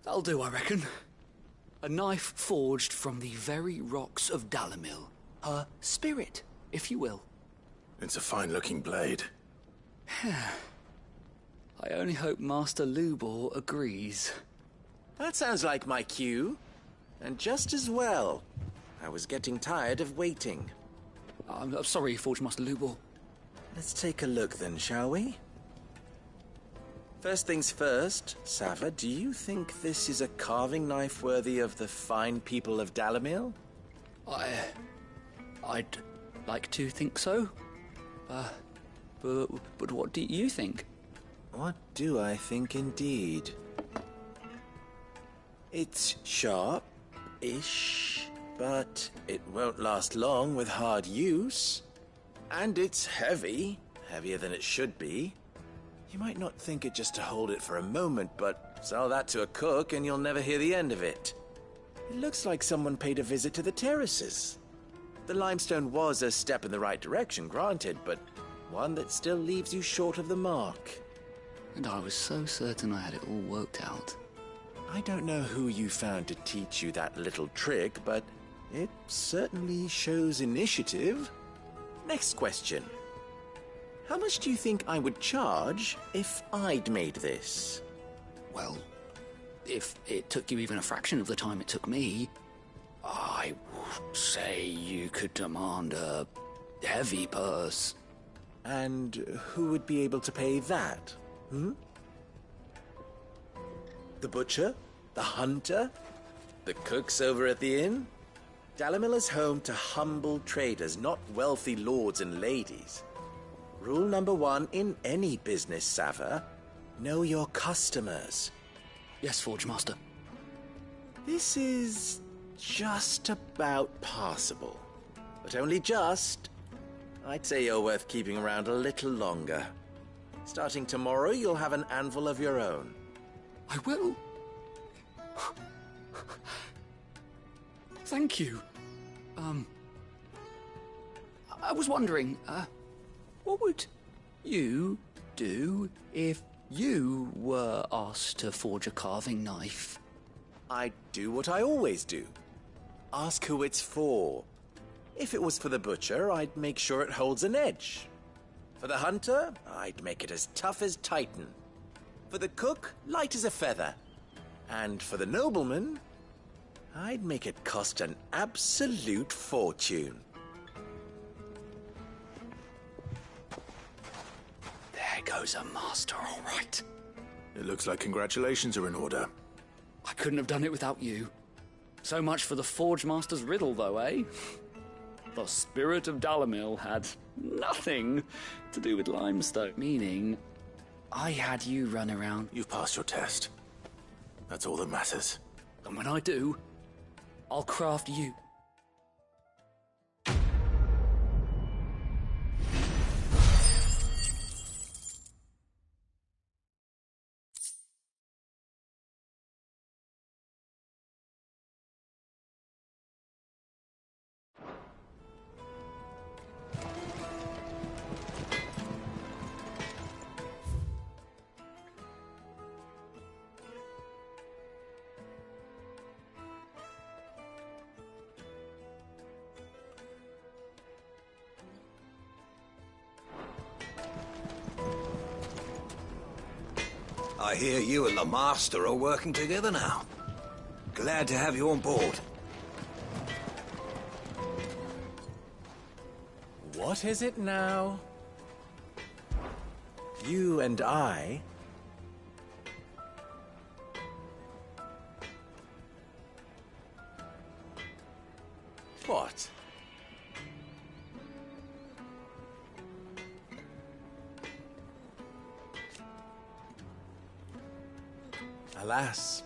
That'll do, I reckon. A knife forged from the very rocks of Dalimil. Her spirit, if you will. It's a fine-looking blade. I only hope Master Lubor agrees. That sounds like my cue. And just as well. I was getting tired of waiting. I'm sorry, Forge Master Lubor. Let's take a look then, shall we? First things first, Sava, do you think this is a carving knife worthy of the fine people of Dalimil? I'd like to think so. But what do you think? What do I think indeed? It's sharp-ish, but it won't last long with hard use. And it's heavy, heavier than it should be. You might not think it just to hold it for a moment, but sell that to a cook and you'll never hear the end of it. It looks like someone paid a visit to the terraces. The limestone was a step in the right direction, granted, but one that still leaves you short of the mark. And I was so certain I had it all worked out. I don't know who you found to teach you that little trick, but it certainly shows initiative. Next question. How much do you think I would charge if I'd made this? Well, if it took you even a fraction of the time it took me, I would say you could demand a heavy purse. And who would be able to pay that? The butcher? The hunter? The cooks over at the inn? Dalimil is home to humble traders, not wealthy lords and ladies. Rule number 1 in any business, Sava. Know your customers. Yes, Forge Master. This is just about passable. But only just. I'd say you're worth keeping around a little longer. Starting tomorrow, you'll have an anvil of your own. I will. Thank you. I was wondering, what would you do if you were asked to forge a carving knife? I'd do what I always do. Ask who it's for. If it was for the butcher, I'd make sure it holds an edge. For the hunter, I'd make it as tough as Titan. For the cook, light as a feather. And for the nobleman, I'd make it cost an absolute fortune. There goes a master, all right. It looks like congratulations are in order. I couldn't have done it without you. So much for the Forge Master's riddle, though, eh? The spirit of Dalamil had nothing to do with limestone. Meaning, I had you run around. You've passed your test. That's all that matters. And when I do, I'll craft you. I hear you and the Master are working together now. Glad to have you on board. What is it now? You and I... What? Alas.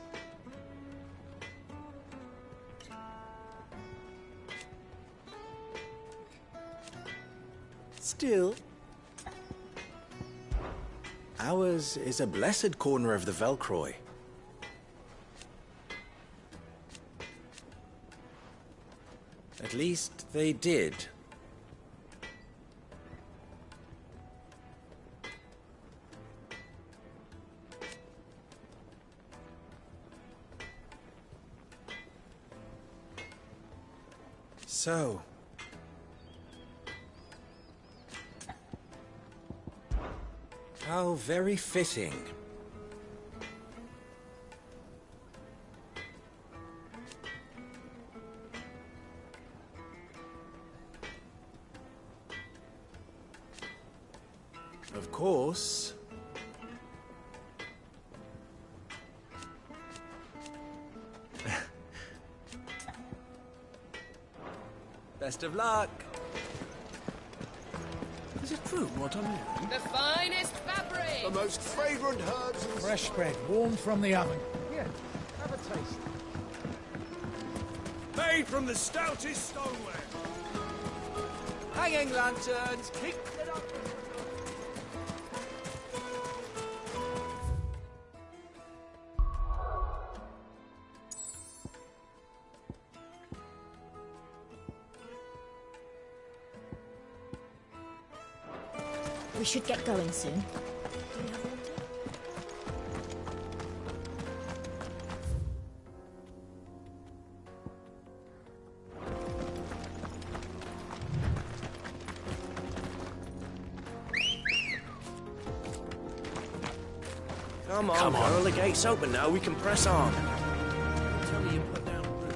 Still, ours is a blessed corner of the Velcroy. At least they did. So... how very fitting. Of course... Best of luck. Is it true what I'm hearing? The finest fabric! The most fragrant herbs and... Fresh bread, warm from the oven. Here, have a taste. Made from the stoutest stoneware. Hanging lanterns, keep it up. We should get going soon. Come on, girl, the gate's open now, we can press on. Tell me you put down roots.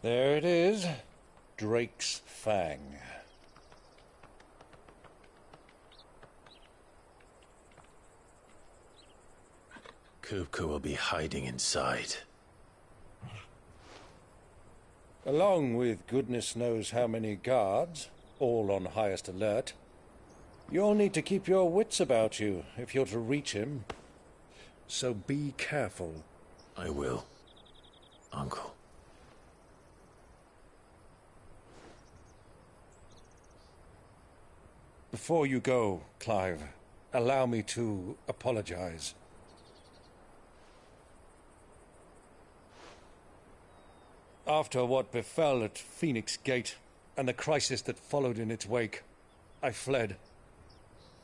There it is. Drake's Fang. Kupka will be hiding inside. Along with goodness knows how many guards, all on highest alert. You'll need to keep your wits about you if you're to reach him. So be careful. I will, Uncle. Before you go, Clive, allow me to apologize. After what befell at Phoenix Gate and the crisis that followed in its wake, I fled.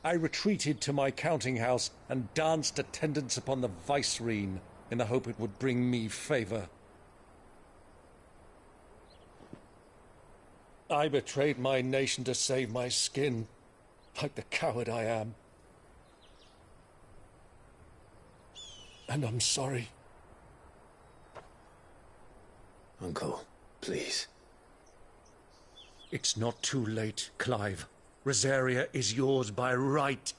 I retreated to my counting house and danced attendance upon the vicereine in the hope it would bring me favor. I betrayed my nation to save my skin, like the coward I am. And I'm sorry. Uncle, please. It's not too late, Clive. Rosaria is yours by right,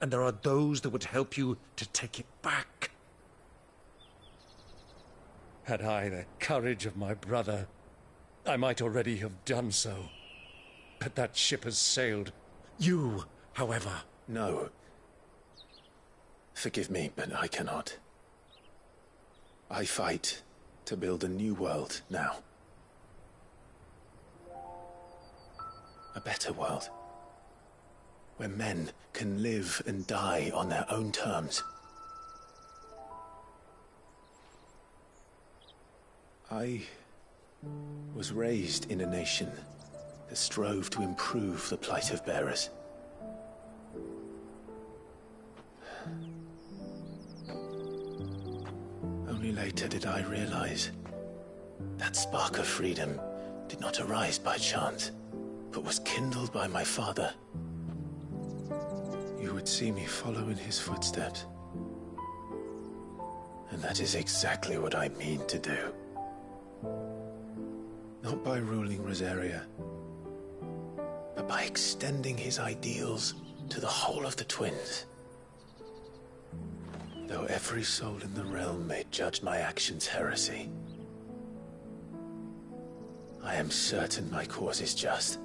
and there are those that would help you to take it back. Had I the courage of my brother, I might already have done so. But that ship has sailed. You, however... No. Forgive me, but I cannot. I fight to build a new world now. A better world. Where men can live and die on their own terms. I was raised in a nation that strove to improve the plight of bearers. Only later did I realize that spark of freedom did not arise by chance, but was kindled by my father. You would see me follow in his footsteps. And that is exactly what I mean to do. Not by ruling Rosaria, but by extending his ideals to the whole of the twins. Though every soul in the realm may judge my actions heresy, I am certain my cause is just.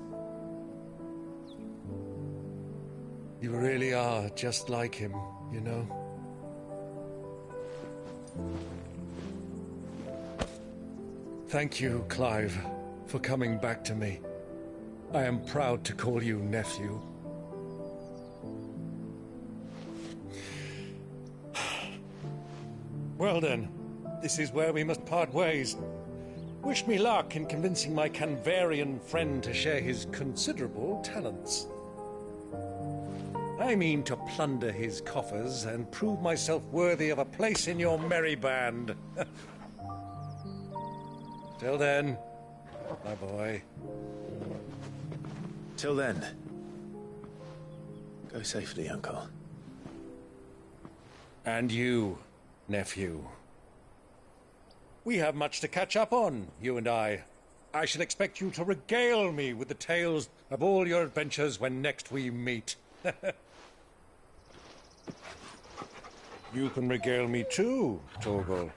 You really are just like him, you know. Thank you, Clive, for coming back to me. I am proud to call you nephew. Well then, this is where we must part ways. Wish me luck in convincing my Canvarian friend to share his considerable talents. I mean to plunder his coffers and prove myself worthy of a place in your merry band. Till then, my boy. Till then, go safely, Uncle. And you, nephew. We have much to catch up on, you and I. I shall expect you to regale me with the tales of all your adventures when next we meet. You can regale me too, Torgal.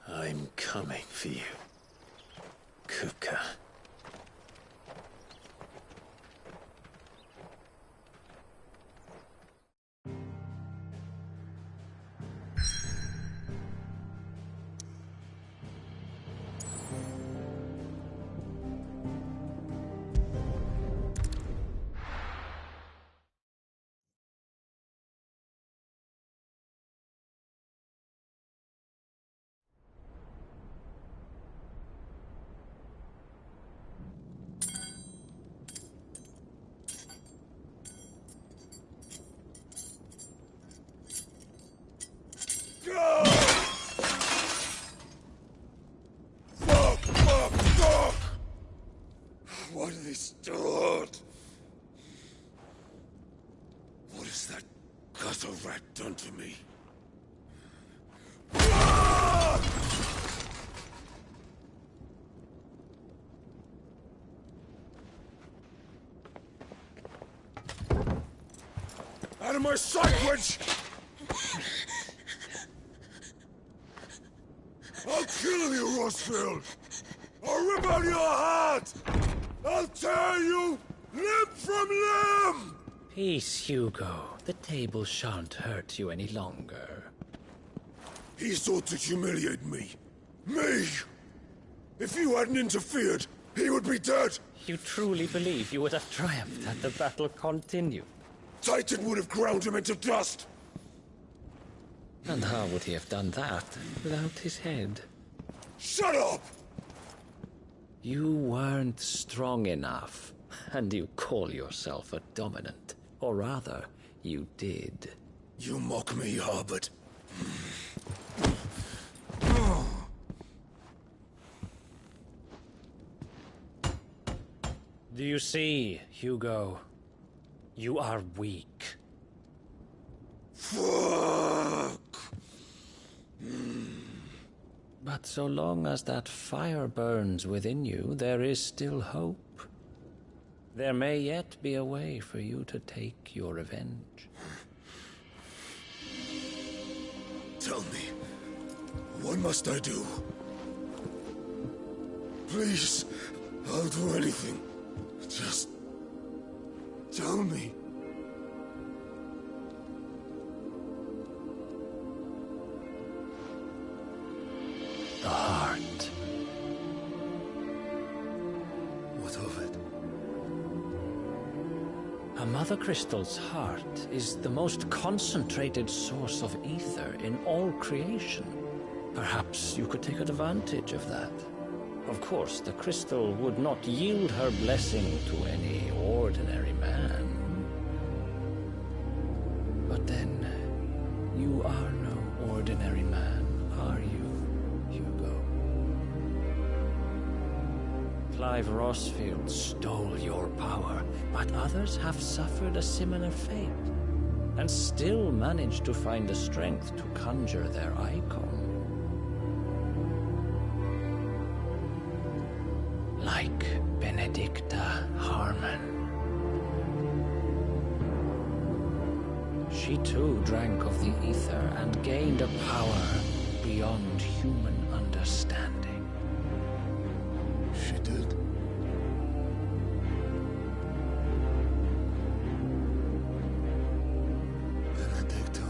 I'm coming for you, Kupka. Fuck! What have they stored? What has that gutter rat done to me? Out of my sight, witch! I'll kill you, Rossfield! about your heart! I'll tear you limb from limb! Peace, Hugo. The table shan't hurt you any longer. He sought to humiliate me. Me! If you hadn't interfered, he would be dead! You truly believe you would have triumphed had the battle continued? Titan would have ground him into dust! And how would he have done that without his head? Shut up! You weren't strong enough, and you call yourself a dominant. Or rather, you did. You mock me, Harbert. Do you see, Hugo? You are weak. Fuck! But so long as that fire burns within you, there is still hope. There may yet be a way for you to take your revenge. Tell me, what must I do? Please, I'll do anything. Just tell me. The heart. What of it? A Mother Crystal's heart is the most concentrated source of ether in all creation. Perhaps you could take advantage of that. Of course, the crystal would not yield her blessing to any ordinary man. But then, you are no ordinary man, are you, Hugo? Clive Rossfield stole your power, but others have suffered a similar fate, and still managed to find the strength to conjure their icon. Like Benedicta Harmon. She too drank of the ether and gained a power beyond human understanding. She did. Benedicta.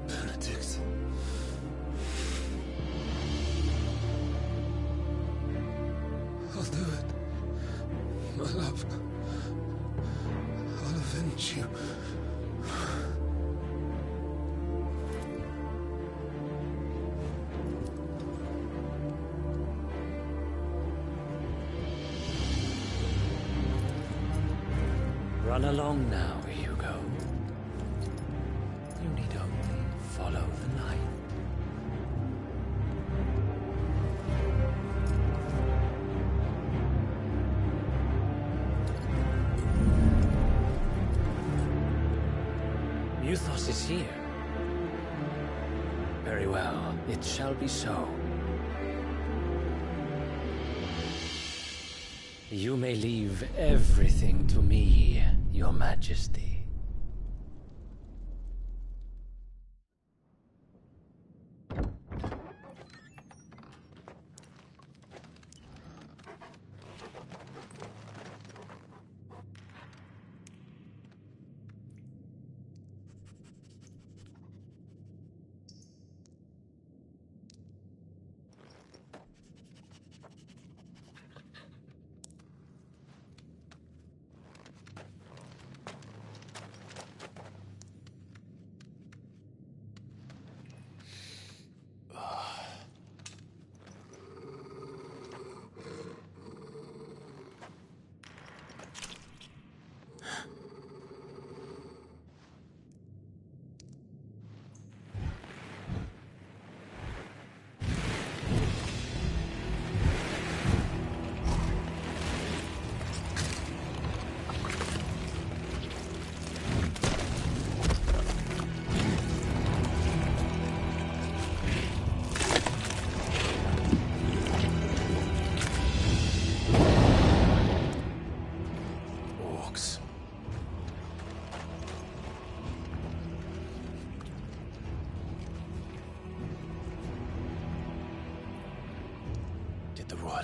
Benedict. I'll do it. My love. I'll avenge you. Run along now, Hugo. You need only follow the light. Muthos is here. Very well, it shall be so. You may leave everything to me, Your Majesty.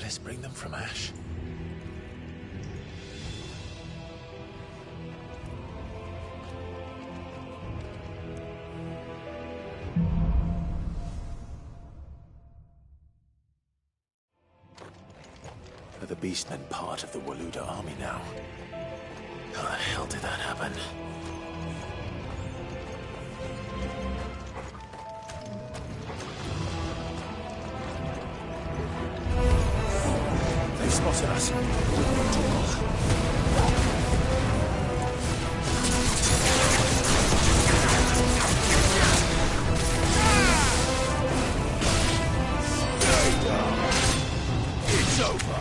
Alice bring them from Ash? Are the Beastmen part of the Waluda army now? How the hell did that happen? They've spotted us. It's over.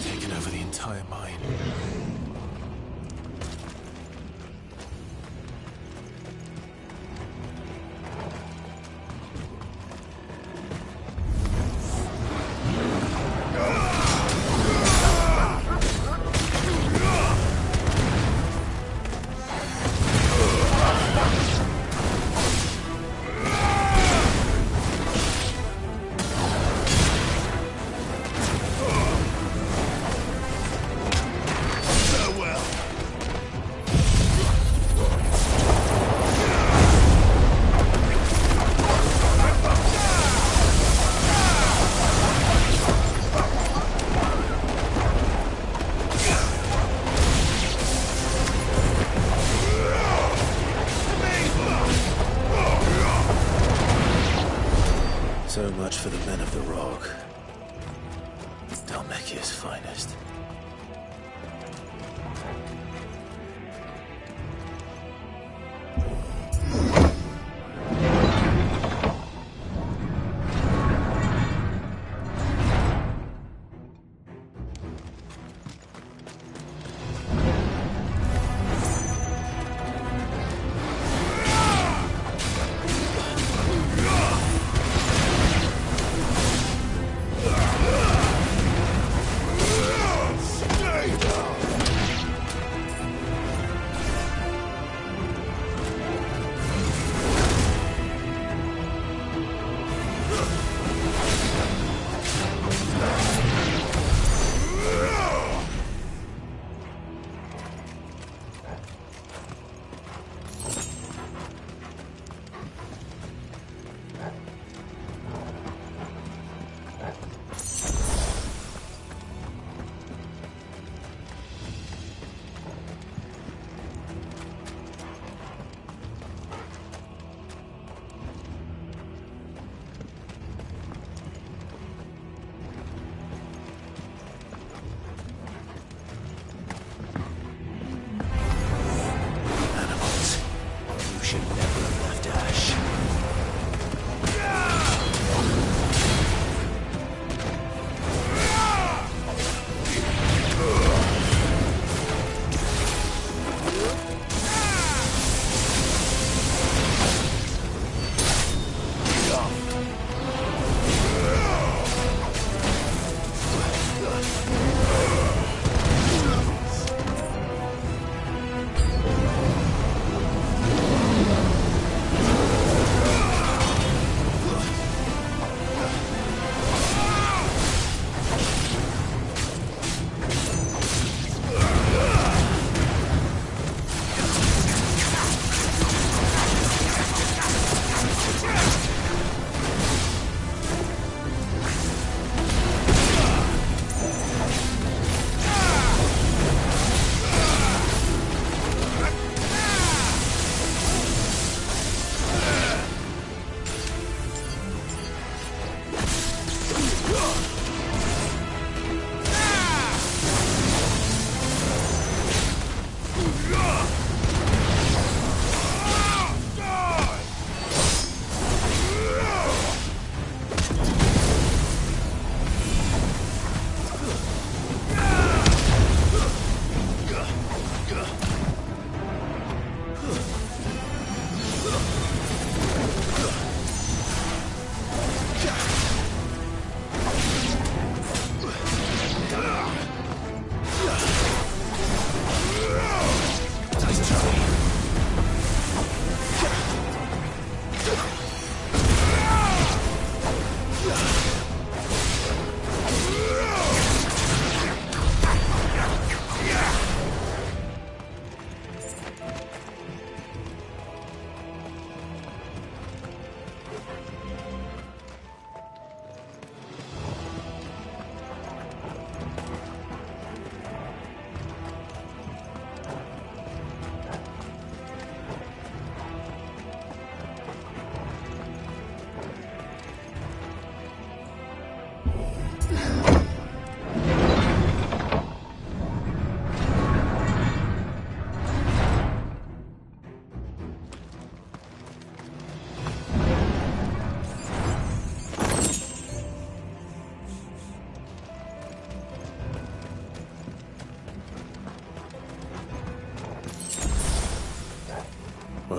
Taken over the entire mine. So much for the men of the Rock. Dalmekia's finest.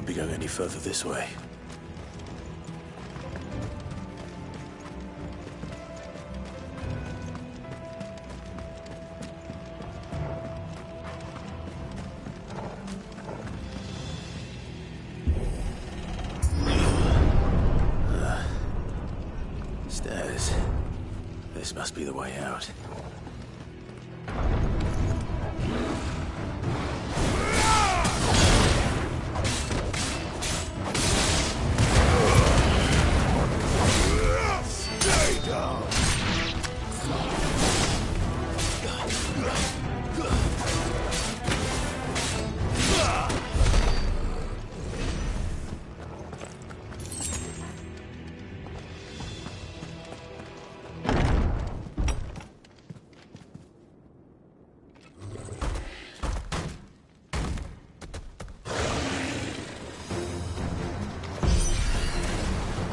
won't be going any further this way. Stairs. This must be the way out.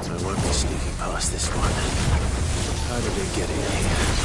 I won't be sneaking past this one. How did it get in here?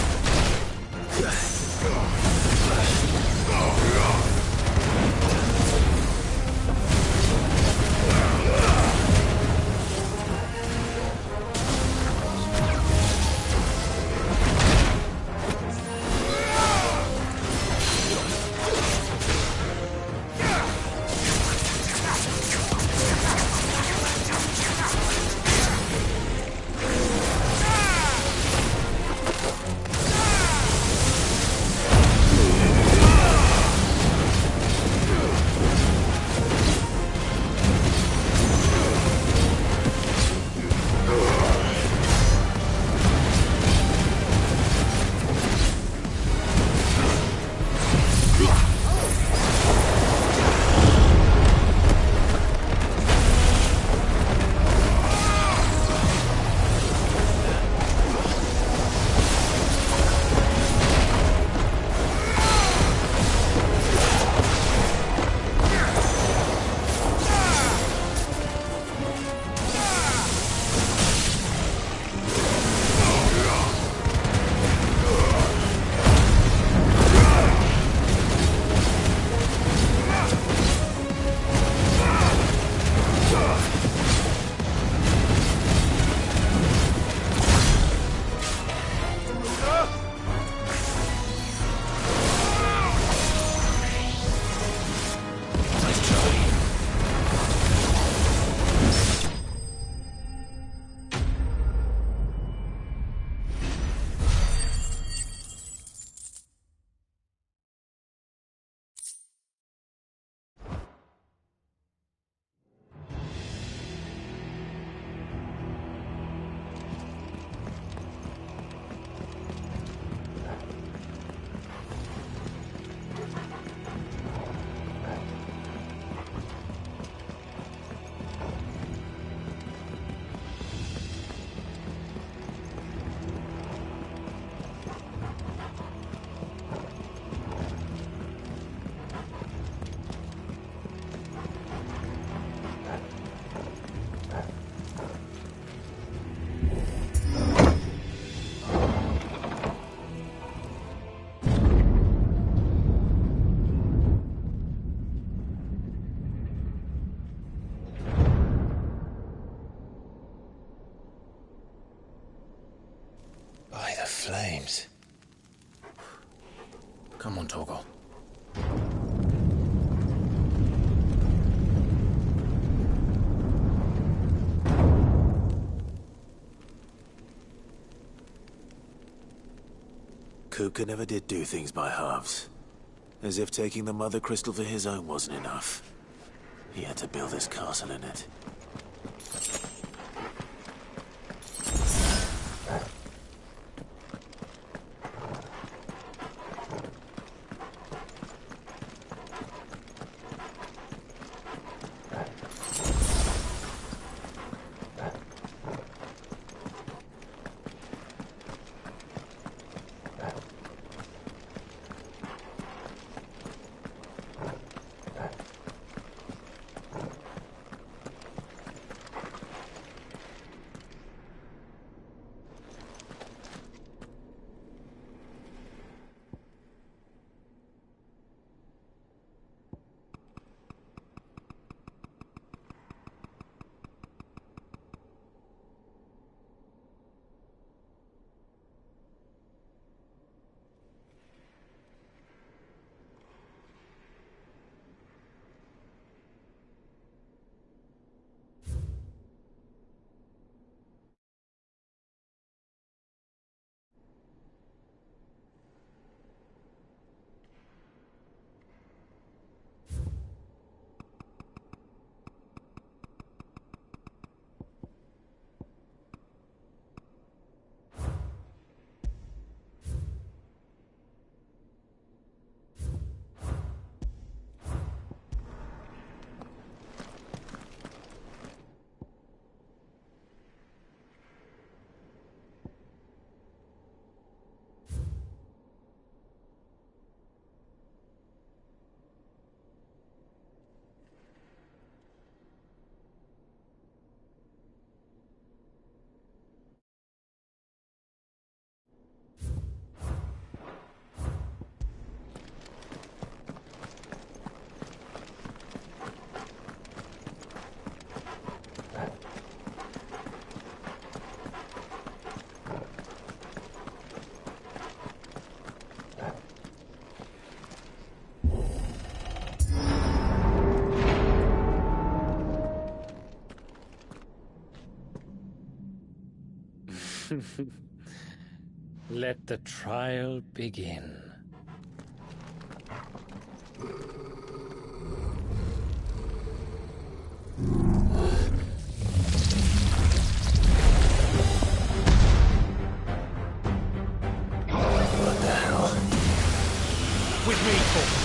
By the flames. Come on, Torgal. Kuka never did do things by halves. As if taking the Mother Crystal for his own wasn't enough. He had to build his castle in it. Let the trial begin. What the hell? With me, Paul.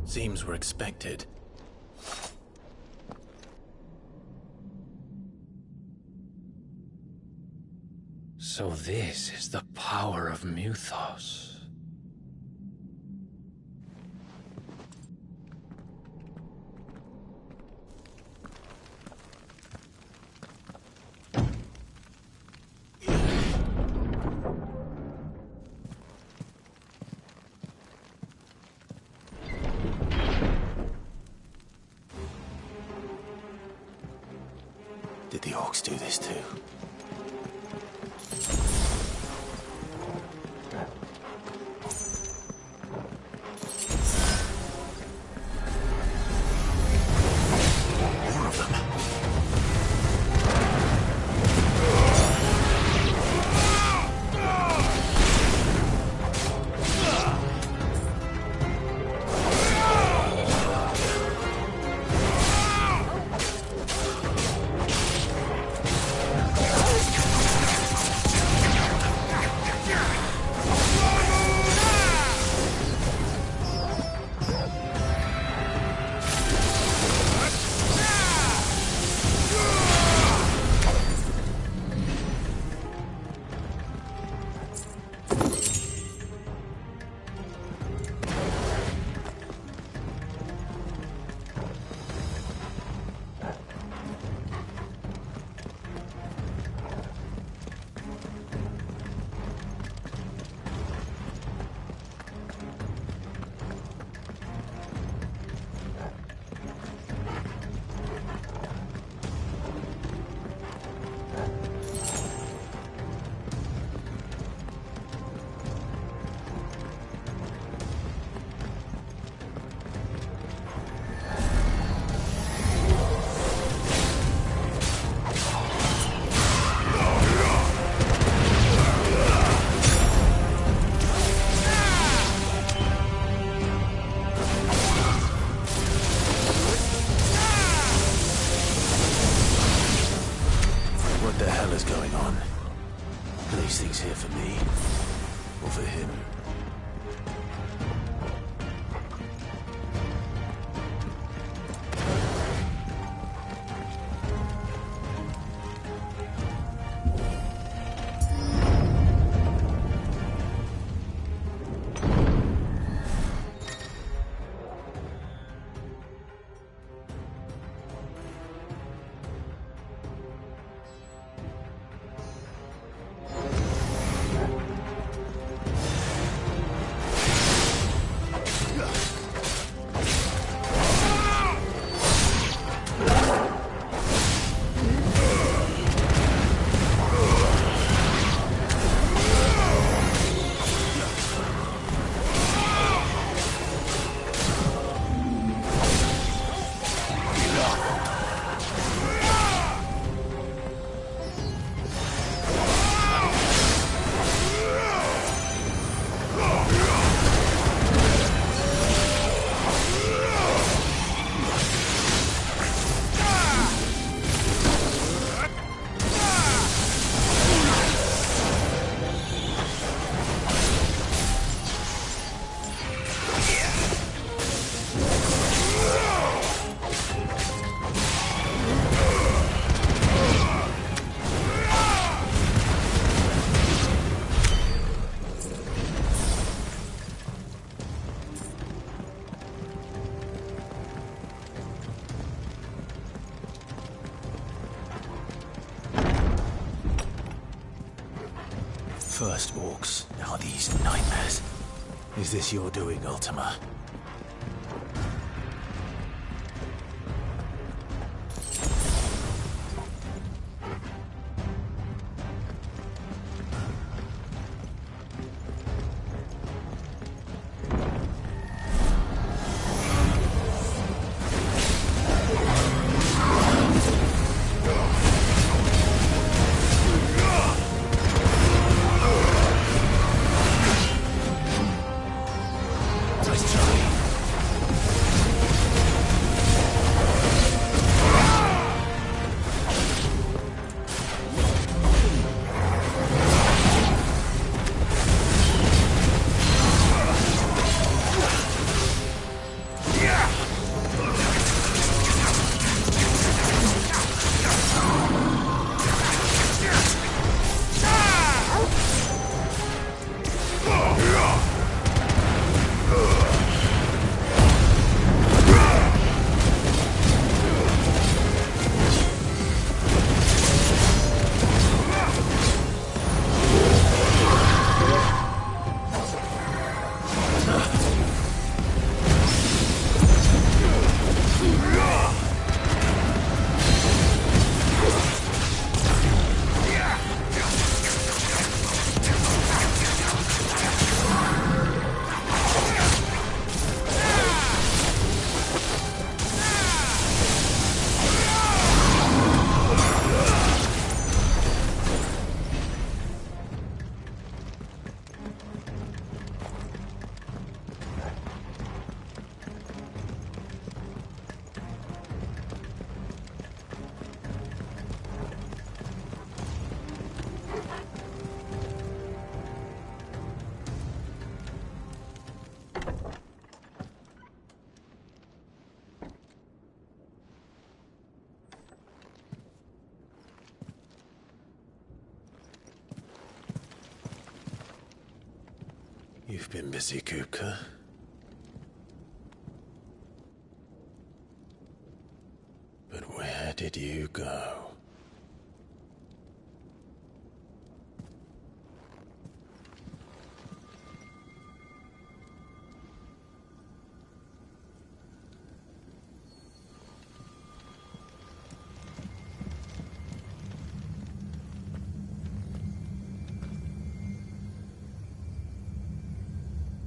Seems we're expected. So this is the power of Muthos. Did the orcs do this too? More of them. What the hell is going on? Are these things here for me? Or for him? First orcs, now these nightmares. Is this your doing, Ultima? You've been busy, Kupka. But where did you go?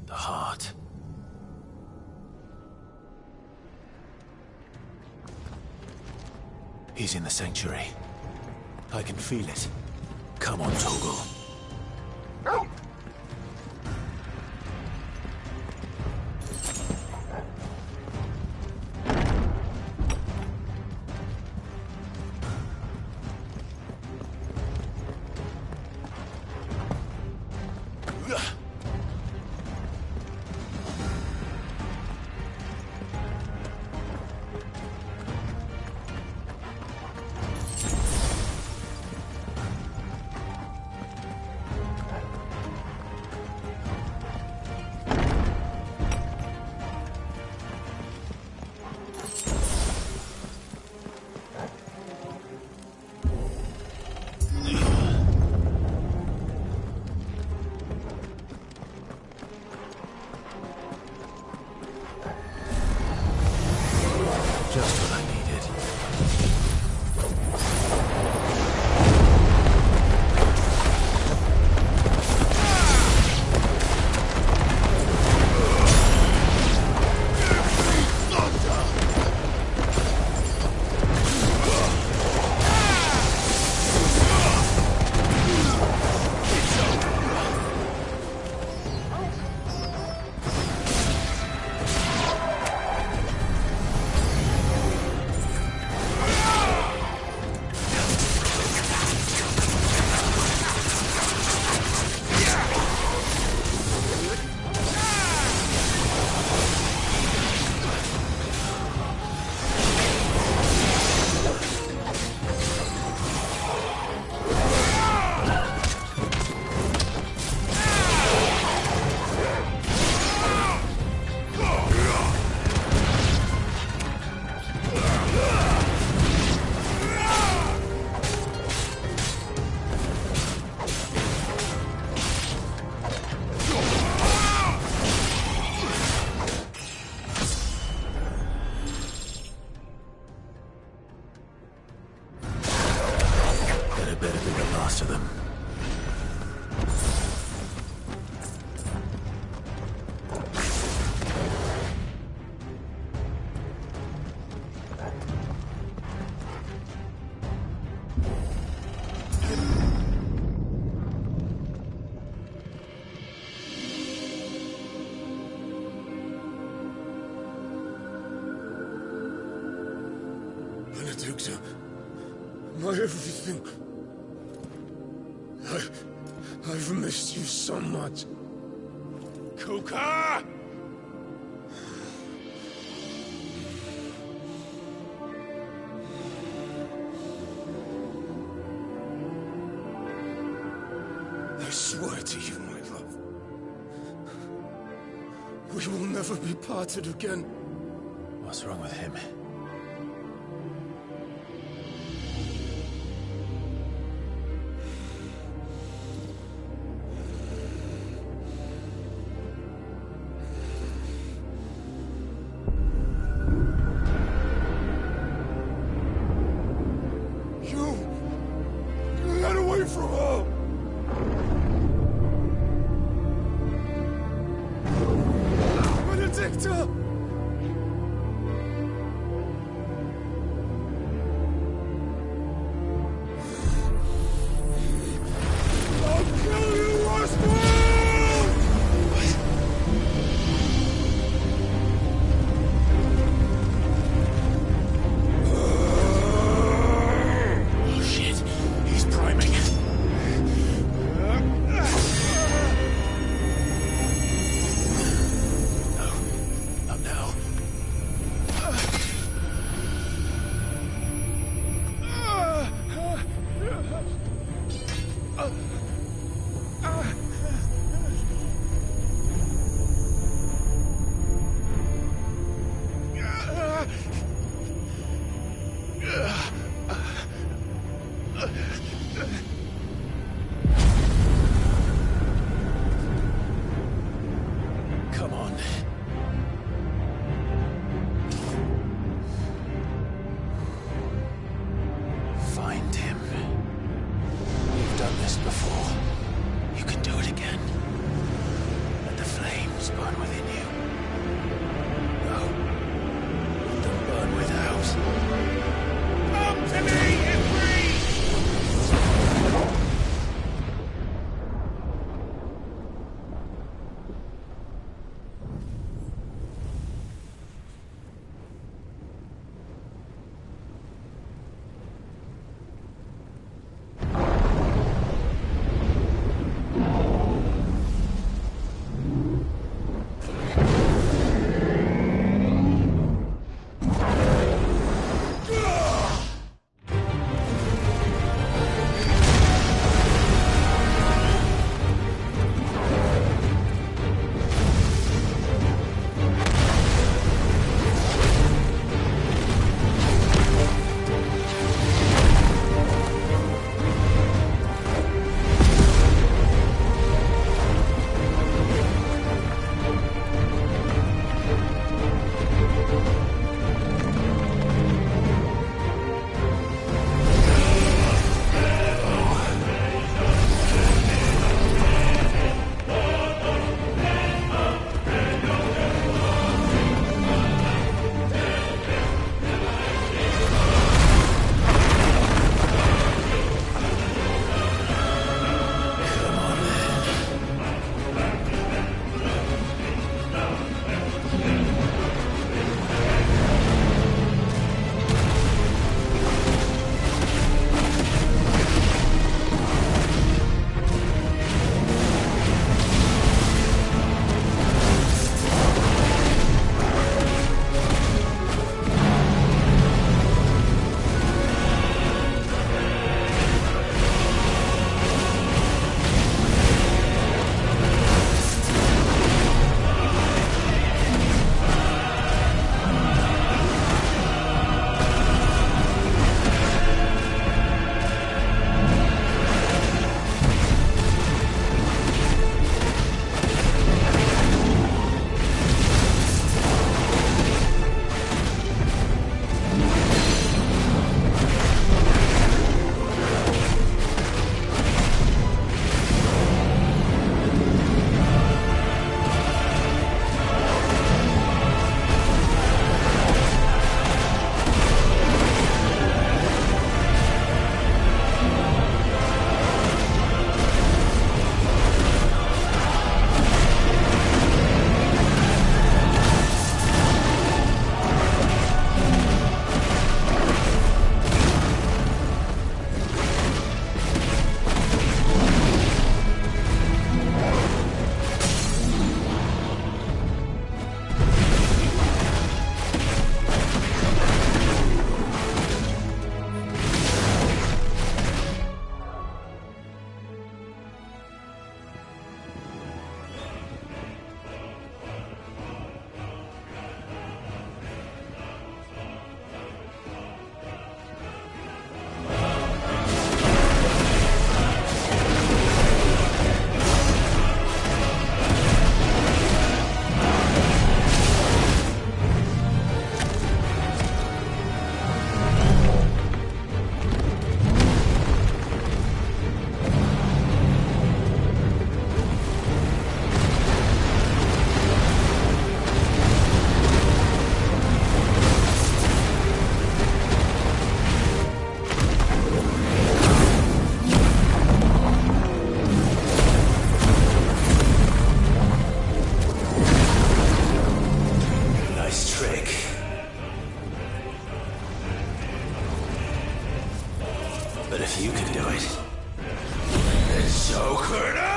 The heart. He's in the sanctuary. I can feel it. Come on, Toggle. most of them. Benedicta, my everything. I've missed you so much. Kuka! I swear to you, my love, we will never be parted again. What's wrong with him? You got away from her! Benedicta! I'll kill you, Roswell! Oh shit, he's priming. No, not now. Come on. Find him. You've done this before. You can do it again. Let the flames burn within you. No. Let them burn without. Come to me, Ifrit! So could I!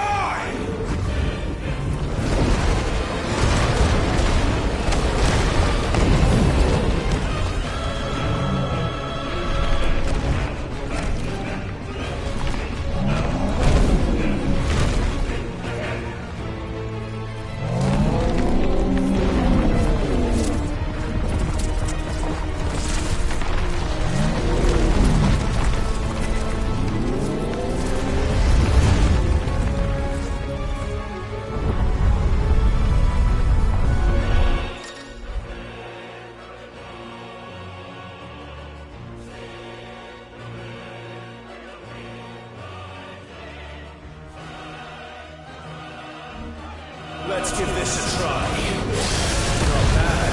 Let's give this a try. Not bad.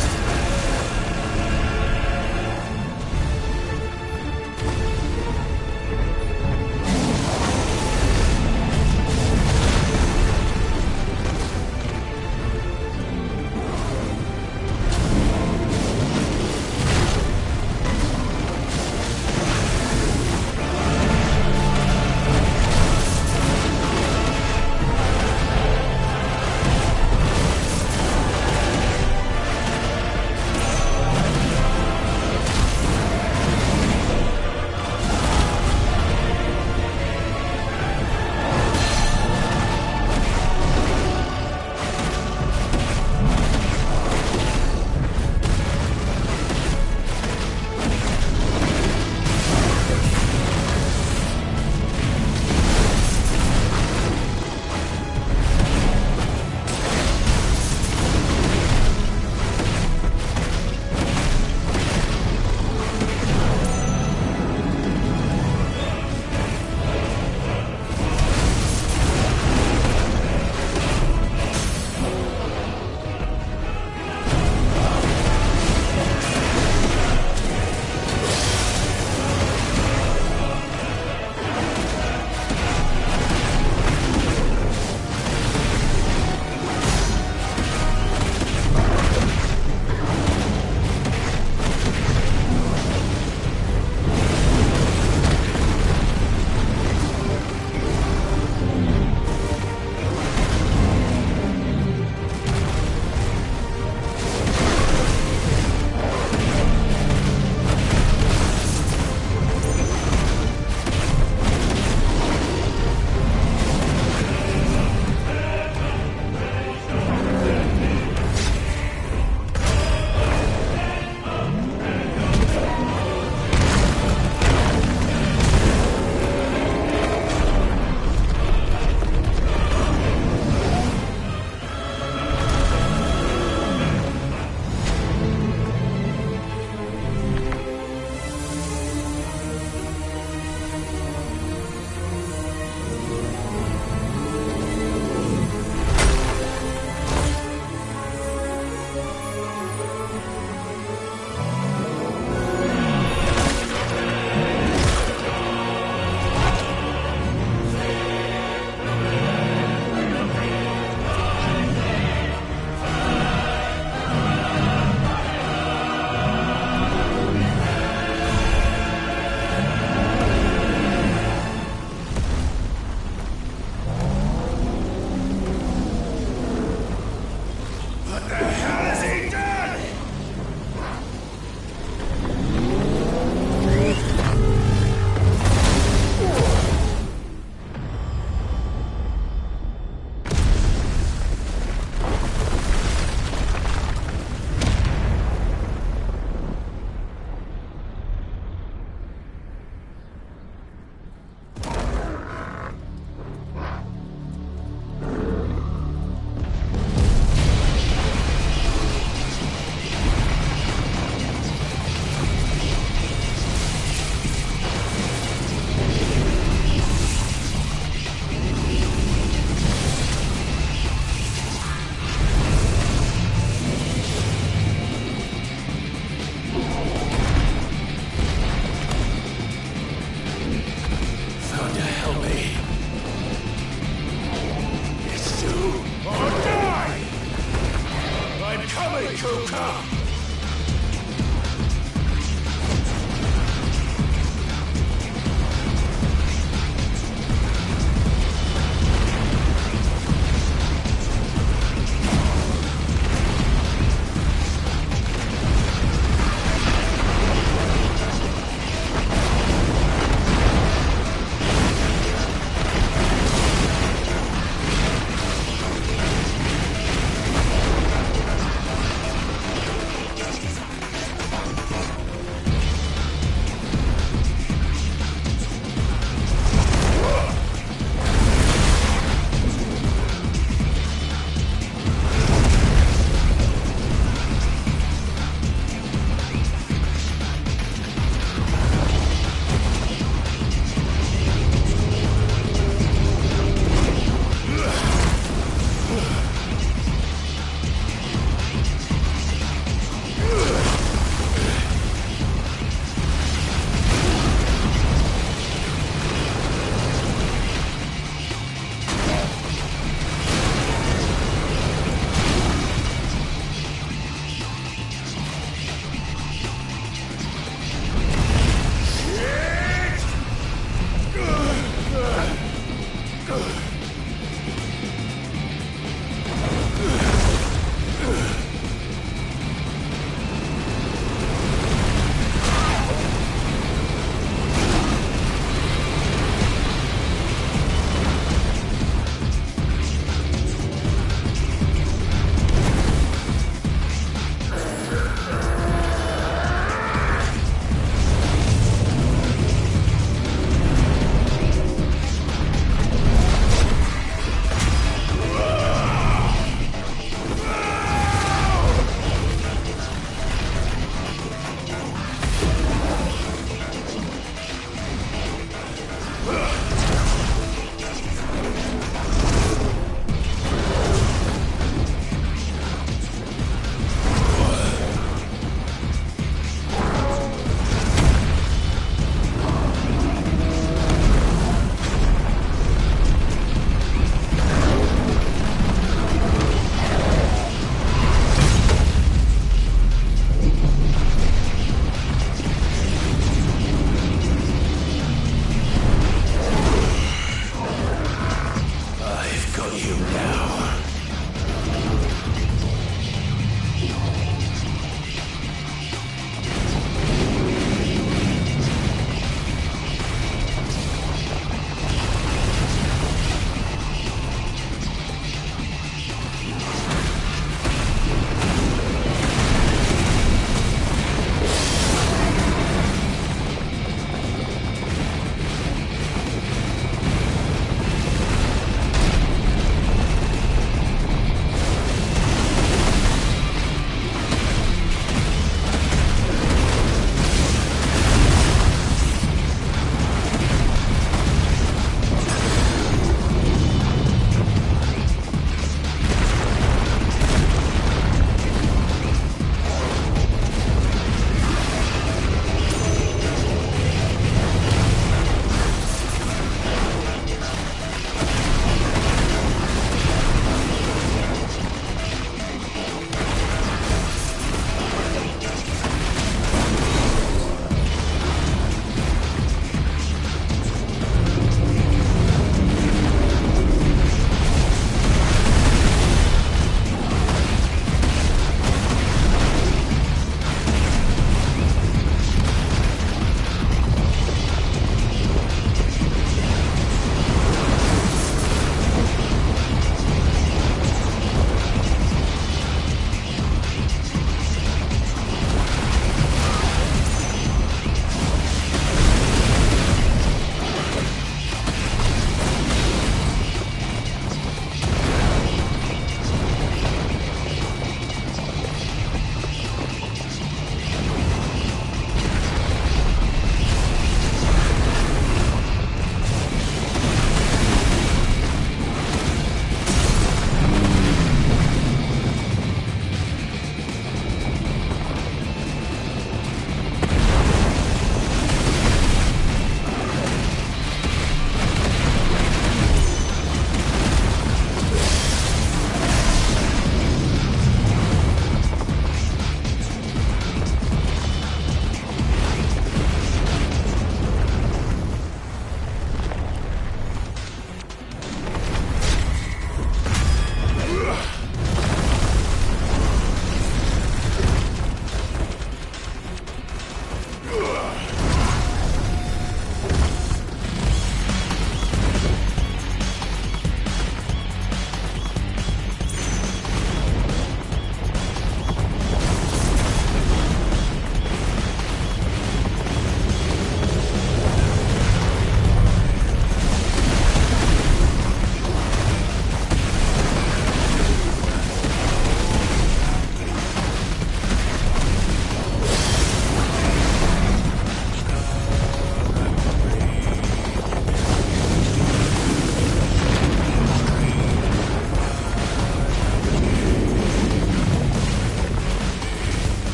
him now.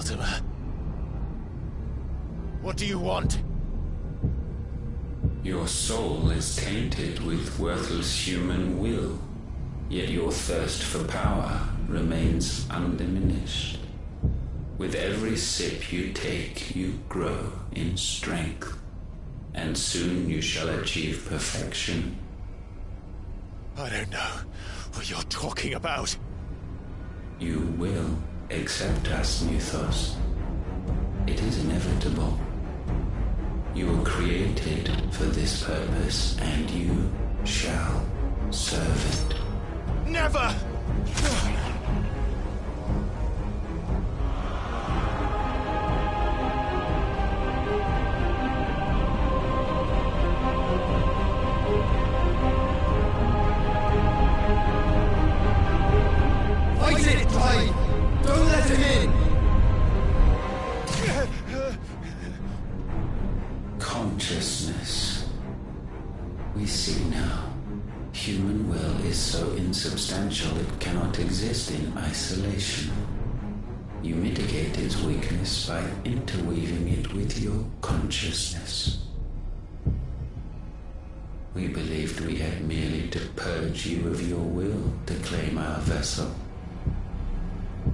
Mortimer. What do you want? Your soul is tainted with worthless human will, yet your thirst for power remains undiminished. With every sip you take, you grow in strength, and soon you shall achieve perfection. I don't know what you're talking about. You will accept us, Mythos. It is inevitable. You were created for this purpose, and you shall serve it. Never! Fight it, Clive! Don't let him in! Consciousness. We see now. Human will is so insubstantial it cannot exist in isolation. You mitigate its weakness by interweaving it with your consciousness. We believed we had merely to purge you of your will to claim our vessel.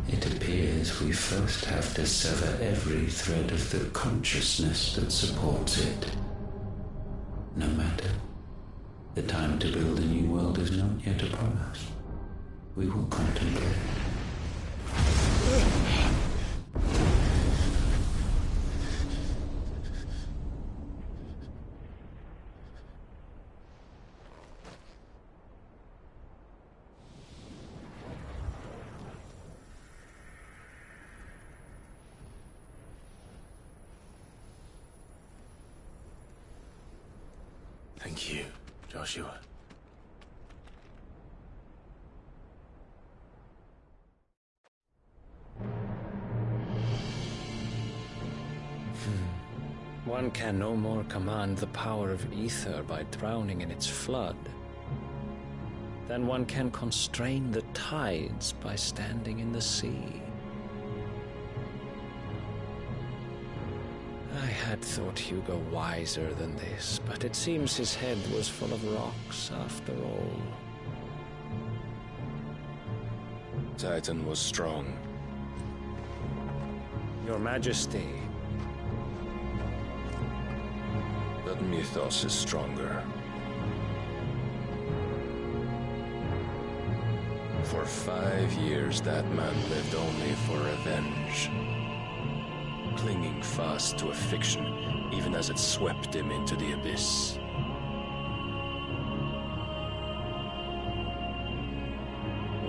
It appears we first have to sever every thread of the consciousness that supports it. No matter. The time to build a new world is not yet upon us. We will contemplate. Thank you, Joshua. One can no more command the power of ether by drowning in its flood than one can constrain the tides by standing in the sea. I had thought Hugo wiser than this, but it seems his head was full of rocks after all. Titan was strong. Your Majesty. But Mythos is stronger. For 5 years, that man lived only for revenge. Clinging fast to a fiction, even as it swept him into the abyss.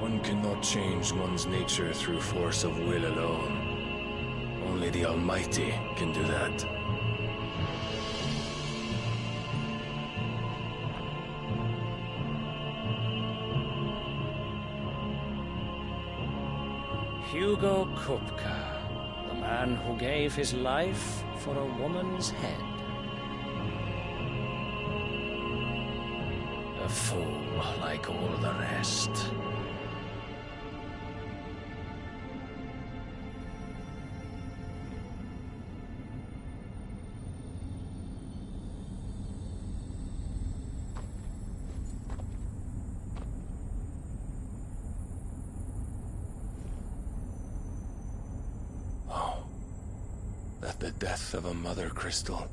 One cannot change one's nature through force of will alone. Only the Almighty can do that. Hugo Kupka, the man who gave his life for a woman's head. A fool like all the rest. The death of a mother crystal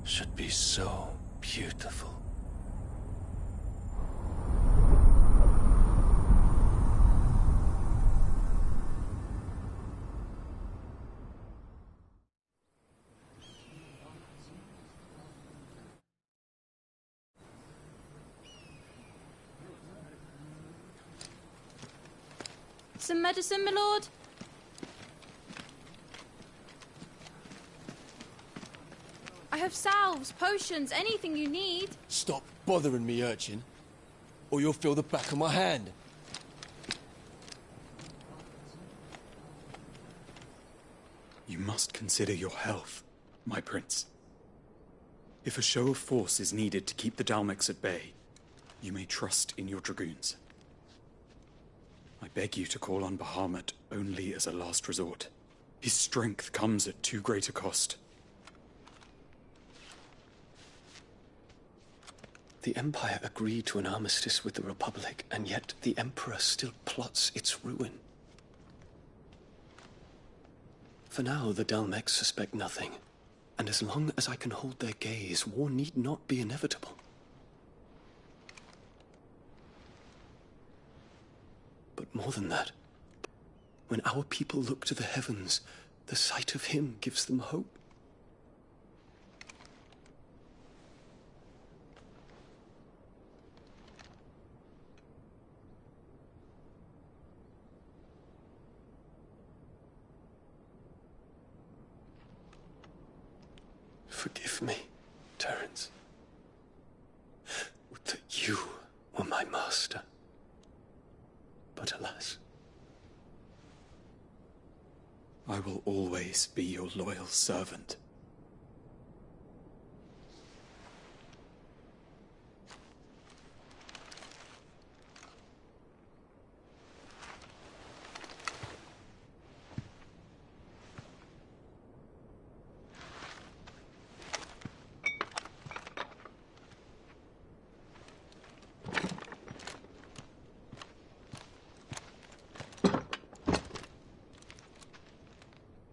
should be so beautiful. Some medicine, my lord? I have salves, potions, anything you need. Stop bothering me, urchin, or you'll feel the back of my hand. You must consider your health, my prince. If a show of force is needed to keep the Dalmex at bay, you may trust in your dragoons. I beg you to call on Bahamut only as a last resort. His strength comes at too great a cost. The Empire agreed to an armistice with the Republic, and yet the Emperor still plots its ruin. For now, the Dalmex suspect nothing, and as long as I can hold their gaze, war need not be inevitable. But more than that, when our people look to the heavens, the sight of him gives them hope. Forgive me, Terence. Would that you were my master. But alas. I will always be your loyal servant.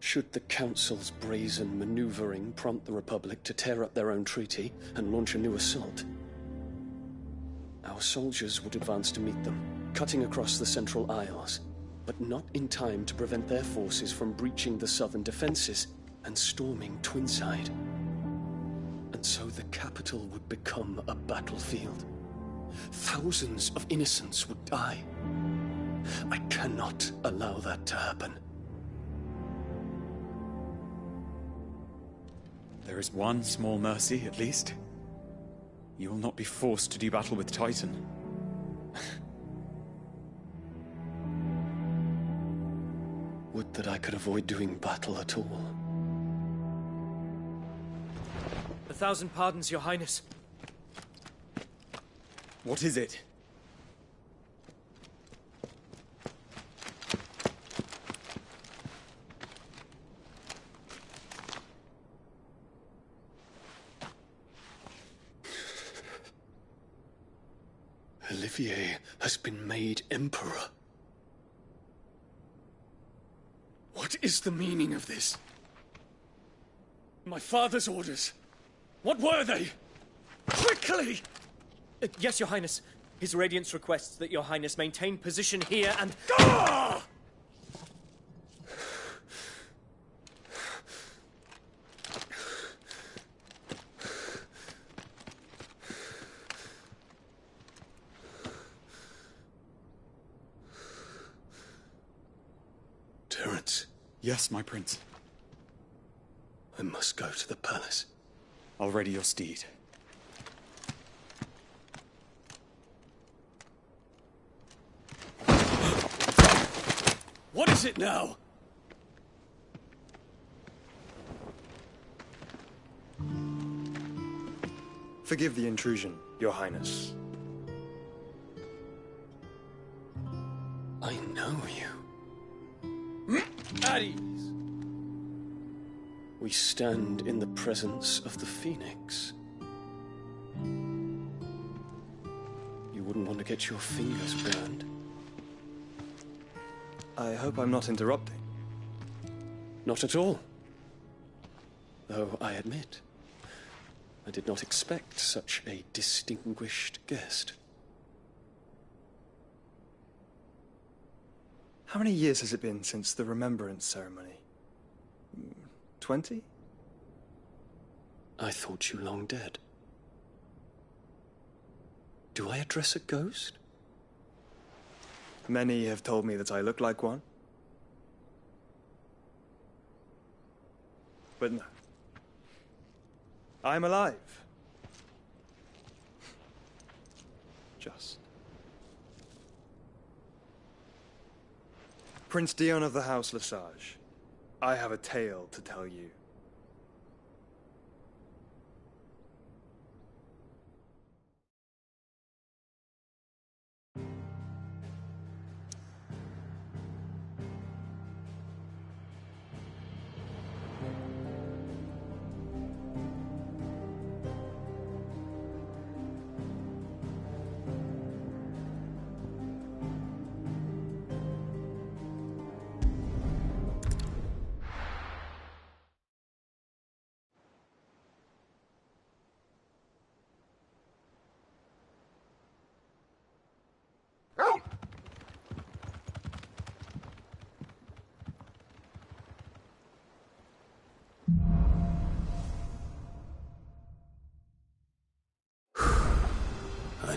Should the Council's brazen maneuvering prompt the Republic to tear up their own treaty and launch a new assault, our soldiers would advance to meet them, cutting across the Central Isles, but not in time to prevent their forces from breaching the southern defenses and storming Twinside. And so the capital would become a battlefield. Thousands of innocents would die. I cannot allow that to happen. There is one small mercy, at least. You will not be forced to do battle with Titan. Would that I could avoid doing battle at all. 1,000 pardons, Your Highness. What is it? Olivier has been made Emperor. What is the meaning of this? My father's orders. What were they? Quickly! Yes, Your Highness. His Radiance requests that Your Highness maintain position here and... Ah! Terence. Yes, my prince. I must go to the palace. I'll ready your steed. What is it now? Forgive the intrusion, Your Highness. I know you. At ease. We stand in the presence of the Phoenix. You wouldn't want to get your fingers burned. I hope I'm not interrupting. Not at all. Though I admit, I did not expect such a distinguished guest. How many years has it been since the Remembrance ceremony? 20? I thought you long dead. Do I address a ghost? Many have told me that I look like one. But no. I'm alive. Just. Prince Dion of the House Lesage, I have a tale to tell you.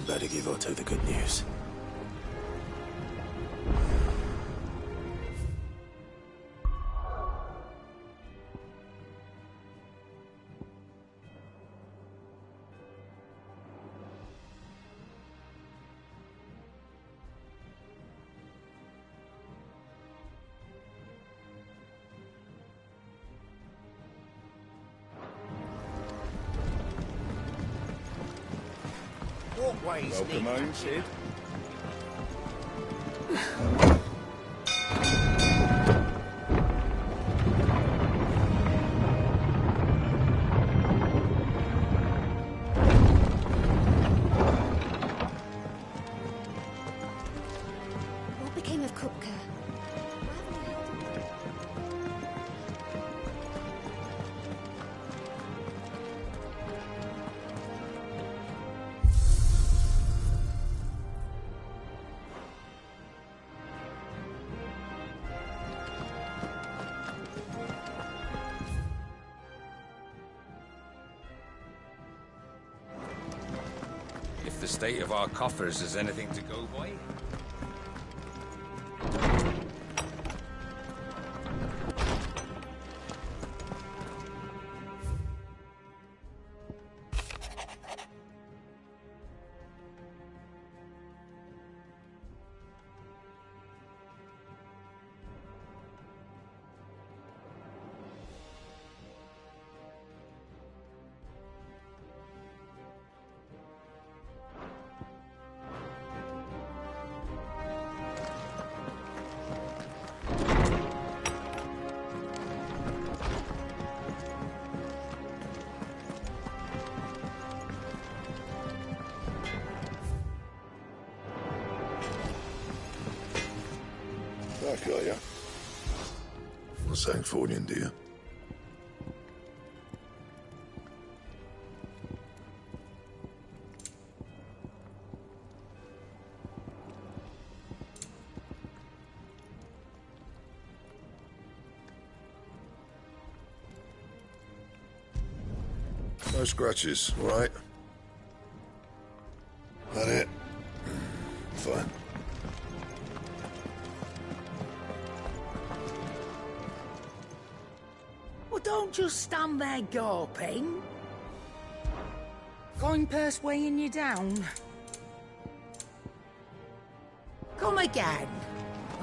better give Otto the good news. Walkways Welcome need home, patching. What became of Kupka? If the state of our coffers is anything to go by. Back, are ya? What's that for you, dear? No scratches, all right? That it? Fine. Well, don't just stand there gawping. Coin purse weighing you down. Come again.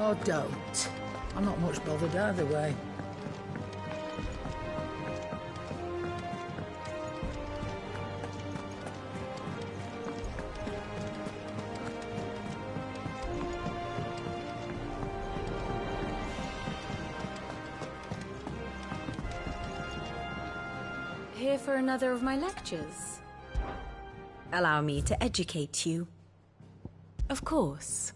Or don't. I'm not much bothered either way. Here for another of my lectures? Allow me to educate you. Of course.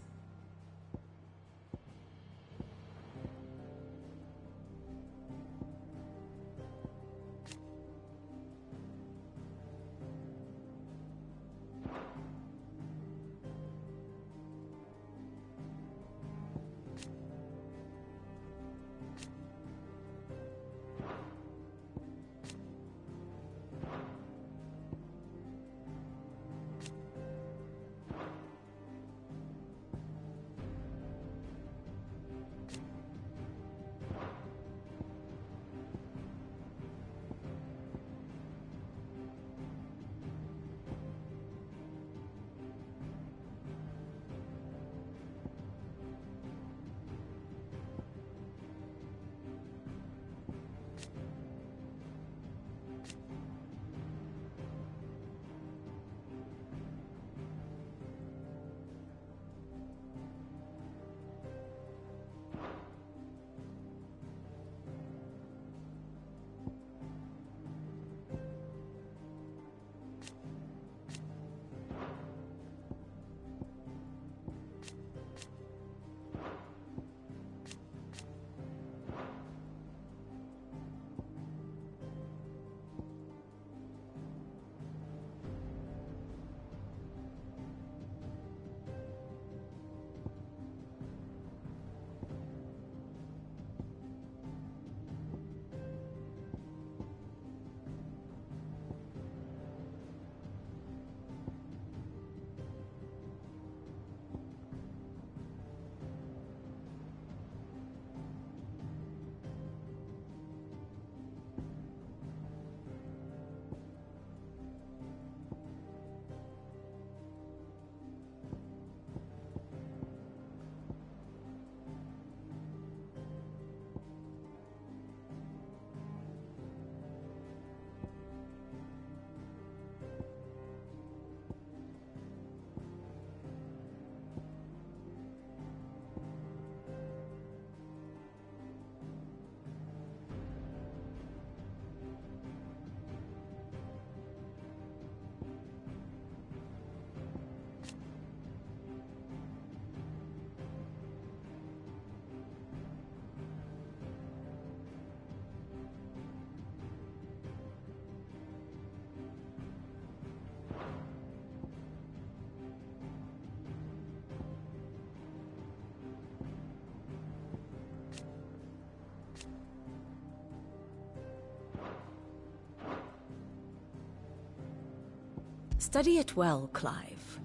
Study it well, Clive.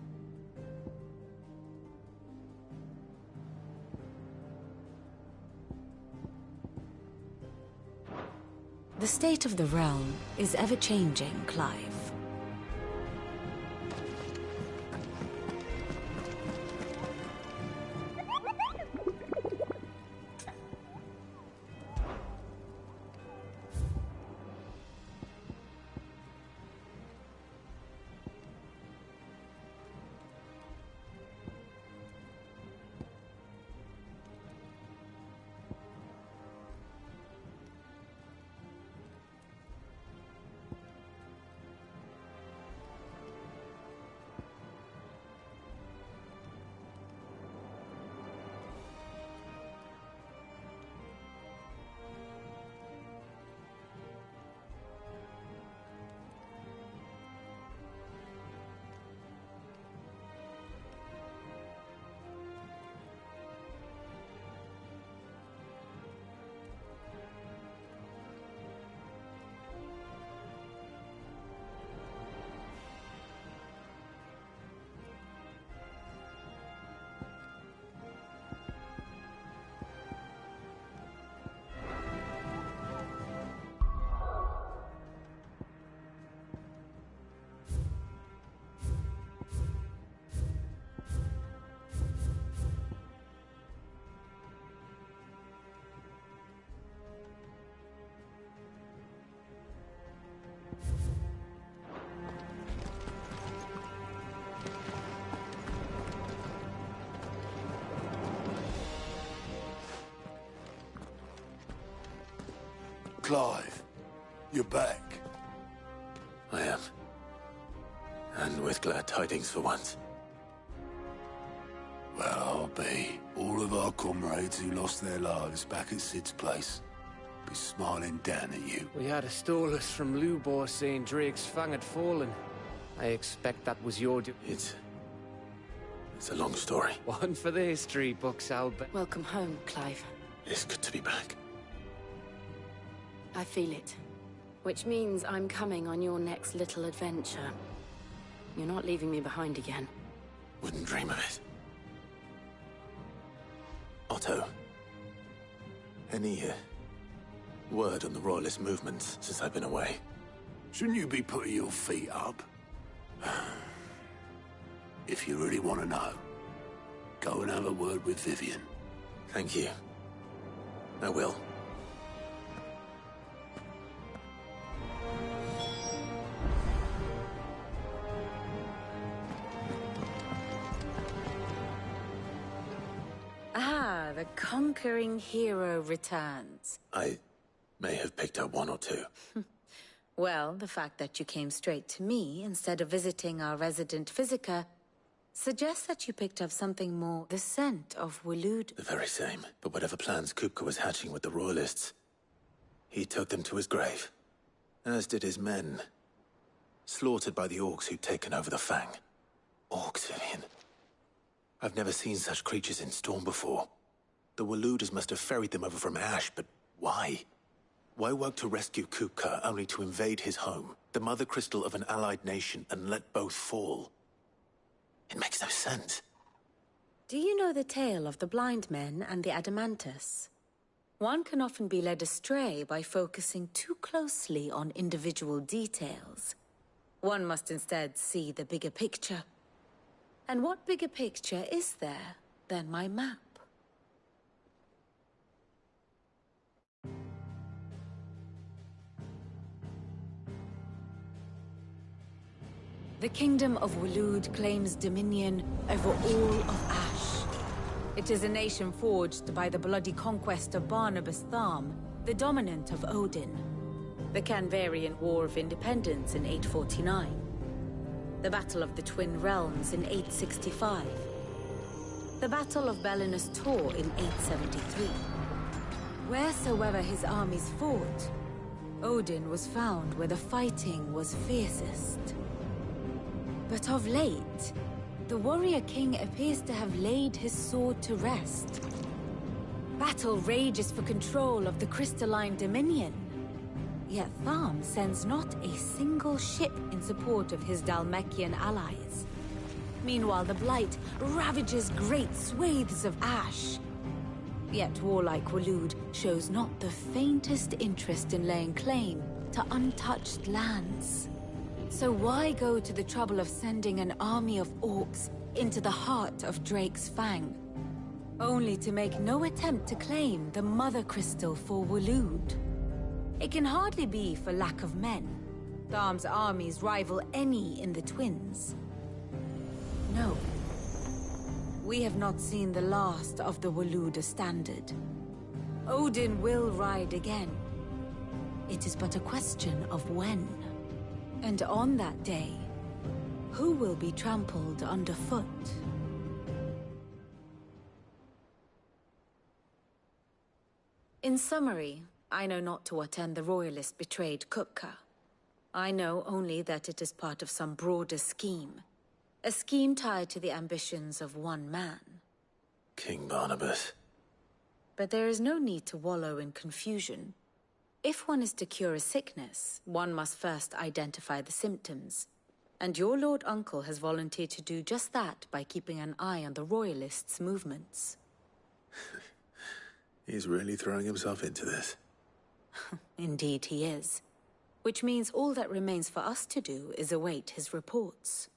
The state of the realm is ever-changing, Clive. Clive, you're back. I am. And with glad tidings for once. Well, I'll be. All of our comrades who lost their lives back at Sid's place be smiling down at you. We had a stolus from Lubor saying Drake's fang had fallen. I expect that was your It's a long story. One for the history books, Albert. Welcome home, Clive. It's good to be back. I feel it. Which means I'm coming on your next little adventure. You're not leaving me behind again. Wouldn't dream of it. Otto, any word on the Royalist movements since I've been away? Shouldn't you be putting your feet up? If you really want to know, go and have a word with Vivian. Thank you. I will. Ah, the conquering hero returns. I may have picked up one or two. Well, the fact that you came straight to me instead of visiting our resident Physica suggests that you picked up something more. The scent of Waloed. The very same. But whatever plans Kupka was hatching with the Royalists, he took them to his grave. As did his men. Slaughtered by the orcs who'd taken over the Fang. Orcs, Vivian. I've never seen such creatures in Storm before. The Walooders must have ferried them over from Ash, but why? Why work to rescue Kupka only to invade his home, the mother crystal of an allied nation, and let both fall? It makes no sense. Do you know the tale of the blind men and the Adamantus? One can often be led astray by focusing too closely on individual details. One must instead see the bigger picture. And what bigger picture is there than my map? The Kingdom of Waloed claims dominion over all of Ash. It is a nation forged by the bloody conquest of Barnabas Tharm, the dominant of Odin. The Canvarian War of Independence in 849. The Battle of the Twin Realms in 865. The Battle of Belinus Tor in 873. Wheresoever his armies fought, Odin was found where the fighting was fiercest. But of late, the warrior king appears to have laid his sword to rest. Battle rages for control of the crystalline dominion. Yet Tharm sends not a single ship in support of his Dhalmekian allies. Meanwhile, the Blight ravages great swathes of ash. Yet warlike Waloed shows not the faintest interest in laying claim to untouched lands. So why go to the trouble of sending an army of orcs into the heart of Drake's Fang, only to make no attempt to claim the Mother Crystal for Waloed? It can hardly be for lack of men. Tharm's armies rival any in the Twins. No. We have not seen the last of the Waloed Standard. Odin will ride again. It is but a question of when. And on that day, who will be trampled underfoot? In summary, I know not to what end the Royalist betrayed Kupka. I know only that it is part of some broader scheme. A scheme tied to the ambitions of one man. King Barnabas. But there is no need to wallow in confusion. If one is to cure a sickness, one must first identify the symptoms. And your Lord Uncle has volunteered to do just that by keeping an eye on the Royalists' movements. He's really throwing himself into this. Indeed he is. Which means all that remains for us to do is await his reports.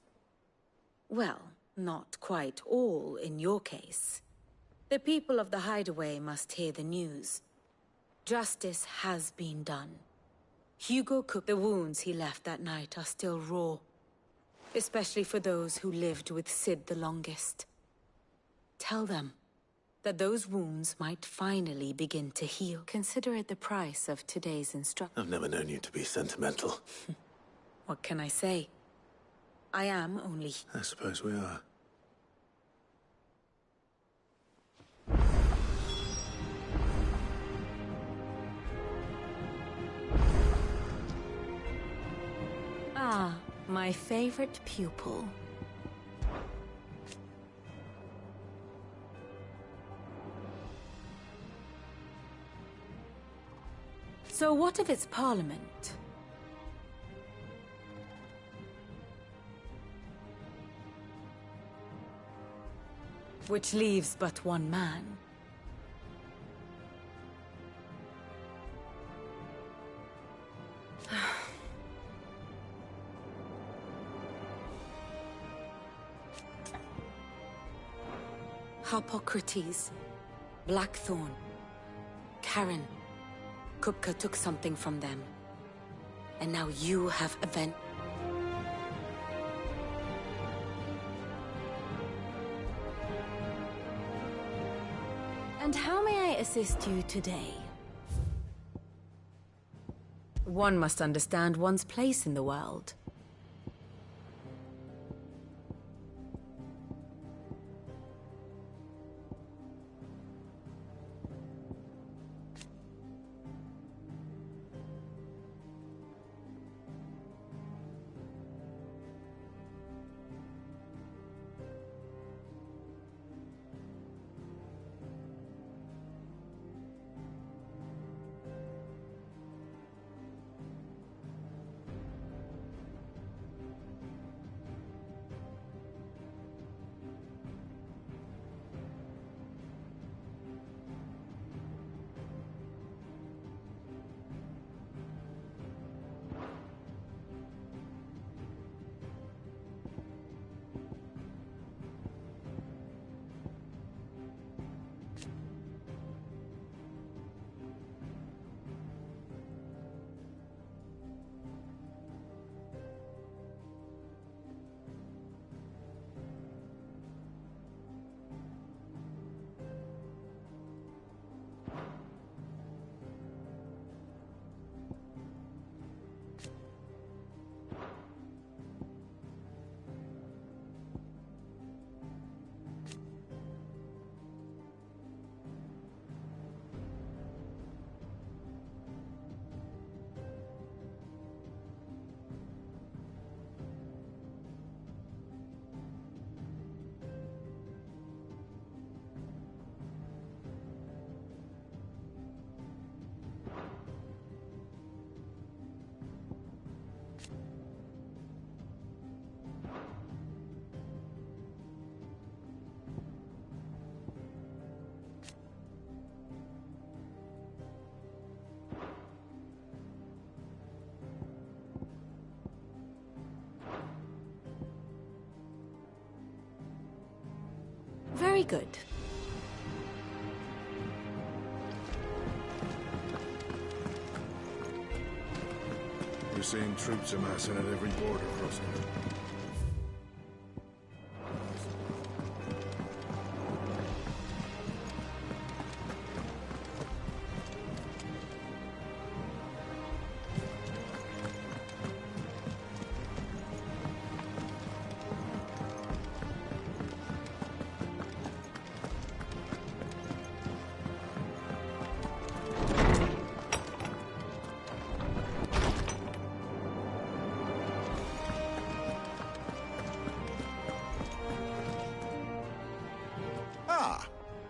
Well, not quite all in your case. The people of the Hideaway must hear the news. Justice has been done. Hugo cooked the wounds he left that night are still raw. Especially for those who lived with Sid the longest. Tell them that those wounds might finally begin to heal. Consider it the price of today's instruction. I've never known you to be sentimental. What can I say? I am only... I suppose we are. Ah, my favorite pupil. So what of its parliament? Which leaves but one man. Harpocrates, Blackthorn, Karen. Kupka took something from them. And now you have avenged. And how may I assist you today? One must understand one's place in the world. Very good. We're seeing troops amassing at every border crossing.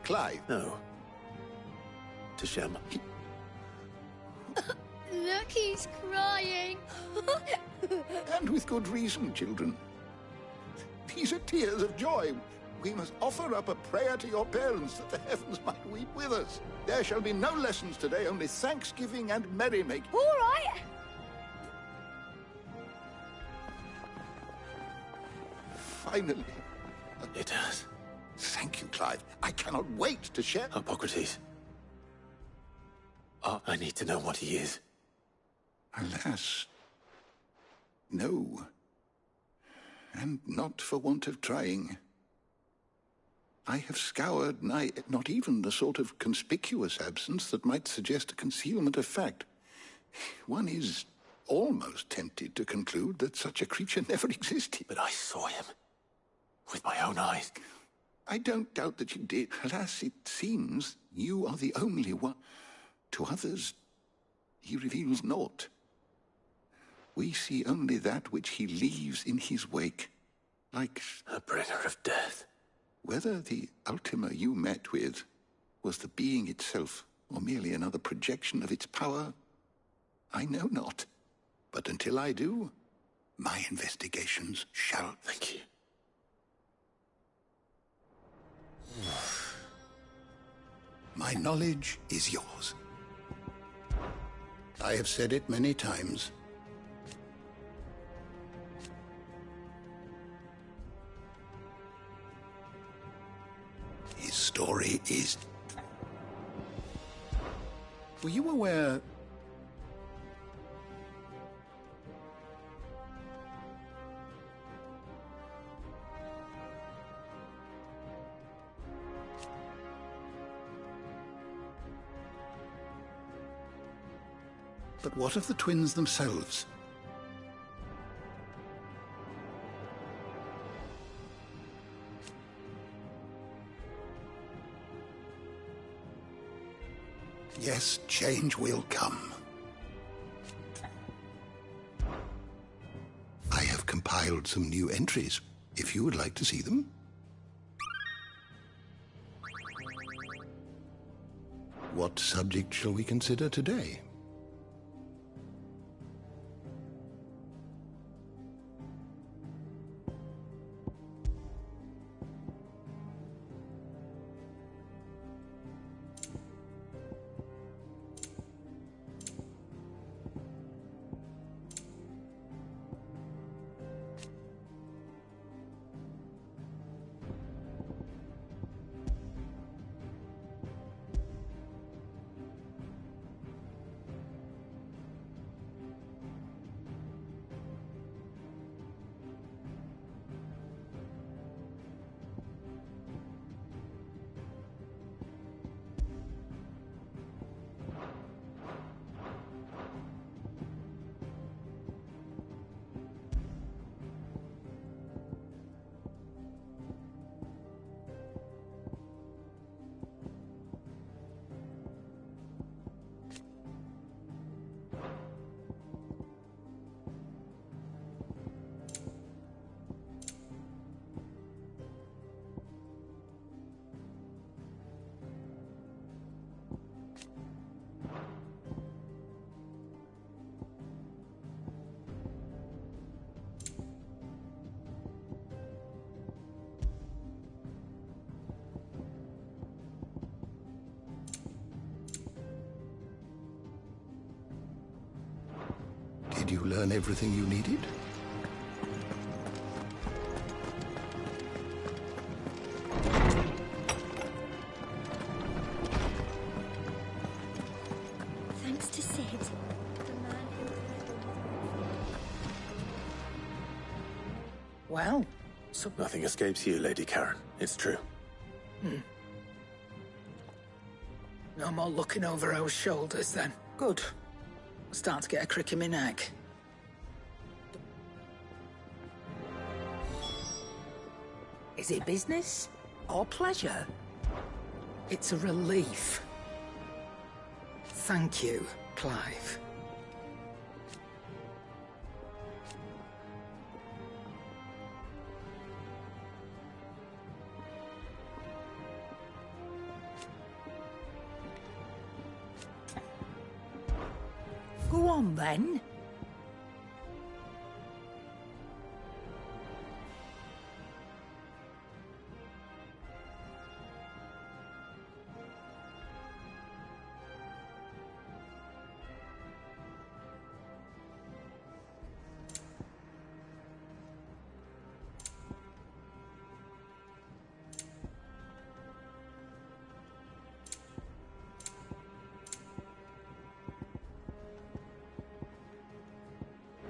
Clive. No. To Shem. Look, he's crying. And with good reason, children. These are tears of joy. We must offer up a prayer to your parents that the heavens might weep with us. There shall be no lessons today, only thanksgiving and merrymaking. All right. Finally. It does. Thank you, Clive. I cannot wait to share... Hippocrates. Oh, I need to know what he is. Alas. No. And not for want of trying. I have scoured not even the sort of conspicuous absence that might suggest a concealment of fact. One is almost tempted to conclude that such a creature never existed. But I saw him. With my own eyes. I don't doubt that you did. Alas, it seems you are the only one. To others, he reveals naught. We see only that which he leaves in his wake, like... a bringer of death. Whether the Ultima you met with was the being itself, or merely another projection of its power, I know not. But until I do, my investigations shall... Thank you. My knowledge is yours. I have said it many times. His story is... Were you aware... But what of the twins themselves? Yes, change will come. I have compiled some new entries, if you would like to see them. What subject shall we consider today? Did you learn everything you needed? to Sid, the man who... Well, so... Nothing escapes you, Lady Karen. It's true. No more looking over our shoulders, then. Good. I'm starting to get a crick in my neck. Is it business or pleasure? It's a relief. Thank you, Clive. Go on, then.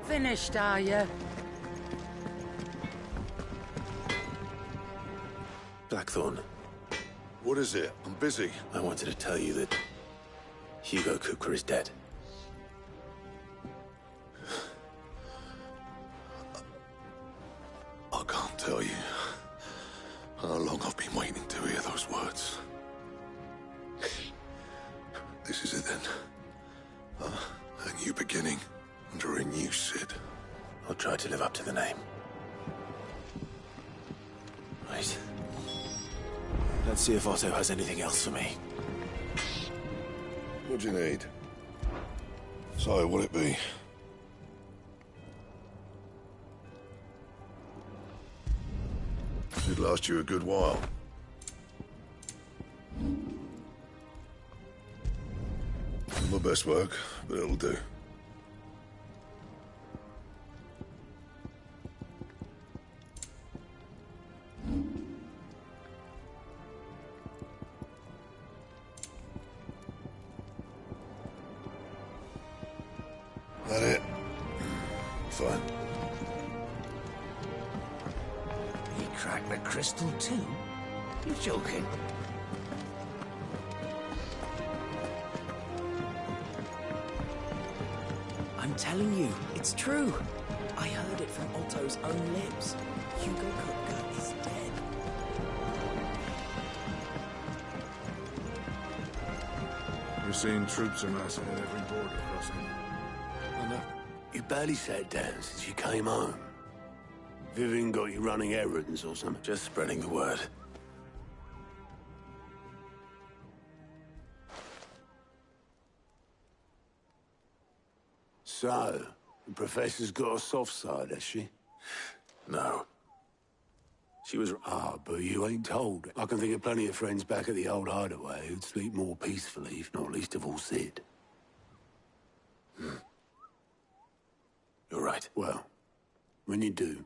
Finished, are you? Blackthorn, What is it? I'm busy. I wanted to tell you that Hugo Cooker is dead. I can't tell you how long I've been waiting to hear those words. This is it then. A new beginning under a new Sid. I'll try to live up to the name. Right. Let's see if Otto has anything else for me. What do you need? So, what'll it be? Should last you a good while. Not my best work, but it'll do. That it? Fine. He cracked the crystal too? You're joking. I'm telling you, it's true. I heard it from Otto's own lips. Hugo Cooker is dead. We're seeing troops amassing at every border crossing. I know. You barely sat down since you came home. Vivian got you running errands or something? Just spreading the word. So, the Professor's got a soft side, has she? No. She was... but you ain't told. I can think of plenty of friends back at the old hideaway who'd sleep more peacefully, if not least of all Sid. You're right. Well, when you do,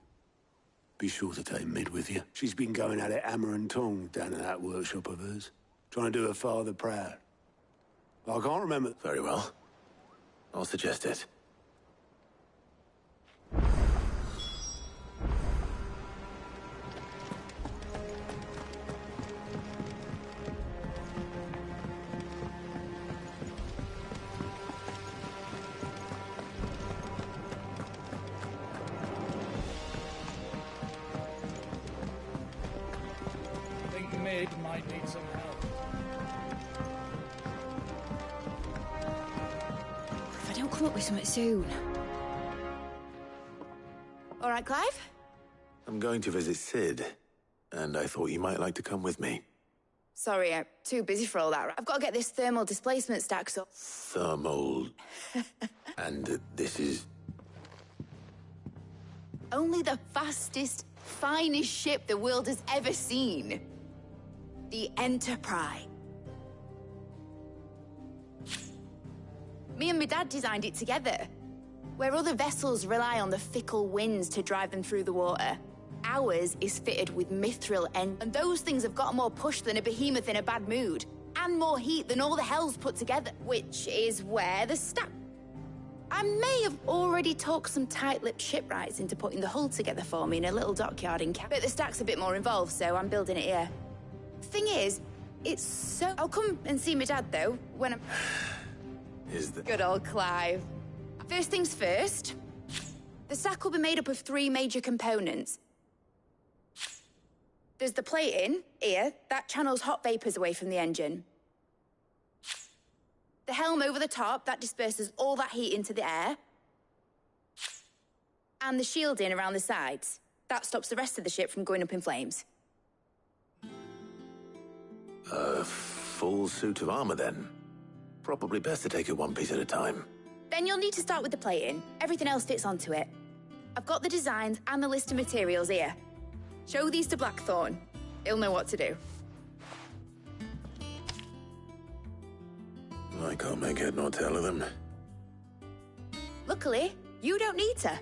be sure to take Mid with you. She's been going at it hammer and tong down in that workshop of hers, trying to do her father proud. I can't remember... Very well. I'll suggest it. Might need some help. If I don't come up with something soon. All right, Clive? I'm going to visit Sid, and I thought you might like to come with me. Sorry, I'm too busy for all that. I've got to get this thermal displacement stacked up. Thermal... and this is... Only the fastest, finest ship the world has ever seen. The Enterprise. Me and my dad designed it together. Where other vessels rely on the fickle winds to drive them through the water, ours is fitted with mithril and those things have got more push than a behemoth in a bad mood. and more heat than all the hells put together, which is where the stack... I may have already talked some tight-lipped shipwrights into putting the hull together for me in a little dockyard in But the stack's a bit more involved, so I'm building it here. Thing is, it's so... I'll come and see my dad, though, when I'm... Is the... Good old Clive. First things first, the stack will be made up of 3 major components. There's the plating, here, that channels hot vapors away from the engine. The helm over the top, that disperses all that heat into the air. And the shielding around the sides. That stops the rest of the ship from going up in flames. A full suit of armor, then. Probably best to take it one piece at a time. Then you'll need to start with the plating. Everything else fits onto it. I've got the designs and the list of materials here. Show these to Blackthorn. He'll know what to do. I can't make head nor tail of them. Luckily, you don't need to.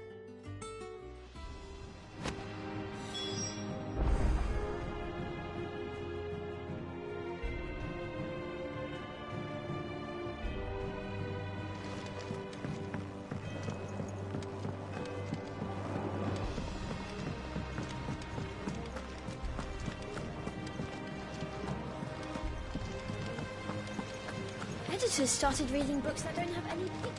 Editors started reading books that don't have any pictures.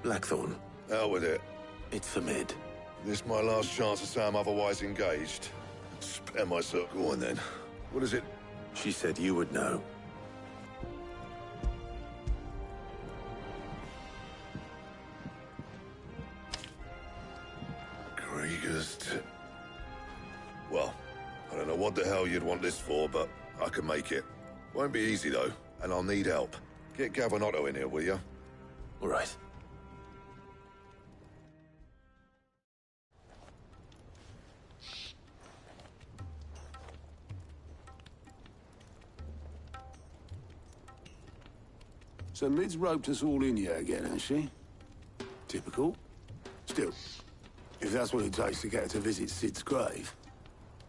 Blackthorn. Out with it. It's for mid. This my last chance to say I'm otherwise engaged. Spare myself. Go on then. What is it? She said you would know. Krieger's... Well, I don't know what the hell you'd want this for, but I can make it. Won't be easy, though, and I'll need help. Get Gavin in here, will you? All right. So Mid's roped us all in here again, has she? Typical. Still, if that's what it takes to get her to visit Sid's grave,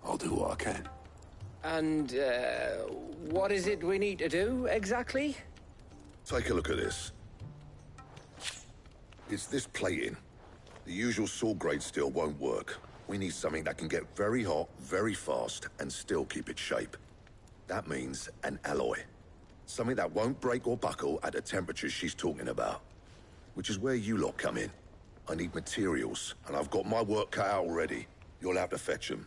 I'll do what I can. And, what is it we need to do, exactly? Take a look at this. It's this plating. The usual sword-grade steel won't work. We need something that can get very hot, very fast, and still keep its shape. That means an alloy. Something that won't break or buckle at the temperatures she's talking about. Which is where you lot come in. I need materials, and I've got my work cut out already. You'll have to fetch them.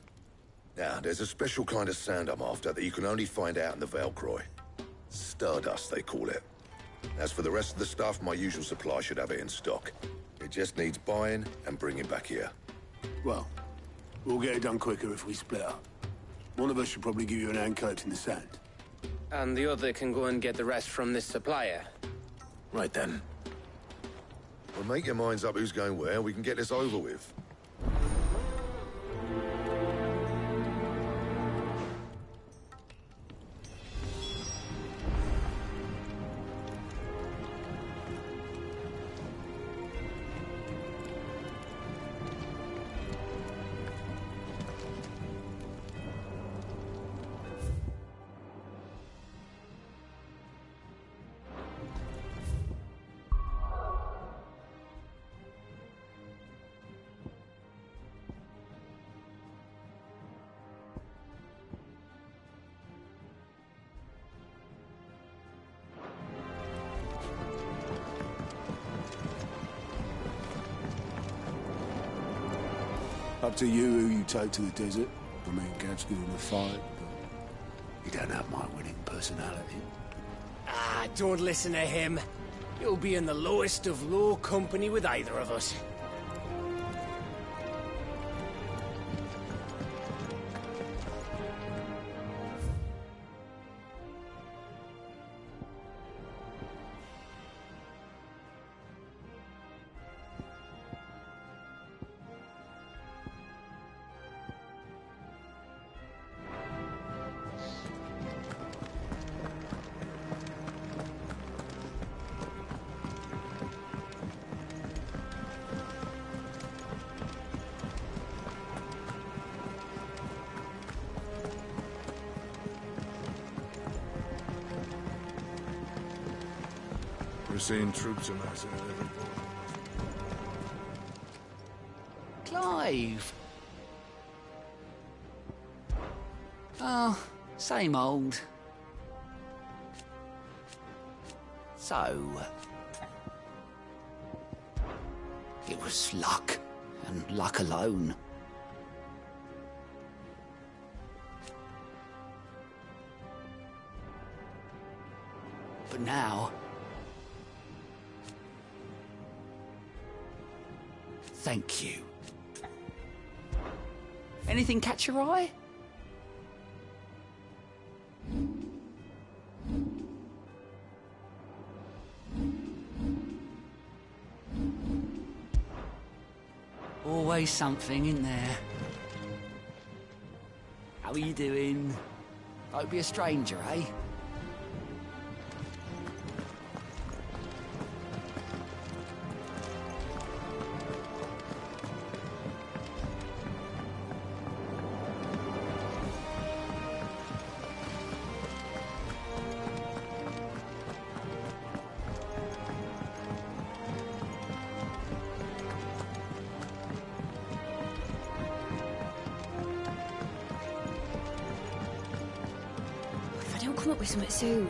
Now, there's a special kind of sand I'm after that you can only find out in the Valcroy. Stardust, they call it. As for the rest of the stuff, my usual supply should have it in stock. It just needs buying and bringing back here. Well, we'll get it done quicker if we split up. One of us should probably give you an hand coating the sand. And the other can go and get the rest from this supplier. Right then. Well, make your minds up who's going where, and we can get this over with. Up to you who you take to the desert. I mean, Gav's good in the fight, but you don't have my winning personality. Ah, don't listen to him. You'll be in the lowest of low company with either of us. Never seen troops amass at every point. Clive! Oh, same old. So... it was luck, and luck alone. But now... thank you. Anything catch your eye? Always something in there. How are you doing? Don't be a stranger, eh? If I don't come up with something soon,